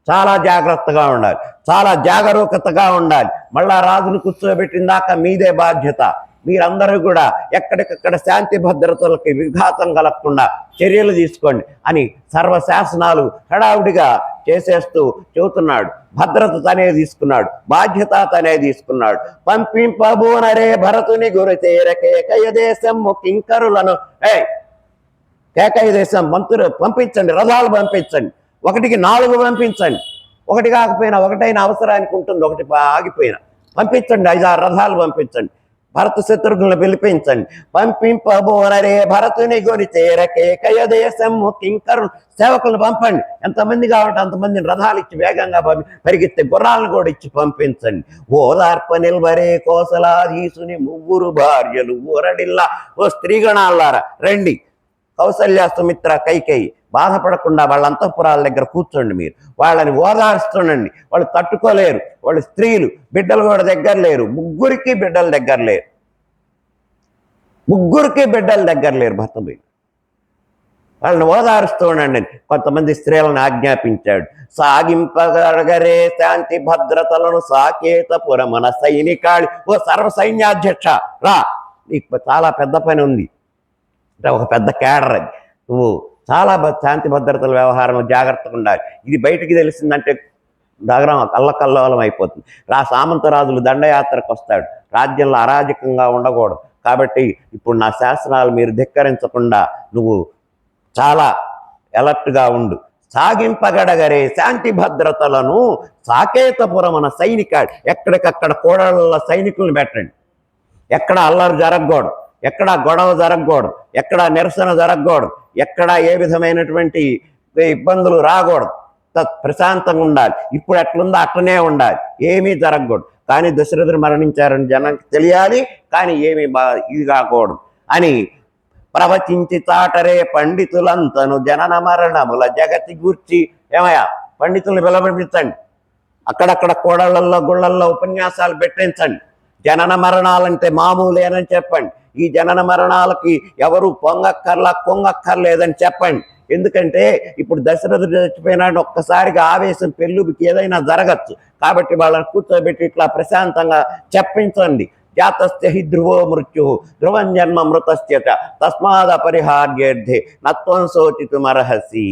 చాలా జాగ్రత్తగా ఉండాలి, చాలా జాగరూకతగా ఉండాలి. మళ్ళా రాజును కూర్చోబెట్టిన దాకా మీదే బాధ్యత. మీరందరూ కూడా ఎక్కడికక్కడ శాంతి భద్రతలకి విఘాతం కలగకుండా చర్యలు తీసుకోండి అని సర్వశాసనాలు హడావుడిగా చేసేస్తూ చెబుతున్నాడు. భద్రత తనే తీసుకున్నాడు, బాధ్యత తనే తీసుకున్నాడు. పంపింపబోనరే భరతుని గురి చేర కేకయ దేశం కింకరులను, కేకయ దేశం మంత్రులు పంపించండి, రథాలు పంపించండి, 1కి 4 పంపించండి. 1 కాకపోయినా 1 అవసరానికి ఉంటుంది, 1 ఆగిపోయినా పంపించండి. 5-6 రథాలు పంపించండి. భరత శత్రుఘ్నులను పిలిపించండి. పంపింపబోనరే భరతుని గురి చేర కేకయ దేశము కింకరులు, సేవకులను పంపండి. ఎంతమంది కావాలంటే అంతమందిని రథాలు ఇచ్చి వేగంగా పరిగెత్తే గుర్రాలను కూడా ఇచ్చి పంపించండి. ఓదార్ప నిల్వరే కోసలాధీసుని 3 భార్యలు ఊరడిల్లా, ఓ స్త్రీగణాలారా రండి. కౌసల్య, సుమిత్ర, కైకేయి బాధపడకుండా వాళ్ళ అంతఃపురాల దగ్గర కూర్చోండి. మీరు వాళ్ళని ఓదార్స్తుండండి. వాళ్ళు తట్టుకోలేరు, వాళ్ళు స్త్రీలు, బిడ్డలు కూడా దగ్గర లేరు. 3కి బిడ్డల దగ్గర లేరు. 3కి బిడ్డల దగ్గర లేరు భర్త బిడ్డ. వాళ్ళని ఓదారుస్తూ ఉండండి. కొంతమంది స్త్రీలను ఆజ్ఞాపించాడు. సాగింపగరగరే శాంతి భద్రతలను సాకేతపురమన సైనికాళి, ఓ సర్వ సైన్యాధ్యక్ష రా, నీకు చాలా పెద్ద పని ఉంది. అంటే ఒక పెద్ద కేడర్ అది. నువ్వు చాలా శాంతి భద్రతల వ్యవహారం జాగ్రత్తగా ఉండాలి. ఇది బయటికి తెలిసిందంటే నగరం అల్లకల్లోలం అయిపోతుంది. సామంతరాజులు దండయాత్రకు వస్తాడు. రాజ్యంలో అరాజకంగా ఉండకూడదు. కాబట్టి ఇప్పుడు నా శాసనాలు మీరు ధిక్కరించకుండా నువ్వు చాలా అలర్ట్గా ఉండు. సాగింపగడగరే శాంతి భద్రతలను సాకేతపురమన సైనికాడు, ఎక్కడికక్కడ కోడళ్ళ సైనికులను పెట్టండి. ఎక్కడ అల్లరి జరగకూడదు, ఎక్కడ గొడవ జరగకూడదు, ఎక్కడ నిరసన జరగకూడదు, ఎక్కడ ఏ విధమైనటువంటి ఇబ్బందులు రాకూడదు. ప్రశాంతంగా ఉండాలి. ఇప్పుడు ఎట్లుందో అట్లనే ఉండాలి, ఏమీ జరగకూడదు. కానీ దశరథుడు మరణించారని జనానికి తెలియాలి, కానీ ఏమీ ఇది కాకూడదు అని ప్రవచించి చాటరే పండితులంతను జనన మరణముల జగతి గూర్చి. ఏమయ్యా, పండితులను పిలవపించండి, అక్కడక్కడ కోడళ్ళల్లో గుళ్ళల్లో ఉపన్యాసాలు పెట్టించండి. జనన మరణాలంటే మామూలేనని చెప్పండి. ఈ జనన మరణాలకి ఎవరు కొంగక్కర్లేదని చెప్పండి. ఎందుకంటే ఇప్పుడు దశరథుడు చచ్చిపోయినాడు, ఒక్కసారిగా ఆవేశం పెళ్ళుకి ఏదైనా జరగచ్చు. కాబట్టి వాళ్ళని కూర్చోబెట్టి ఇట్లా ప్రశాంతంగా చెప్పించండి. జాతస్య హి ధ్రువో మృత్యు ధ్రువం జన్మ మృతస్య తస్మాద్ అపరిహార్యేర్థే నత్వం శోచితుమర్హసి.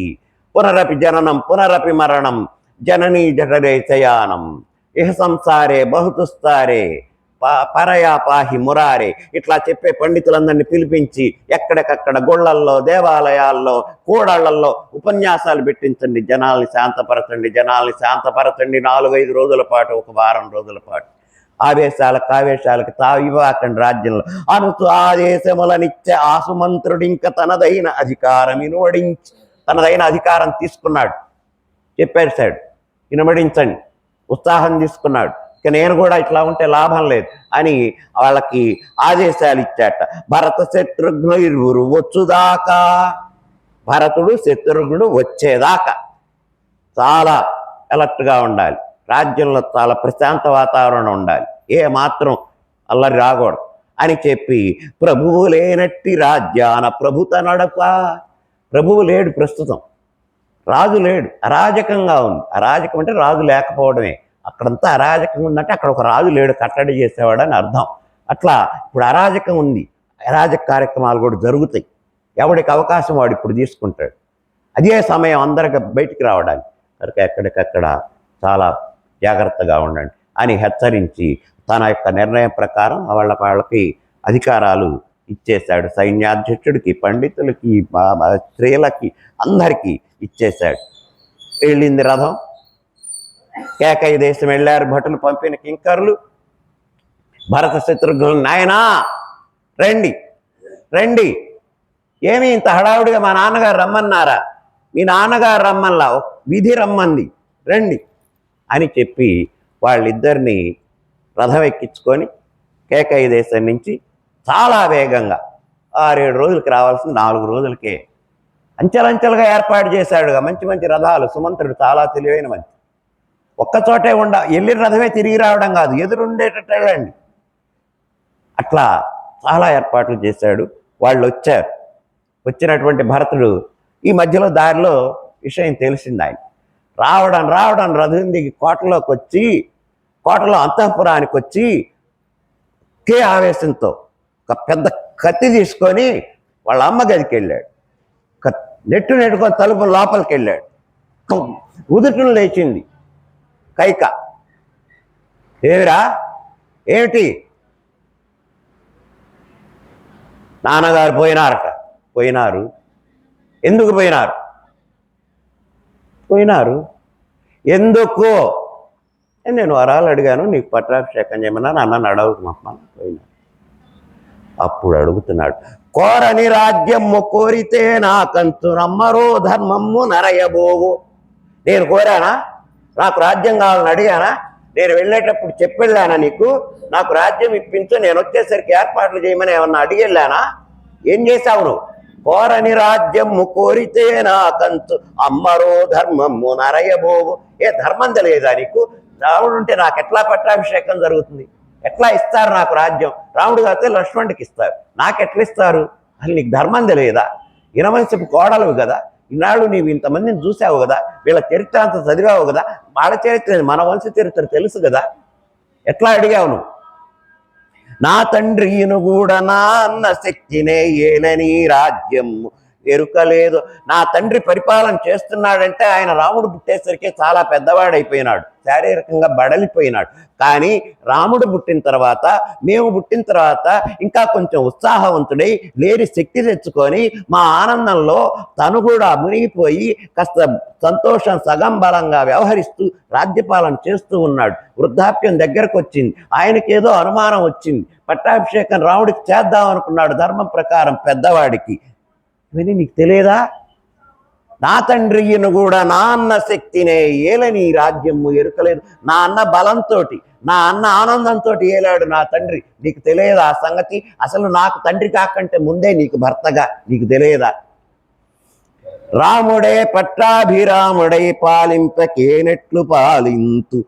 పునరపి జననం పునరపి మరణం జననీ జఠరే శయానం ఇహ సంసారే బహుతుస్తారే పరయా పాహి మురారే. ఇట్లా చెప్పే పండితులందరినీ పిలిపించి ఎక్కడికక్కడ గుళ్ళల్లో, దేవాలయాల్లో, కూడళ్లలో ఉపన్యాసాలు పెట్టించండి. జనాల్ని శాంతపరచండి. 4-5 రోజుల పాటు, 1 వారం రోజుల పాటు ఆవేశాలకు తావివ్వకండి. రాజ్యంలో అనుసు ఆదేశములనిచ్చే ఆసుమంత్రుడు ఇంకా తనదైన అధికారం ఇనువడించి, తనదైన అధికారం తీసుకున్నాడు. చెప్పేశాడు, వినబడించండి. ఉత్సాహం తీసుకున్నాడు. ఇక నేను కూడా ఇట్లా ఉంటే లాభం లేదు అని వాళ్ళకి ఆదేశాలు ఇచ్చాట. భరత శత్రుఘ్నులు ఇరువురు వచ్చుదాకా, భరతుడు శత్రుఘ్నుడు వచ్చేదాకా చాలా అలర్ట్గా ఉండాలి. రాజ్యంలో చాలా ప్రశాంత వాతావరణం ఉండాలి, ఏ మాత్రం అల్లరి రాకూడదు అని చెప్పి ప్రభువు లేనట్టి రాజ్యాన ప్రభుత నడప. ప్రభువు లేడు, ప్రస్తుతం రాజు లేడు, అరాజకంగా ఉంది. అరాజకం అంటే రాజు లేకపోవడమే. అక్కడంతా అరాజకం ఉందంటే అక్కడ ఒక రాజు లేడు, కట్టడి చేసేవాడు అని అర్థం. అట్లా ఇప్పుడు అరాజకం ఉంది, అరాజక కార్యక్రమాలు కూడా జరుగుతాయి. ఎవడికి అవకాశం వాడు ఇప్పుడు తీసుకుంటాడు. అదే సమయం అందరికి బయటికి రావడానికి. కనుక ఎక్కడికక్కడ చాలా జాగ్రత్తగా ఉండండి అని హెచ్చరించి తన యొక్క నిర్ణయం ప్రకారం వాళ్ళకి అధికారాలు ఇచ్చేశాడు. సైన్యాధ్యక్షుడికి, పండితులకి, స్త్రీలకి, అందరికీ ఇచ్చేశాడు. వెళ్ళింది రథం. కేకయ దేశం వెళ్ళారు భటులు పంపిన కింకర్లు. భరత శత్రుఘ్నులు, నాయనా రండి రండి, ఏమి ఇంత హడావుడిగా మా నాన్నగారు రమ్మన్నారా? మీ నాన్నగారు రమ్మల్లా, విధి రమ్మంది, రండి అని చెప్పి వాళ్ళిద్దరినీ రథం ఎక్కించుకొని కేకయ దేశం నుంచి చాలా వేగంగా 6-7 రోజులకి రావాల్సింది 4 రోజులకే అంచెలంచెలుగా ఏర్పాటు చేశాడుగా. మంచి మంచి రథాలు. సుమంత్రుడు చాలా తెలివైన మంచి. ఒక్కచోటే వెళ్ళిన రథమే తిరిగి రావడం కాదు, ఎదురుండేటట్టు వెళ్ళండి. అట్లా చాలా ఏర్పాట్లు చేశాడు. వాళ్ళు వచ్చారు. వచ్చినటువంటి భరతుడు ఈ మధ్యలో దారిలో విషయం తెలిసింది ఆయన. రావడం రథం దిగి కోటలోకి వచ్చి, కోటలో అంతఃపురానికి వచ్చి ఒకే ఆవేశంతో ఒక పెద్ద కత్తి తీసుకొని వాళ్ళ అమ్మ గదికి వెళ్ళాడు. నెట్టుకొని తలుపు లోపలికి వెళ్ళాడు. ఉదుటను లేచింది కైక. ఏమిరా, ఏమిటి? నాన్నగారు పోయినారట. పోయినారు? ఎందుకు పోయినారు? పోయినారు ఎందుకు? నేను వరాలు అడిగాను, నీకు పట్టాభిషేకం చేయమన్నా, అన్న అడవుకుమమ్మా. పోయినారు. అప్పుడు అడుగుతున్నాడు, కోరని రాజ్యము కోరితే నాకంతు నమ్మరో ధర్మము నరయబోవు. నేను కోరానా? నాకు రాజ్యం కావాలని అడిగానా? నేను వెళ్ళేటప్పుడు చెప్పెళ్ళానా నీకు నాకు రాజ్యం ఇప్పించు, నేను వచ్చేసరికి ఏర్పాట్లు చేయమని ఏమన్నా అడిగెళ్ళానా? ఏం చేశావు నువ్వు? కోరని రాజ్యము కోరితే నాకంతు అమ్మరో ధర్మము నరయబోవు. ఏ ధర్మం తెలియదా నీకు? రాముడు ఉంటే నాకు ఎట్లా పట్టాభిషేకం జరుగుతుంది? ఎట్లా ఇస్తారు నాకు రాజ్యం? రాముడు కాకపోతే లక్ష్మణుడికి ఇస్తారు, నాకెట్లా ఇస్తారు? అసలు నీకు ధర్మం తెలియదా? ఇనవంశపు కోడలు కదా, ఈనాడు నీవు ఇంతమందిని చూసావు కదా, వీళ్ళ చరిత్ర అంతా చదివావు కదా, వాళ్ళ చరిత్ర మన వంశ చరిత్ర తెలుసు కదా, ఎట్లా అడిగావు నువ్వు? నా తండ్రి ఈయన కూడా నా అన్న శక్తినే ఏలని రాజ్యం ఎరుకలేదు. నా తండ్రి పరిపాలన చేస్తున్నాడంటే ఆయన రాముడు పుట్టేసరికి చాలా పెద్దవాడైపోయినాడు, శారీరకంగా బడలిపోయినాడు. కానీ రాముడు పుట్టిన తర్వాత, మేము పుట్టిన తర్వాత ఇంకా కొంచెం ఉత్సాహవంతుడై లేని శక్తి తెచ్చుకొని మా ఆనందంలో తను కూడా మునిగిపోయి కాస్త సంతోషం సగం బలంగా వ్యవహరిస్తూ రాజ్యపాలన చేస్తూ ఉన్నాడు. వృద్ధాప్యం దగ్గరకు వచ్చింది, ఆయనకేదో అనుమానం వచ్చింది. పట్టాభిషేకం రాముడికి చేద్దాం అనుకున్నాడు, ధర్మం ప్రకారం పెద్దవాడికి. ఇవన్నీ నీకు తెలియదా? నా తండ్రి ఈయన కూడా నా అన్న శక్తినే ఏలని రాజ్యము ఎరుకలేదు. నా అన్న బలంతో, నా అన్న ఆనందంతో ఏలాడు నా తండ్రి. నీకు తెలియదా ఆ సంగతి? అసలు నాకు తండ్రి కాకంటే ముందే నీకు భర్తగా, నీకు తెలియదా? రాముడే పట్టాభిరాముడై పాలింపకేనెట్లు పాలింతు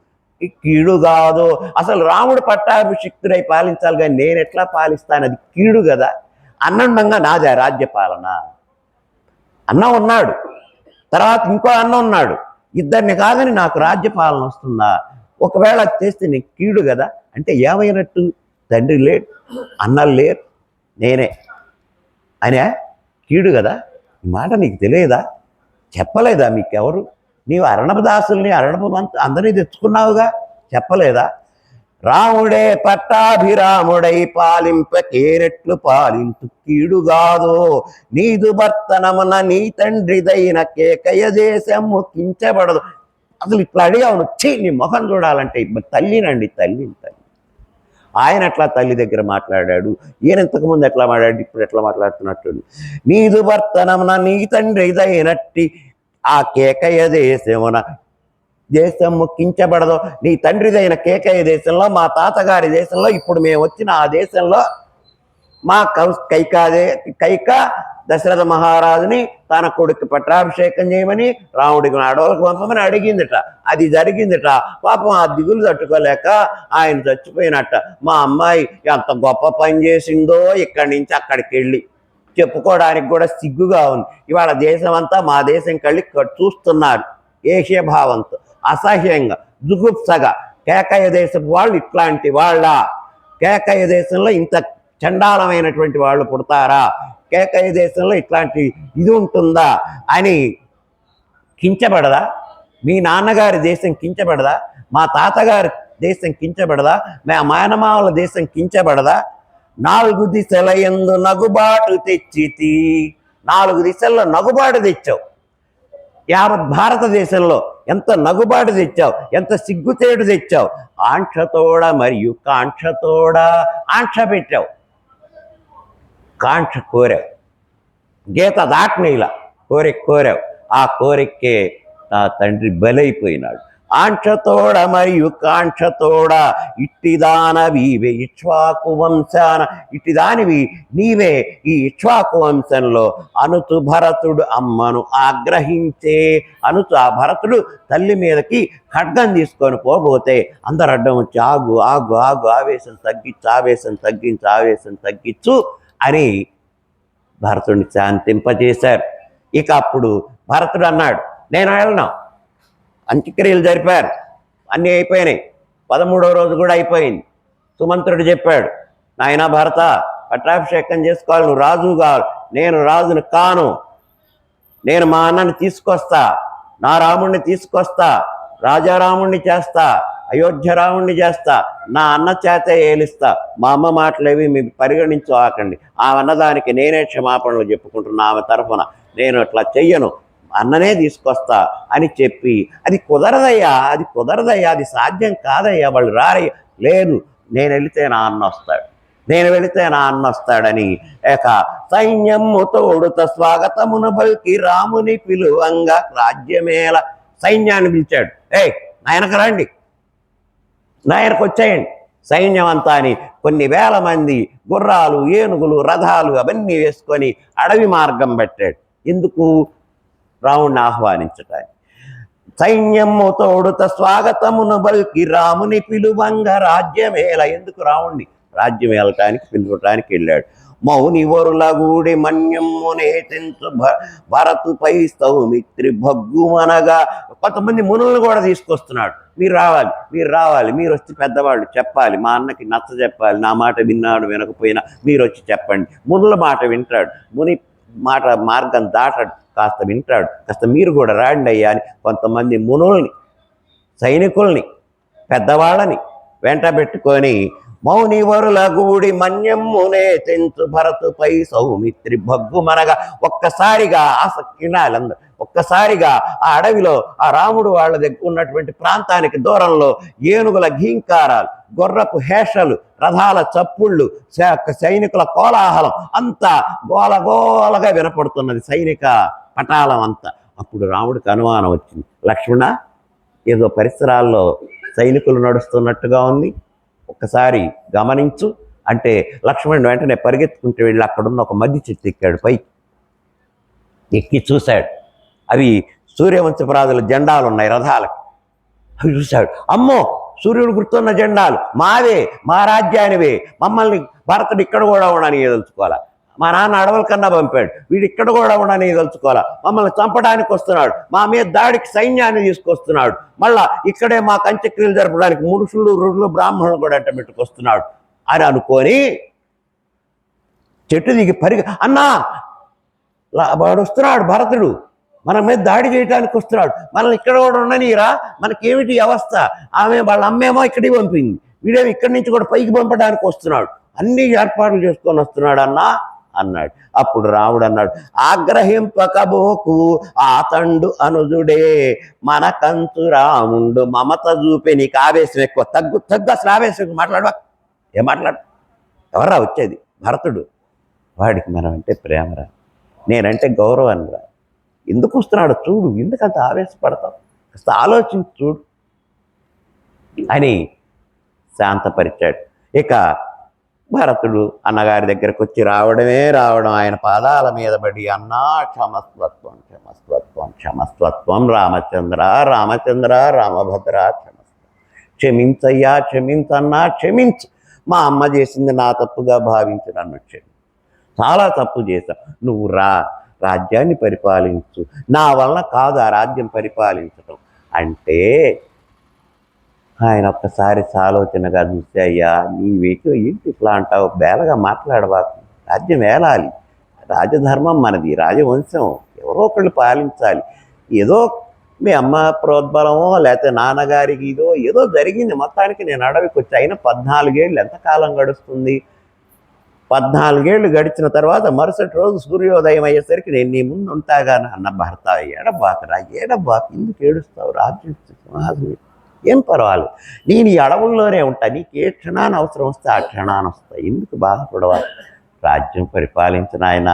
కీడు కాదు. అసలు రాముడు పట్టాభిషిక్తుడై పాలించాలి, కానీ నేను ఎట్లా పాలిస్తాను? అది కీడు కదా. అన్నండంగా నాదే రాజ్యపాలన. అన్న ఉన్నాడు, తర్వాత ఇంకో అన్న ఉన్నాడు, ఇద్దరిని కాదని నాకు రాజ్యపాలన వస్తుందా? ఒకవేళ అది చేస్తే నీకు కీడు కదా. అంటే ఏమైనట్టు? తండ్రి లేడు, అన్నలు లేరు, నేనే అనే కీడు కదా. ఈ మాట నీకు తెలియదా? చెప్పలేదా మీకెవరు? నీవు అరణపదాసుల్ని, అరణపు అందరినీ తెచ్చుకున్నావుగా, చెప్పలేదా? రాముడే పట్టాభిరాముడై పాలింపకేనెట్లు పాలింతు కీడుగాదో. నీదు భర్తనమున నీ తండ్రిదైన కేకయ దేశము కించబడదు. అసలు ఇట్లా అడిగావు వచ్చి నీ ముఖం చూడాలంటే తల్లినండి, తల్లి. ఆయన ఎట్లా తల్లి దగ్గర మాట్లాడాడు, ఈయన ఇంతకుముందు ఎట్లా మాట్లాడు, ఇప్పుడు ఎట్లా మాట్లాడుతున్నట్టు. నీదు భర్తనమున నీ తండ్రిదైనట్టి ఆ కేకయ దేశమున దేశము కించబడదు. నీ తండ్రిదైన కేకయ్య దేశంలో, మా తాతగారి దేశంలో, ఇప్పుడు మేము వచ్చిన ఆ దేశంలో మా కైక దశరథ మహారాజుని తన కొడుకు పట్టాభిషేకం చేయమని రాముడికి అడవులకు పంపమని అడిగిందట. అది జరిగిందట. పాపం ఆ దిగులు తట్టుకోలేక ఆయన చచ్చిపోయినట్ట. మా అమ్మాయి ఎంత గొప్ప పని చేసిందో ఇక్కడి నుంచి అక్కడికి వెళ్ళి చెప్పుకోవడానికి కూడా సిగ్గుగా ఉంది. ఇవాళ దేశం అంతా మా దేశం కళ్ళి చూస్తున్నారు ఏషియా భావంతో, అసహ్యంగా, జుగుప్సగా. కేకయ్య దేశపు వాళ్ళు ఇట్లాంటి వాళ్ళ? కేకయ్య దేశంలో ఇంత చండాలమైనటువంటి వాళ్ళు పుడతారా? కేకయ్య దేశంలో ఇట్లాంటి ఇది ఉంటుందా అని కించబడదా? మీ నాన్నగారి దేశం కించబడదా? మా తాతగారి దేశం కించబడదా? మా మేనమామల దేశం కించబడదా? 4 దిశల యందు నగుబాటు తెచ్చితి. 4 దిశల్లో నగుబాటు తెచ్చావు. యావత్ భారతదేశంలో ఎంత నగుబాటు తెచ్చావు, ఎంత సిగ్గుతేడు తెచ్చావు. ఆంక్షతోడ మరియు కాంక్షతోడ ఆంక్ష పెట్టావు, కాంక్ష కోరావు. గీత దాటనీలా కోరావు. ఆ కోరికే నా తండ్రి బలైపోయినాడు. ఆంక్షతోడ మరియు కాంక్షతోడ ఇట్టిదానవీవే ఇక్ష్వాకు వంశాన. ఇట్టిదానివి నీవే ఈ ఇక్ష్వాకు వంశంలో అనుచు భరతుడు అమ్మను ఆగ్రహించే. అనుచు ఆ భరతుడు తల్లి మీదకి ఖడ్గం తీసుకొని పోబోతే అందరు అడ్డం వచ్చి ఆగు ఆగు ఆగు, ఆవేశం తగ్గించు అని భరతుడిని శాంతింపజేశారు. ఇక అప్పుడు భరతుడు అన్నాడు, నేను వెళ్ళను. అంత్యక్రియలు జరిపారు, అన్నీ అయిపోయినాయి. 13వ రోజు కూడా అయిపోయింది. సుమంత్రుడు చెప్పాడు, నాయనా భరత, పట్టాభిషేకం చేసుకోవాలి, నువ్వు రాజు కావాలి. నేను రాజును కాను. నేను మా అన్నని తీసుకొస్తా, నా రాముణ్ణి తీసుకొస్తా, రాజారాముణ్ణి చేస్తా, అయోధ్య రాముణ్ణి చేస్తా, నా అన్న చేతే ఏలిస్తా. మా అమ్మ మాటలేవి మీకు పరిగణించవాకండి. ఆమె అన్నదానికి నేనే క్షమాపణలు చెప్పుకుంటున్నా. ఆమె తరఫున నేను అట్లా చెయ్యను, అన్ననే తీసుకొస్తా అని చెప్పి, అది కుదరదయ్యా, అది సాధ్యం కాదయ్యా, వాళ్ళు రారయ్యా. లేదు, నేను వెళితే నా అన్న వస్తాడని సైన్యము తోడుత స్వాగతమును బల్కి రాముని పిలువంగా రాజ్యమేళ. సైన్యాన్ని పిలిచాడు. నాయనకు రండి, నాయనకు వచ్చేయండి సైన్యం అంతా అని. కొన్ని వేల మంది గుర్రాలు, ఏనుగులు, రథాలు అవన్నీ వేసుకొని అడవి మార్గం పెట్టాడు. ఎందుకు? రాముడిని ఆహ్వానించటానికి. సైన్యము తోడుత స్వాగతమును బల్కి రాముని పిలువంగ రాజ్యమేళ. ఎందుకు? రాముణ్ణి రాజ్యం వెళ్ళటానికి పిలువటానికి వెళ్ళాడు. మౌని వరులగూడి మన్యమ్మునే తెంచు భరతుపై స్తౌమిత్రి భగ్గుమనగా. కొంతమంది మునులను కూడా తీసుకొస్తున్నాడు. మీరు రావాలి, మీరు వచ్చి పెద్దవాళ్ళు చెప్పాలి, మా అన్నకి నచ్చ చెప్పాలి, నా మాట విన్నాడు వినకపోయినా మీరు వచ్చి చెప్పండి. మునుల మాట వింటాడు, ముని మాట మార్గం దాటాడు, కాస్త వింటాడు, కాస్త మీరు కూడా రాండి అయ్యా అని కొంతమంది మునుల్ని, సైనికుల్ని, పెద్దవాళ్ళని వెంట పెట్టుకొని మౌని వరుల గూడి మన్యమ్మునే తెంచు భరతుపై సౌమిత్రి భగ్గుమనగా. ఒక్కసారిగా ఆసక్తినాలందరూ ఒక్కసారిగా ఆ అడవిలో ఆ రాముడు వాళ్ళ దగ్గర ఉన్నటువంటి ప్రాంతానికి దూరంలో ఏనుగుల ఘీంకారాలు, గొర్రపు హేషలు, రథాల చప్పుళ్ళు, సైనికుల కోలాహలం అంతా గోలగోలగా వినపడుతున్నది సైనిక పటాలం అంతా. అప్పుడు రాముడికి అనుమానం వచ్చింది, లక్ష్మణ, ఏదో పరిసరాల్లో సైనికులు నడుస్తున్నట్టుగా ఉంది, ఒక్కసారి గమనించు అంటే లక్ష్మణుడు వెంటనే పరిగెత్తుకుంటూ వెళ్ళి అక్కడున్న ఒక మద్ది చెట్టు ఎక్కాడు. పైకి ఎక్కి చూశాడు. అవి సూర్యవంశపురాజుల జెండాలు ఉన్నాయి రథాలకి. అవి చూశాడు. అమ్మో, సూర్యుడు గుర్తున్న జెండాలు మావే, మా రాజ్యానివే. మమ్మల్ని భరతుడు ఇక్కడ కూడా ఉండని తెలుసుకోవాలా, మా నాన్న అడవుల కన్నా పంపాడు, వీడు ఇక్కడ కూడా ఉండని తెలుసుకోవాలా, మమ్మల్ని చంపడానికి వస్తున్నాడు, మా మీద దాడికి సైన్యాన్ని తీసుకొస్తున్నాడు, మళ్ళా ఇక్కడే మా అంత్యక్రియలు జరపడానికి మురుషులు, రుడులు, బ్రాహ్మణులు కూడా అంట పెట్టుకొస్తున్నాడు అని అనుకొని చెట్టు దిగి అన్నా, వాడు వస్తున్నాడు, భరతుడు మన మీద దాడి చేయడానికి వస్తున్నాడు, మనల్ని ఇక్కడ కూడా ఉండనీరా, మనకేమిటి అవస్థ, వాళ్ళ అమ్మేమో ఇక్కడికి పంపింది, వీడేమో ఇక్కడి నుంచి కూడా పైకి పంపడానికి వస్తున్నాడు, అన్ని ఏర్పాట్లు చేసుకొని వస్తున్నాడు అన్నాడు. అప్పుడు రాముడు అన్నాడు, ఆగ్రహింపకబోకు ఆతండు అనుజుడే మనకంచు రాముండు మమత చూపే. నీకు ఆవేశం ఎక్కువ, తగ్గు అసలు ఆవేశం మాట్లాడవా, ఏం మాట్లాడు, ఎవర్రా వచ్చేది? భరతుడు. వాడికి మనం అంటే ప్రేమరా, నేనంటే గౌరవం రా, ఎందుకు వస్తున్నాడు చూడు, ఎందుకంత ఆవేశపడతావు, కాస్త ఆలోచించి చూడు అని శాంతపరిచాడు. ఇక భరతుడు అన్నగారి దగ్గరకు వచ్చి రావడం, ఆయన పాదాల మీద పడి, అన్నా క్షమస్వత్వం క్షమస్వత్వం క్షమస్వత్వం, రామచంద్ర రామచంద్ర రామభద్ర క్షమించయ్యా, క్షమించన్నా క్షమించు, మా అమ్మ చేసింది నా తప్పుగా భావించి నన్ను క్షమించు, చాలా తప్పు చేశావు, నువ్వు రాజ్యాన్ని పరిపాలించు, నా వలన కాదు ఆ రాజ్యం పరిపాలించటం అంటే ఆయన ఒక్కసారి ఆలోచనగా చూస్తే, అయ్యా నీవేకో ఏంటి ఇట్లా అంటావు, బేలగా మాట్లాడవాకు, రాజ్యం ఏలాలి, రాజధర్మం మనది, రాజవంశం, ఎవరో ఒకళ్ళు పాలించాలి, ఏదో మీ అమ్మ ప్రోద్బలమో లేకపోతే నాన్నగారికి ఏదో జరిగింది, మొత్తానికి నేను అడవికి వచ్చి, అయినా 14 ఏళ్ళు ఎంతకాలం గడుస్తుంది, 14 ఏళ్ళు గడిచిన తర్వాత మరుసటి రోజు సూర్యోదయం అయ్యేసరికి నేను నీ ముందు ఉంటాగాను అన్న భర్త, ఏడబాకరా ఏడబాకు, ఎందుకు ఏడుస్తావు, రాజ్యం ఏం పర్వాలేదు, నేను ఈ అడవుల్లోనే ఉంటా, నీకు ఏ క్షణాన్ని అవసరం వస్తే ఆ క్షణాన్ని వస్తాయి, ఎందుకు బాధపడవాలి, రాజ్యం పరిపాలించిన ఆయన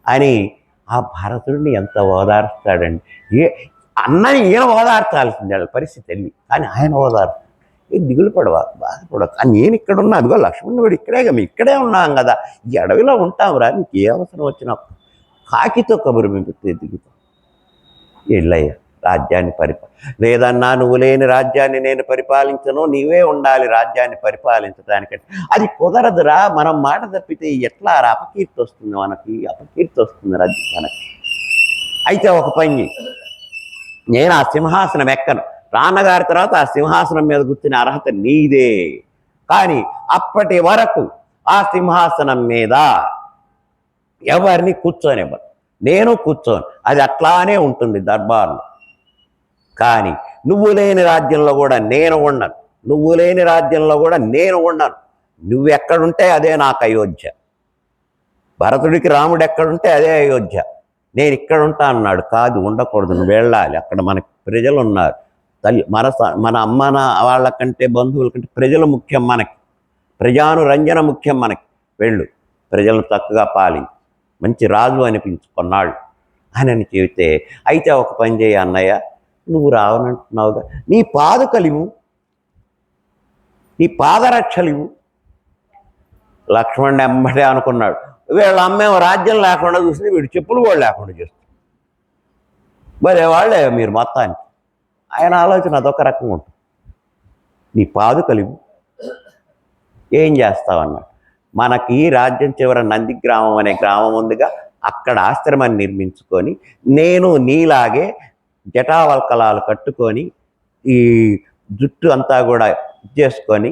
అని ఆ భరతుడిని ఎంత ఓదార్స్తాడండి. అన్నని ఈయన ఓదార్చాల్సిందే పరిస్థితి వెళ్ళి, కానీ ఆయన ఓదార్చాడు. దిగులు పడవా, బాధపడవా, కానీ నేను ఇక్కడ ఉన్నా, అదిగో లక్ష్మణుడు కూడా ఇక్కడే, మేము ఇక్కడే ఉన్నాం కదా, ఈ అడవిలో ఉంటాం రా, నీకు ఏ అవసరం వచ్చినా కాకితో కబురు మేము దిగుతాం, వెళ్ళయ్యా రాజ్యాన్ని లేదన్నా నువ్వు లేని రాజ్యాన్ని నేను పరిపాలించను, నీవే ఉండాలి రాజ్యాన్ని పరిపాలించడానికంటే అది కుదరదురా, మనం మాట తప్పితే ఎట్లా అపకీర్తి వస్తుంది, మనకి అపకీర్తి వస్తుంది రాజ్యం మనకి. అయితే ఒక పని, నేను ఆ సింహాసనం ఎక్కను, నాన్నగారి తర్వాత ఆ సింహాసనం మీద కూర్చునే అర్హత నీదే, కానీ అప్పటి వరకు ఆ సింహాసనం మీద ఎవరిని కూర్చోనివ్వరు, నేను కూర్చోను, అది అట్లానే ఉంటుంది దర్బార్లో. కానీ నువ్వు లేని రాజ్యంలో కూడా నేను ఉండను, నువ్వు లేని రాజ్యంలో కూడా నేను ఉండను, నువ్వు ఎక్కడుంటే అదే నాకు అయోధ్య, భరతుడికి రాముడు ఎక్కడుంటే అదే అయోధ్య, నేను ఇక్కడ ఉంటా అన్నాడు, కాదు ఉండకూడదు, నువ్వు వెళ్ళాలి, అక్కడ మనకి ప్రజలు ఉన్నారు, తల్లి మన అమ్మ వాళ్ళకంటే బంధువుల కంటే ప్రజలు ముఖ్యం, మనకి ప్రజానురంజన ముఖ్యం, మనకి వెళ్ళు, ప్రజలను చక్కగా పాలించు, మంచి రాజు అనిపించుకున్నాడు అని చెబితే, అయితే ఒక పని చేయ అన్నయ్య, నువ్వు రావనంటున్నావుగా, నీ పాదుకలివు, నీ పాదరక్షలివు. లక్ష్మణుడు ఎమ్మటే అనుకున్నాడు, వీళ్ళ అమ్మేమో రాజ్యం లేకుండా చూసింది, వీడు చెప్పులు కూడా లేకుండా చేస్తుంది, మరి వాళ్ళే మీరు మొత్తానికి. ఆయన ఆలోచన అదొక రకంగా ఉంటుంది. నీ పాదుకలివు, ఏం చేస్తావన్నాడు. మనకి రాజ్యం చివర నందిగ్రామం అనే గ్రామం ఉందిగా, అక్కడ ఆశ్రమాన్ని నిర్మించుకొని నేను నీలాగే జటావల్కలాలు కట్టుకొని ఈ జుట్టు అంతా కూడా చేసుకొని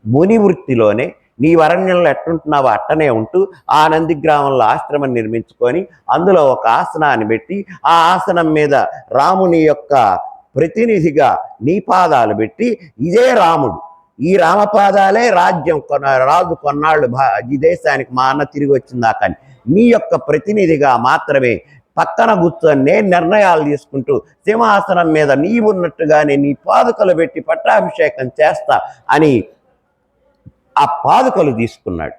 ముని వృత్తిలోనే నీ అరణ్యంలో ఎట్టుంటున్నావో అట్టనే ఉంటూ ఆ నందిగ్రామంలో ఆశ్రమం నిర్మించుకొని అందులో ఒక ఆసనాన్ని పెట్టి ఆ ఆసనం మీద రాముని యొక్క ప్రతినిధిగా నీ పాదాలు పెట్టి, ఇదే రాముడు, ఈ రామపాదాలే రాజ్యం రాజు కొన్నాళ్ళు ఈ దేశానికి మా అన్న తిరిగి వచ్చిందాకని నీ యొక్క ప్రతినిధిగా మాత్రమే పక్కన కూర్చొని నేను నిర్ణయాలు తీసుకుంటూ సింహాసనం మీద నీవున్నట్టుగానే నీ పాదుకలు పెట్టి పట్టాభిషేకం చేస్తా అని ఆ పాదుకలు తీసుకున్నాడు.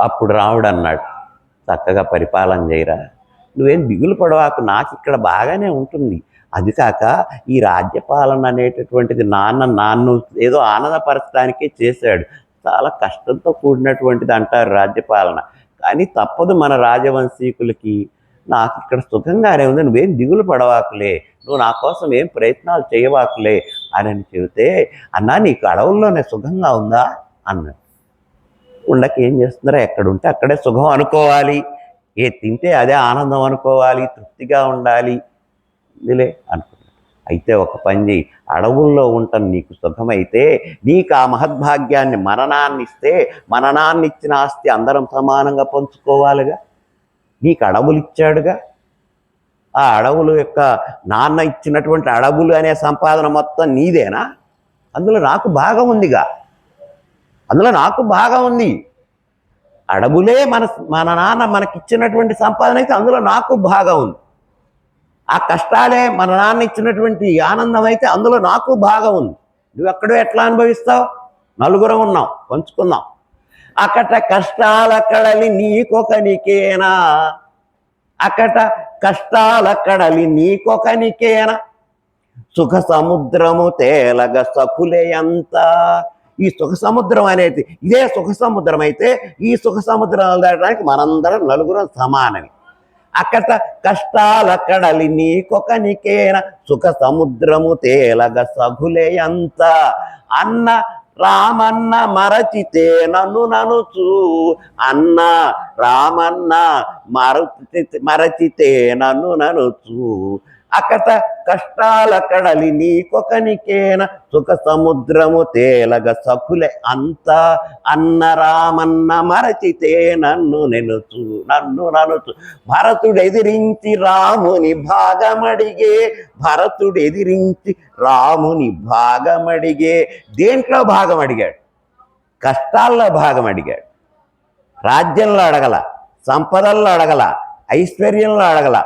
అప్పుడు రాముడు అన్నాడు, చక్కగా పరిపాలన చేయరా, నువ్వేం దిగులు పడవాకు, నాకు ఇక్కడ బాగానే ఉంటుంది, అది కాక ఈ రాజ్యపాలన అనేటటువంటిది నాన్ను ఏదో ఆనందపరచడానికే చేశాడు, చాలా కష్టంతో కూడినటువంటిది అంటారు రాజ్యపాలన, కానీ తప్పదు మన రాజవంశీకులకి, నాకు ఇక్కడ సుఖంగానే ఉంది, నువ్వేం దిగులు పడవాకులే, నువ్వు నా కోసం ఏం ప్రయత్నాలు చేయవాకులే అని చెబితే, అన్నా నీకు అడవుల్లోనే సుఖంగా ఉందా అన్నాడు. ఉండక ఏం చేస్తున్నారో, ఎక్కడుంటే అక్కడే సుఖం అనుకోవాలి, ఏ తింటే అదే ఆనందం అనుకోవాలి, తృప్తిగా ఉండాలి, ఇదిలే అనుకున్నాడు. అయితే ఒక పని చేయి, అడవుల్లో ఉండటం నీకు సుఖమైతే నీకు ఆ మహద్భాగ్యాన్ని మననాన్ని ఇస్తే, మననాన్ని ఇచ్చిన ఆస్తి అందరం సమానంగా పంచుకోవాలిగా, నీకు అడవులు ఇచ్చాడుగా, ఆ అడవులు యొక్క నాన్న ఇచ్చినటువంటి అడవులు అనే సంపాదన మొత్తం నీదేనా, అందులో నాకు భాగం ఉందిగా, అందులో నాకు భాగం ఉంది, అడవులే మన నాన్న మనకిచ్చినటువంటి సంపాదన అయితే అందులో నాకు భాగం ఉంది, ఆ కష్టాలే మన నాన్న ఇచ్చినటువంటి ఆనందం అయితే అందులో నాకు భాగం ఉంది, నువ్వు ఎక్కడో ఎట్లా అనుభవిస్తావు, నలుగురం ఉన్నాం పంచుకుందాం, అక్కడ కష్టాలక్కడని నీకొకనికేనా, అకట కష్టాల కడలి నీకొకనికేన సుఖ సముద్రము తేలగ సకులేయంత. ఈ సుఖ సముద్రం అనేది ఇదే సుఖ సముద్రం అయితే ఈ సుఖ సముద్రం దాటడానికి మనందరం నలుగురం సమానమే. అకట కష్టాల కడలి నీకొకనికేన సుఖ సముద్రము తేలగ సగులేయంత. అన్న రామన్న మరచితే నన్ను ననుచు, అన్న రామన్న మరచితే నన్ను ననుచు. అకట కష్టాల కడలి నీకొకనికేన సుఖ సముద్రము తేలగ సకులే అంత. అన్న రామన్న మరచితే నన్ను ననుచు. భరతుడెదిరించి రాముని భాగమడిగే, భరతుడెదిరించి రాముని భాగమడిగే. దేంట్లో భాగం అడిగాడు? కష్టాల్లో భాగం అడిగాడు. రాజ్యంలో అడగల, సంపదల్లో అడగల, ఐశ్వర్యంలో అడగల.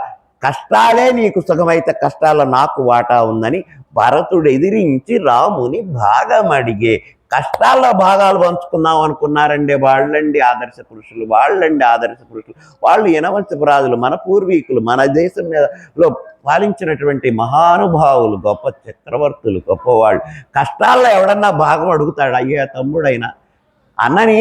కష్టాలే నీకు సుఖమైతే కష్టాల్లో నాకు వాటా ఉందని భరతుడు ఎదిరించి రాముని భాగం అడిగే. కష్టాల్లో భాగాలు పంచుకుందాం అనుకున్నారండి వాళ్ళండి ఆదర్శ పురుషులు, వాళ్ళు యనవంశపురాజులు, మన పూర్వీకులు, మన దేశం మీదలో పాలించినటువంటి మహానుభావులు, గొప్ప చక్రవర్తులు, గొప్పవాళ్ళు. కష్టాల్లో ఎవడన్నా భాగం అడుగుతాడు? అయ్యా తమ్ముడైనా అన్నని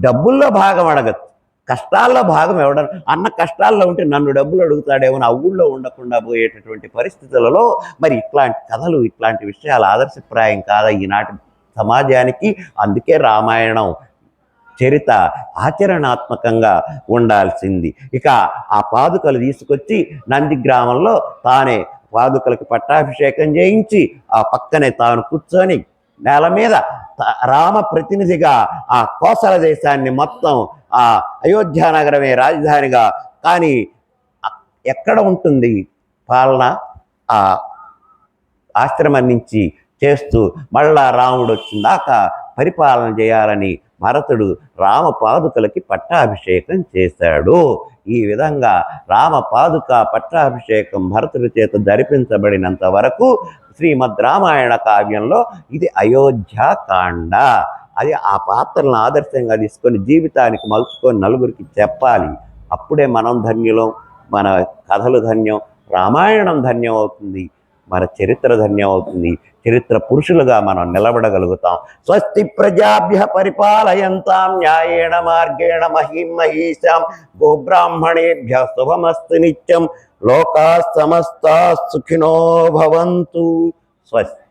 డబ్బుల్లో భాగం అడగచ్చు, కష్టాల్లో భాగం ఎవడ అన్న కష్టాల్లో ఉంటే నన్ను డబ్బులు అడుగుతాడేమో ఆ ఊళ్ళో ఉండకుండా పోయేటటువంటి పరిస్థితులలో మరి ఇట్లాంటి కథలు, ఇట్లాంటి విషయాలు ఆదర్శప్రాయం కాదా ఈనాటి సమాజానికి? అందుకే రామాయణం చరిత ఆచరణాత్మకంగా ఉండాల్సింది. ఇక ఆ పాదుకలు తీసుకొచ్చి నంది గ్రామంలో తానే పాదుకలకి పట్టాభిషేకం చేయించి ఆ పక్కనే తాను కూర్చొని నేల మీద రామ ప్రతినిధిగా ఆ కోసల దేశాన్ని మొత్తం ఆ అయోధ్య నగరమే రాజధానిగా, కానీ ఎక్కడ ఉంటుంది పాలన? ఆ ఆశ్రమం నుంచి చేస్తూ మళ్ళా రాముడు వచ్చిందాక పరిపాలన చేయాలని భరతుడు రామ పాదుకలకి పట్టాభిషేకం చేశాడు. ఈ విధంగా రామ పాదుక పట్టాభిషేకం భరతుడి చేత జరిపించబడినంత వరకు శ్రీమద్ రామాయణ కావ్యంలో ఇది అయోధ్యాకాండ. అది ఆ పాత్రలను ఆదర్శంగా తీసుకొని జీవితానికి మలుచుకొని నలుగురికి చెప్పాలి. అప్పుడే మనం ధన్యులం, మన కథలు ధన్యం, రామాయణం ధన్యం అవుతుంది, మన చరిత్ర ధన్యం అవుతుంది, చరిత్ర పురుషులుగా మనం నిలబడగలుగుతాం. స్వస్తి ప్రజాభ్య పరిపాలయంతాం న్యాయేణ మార్గేణ మహిం మహీషాం గోబ్రాహ్మణేభ్య శుభమస్తు నిత్యం. లోకా సమస్తా సుఖినో భవంతు. స్వస్తి.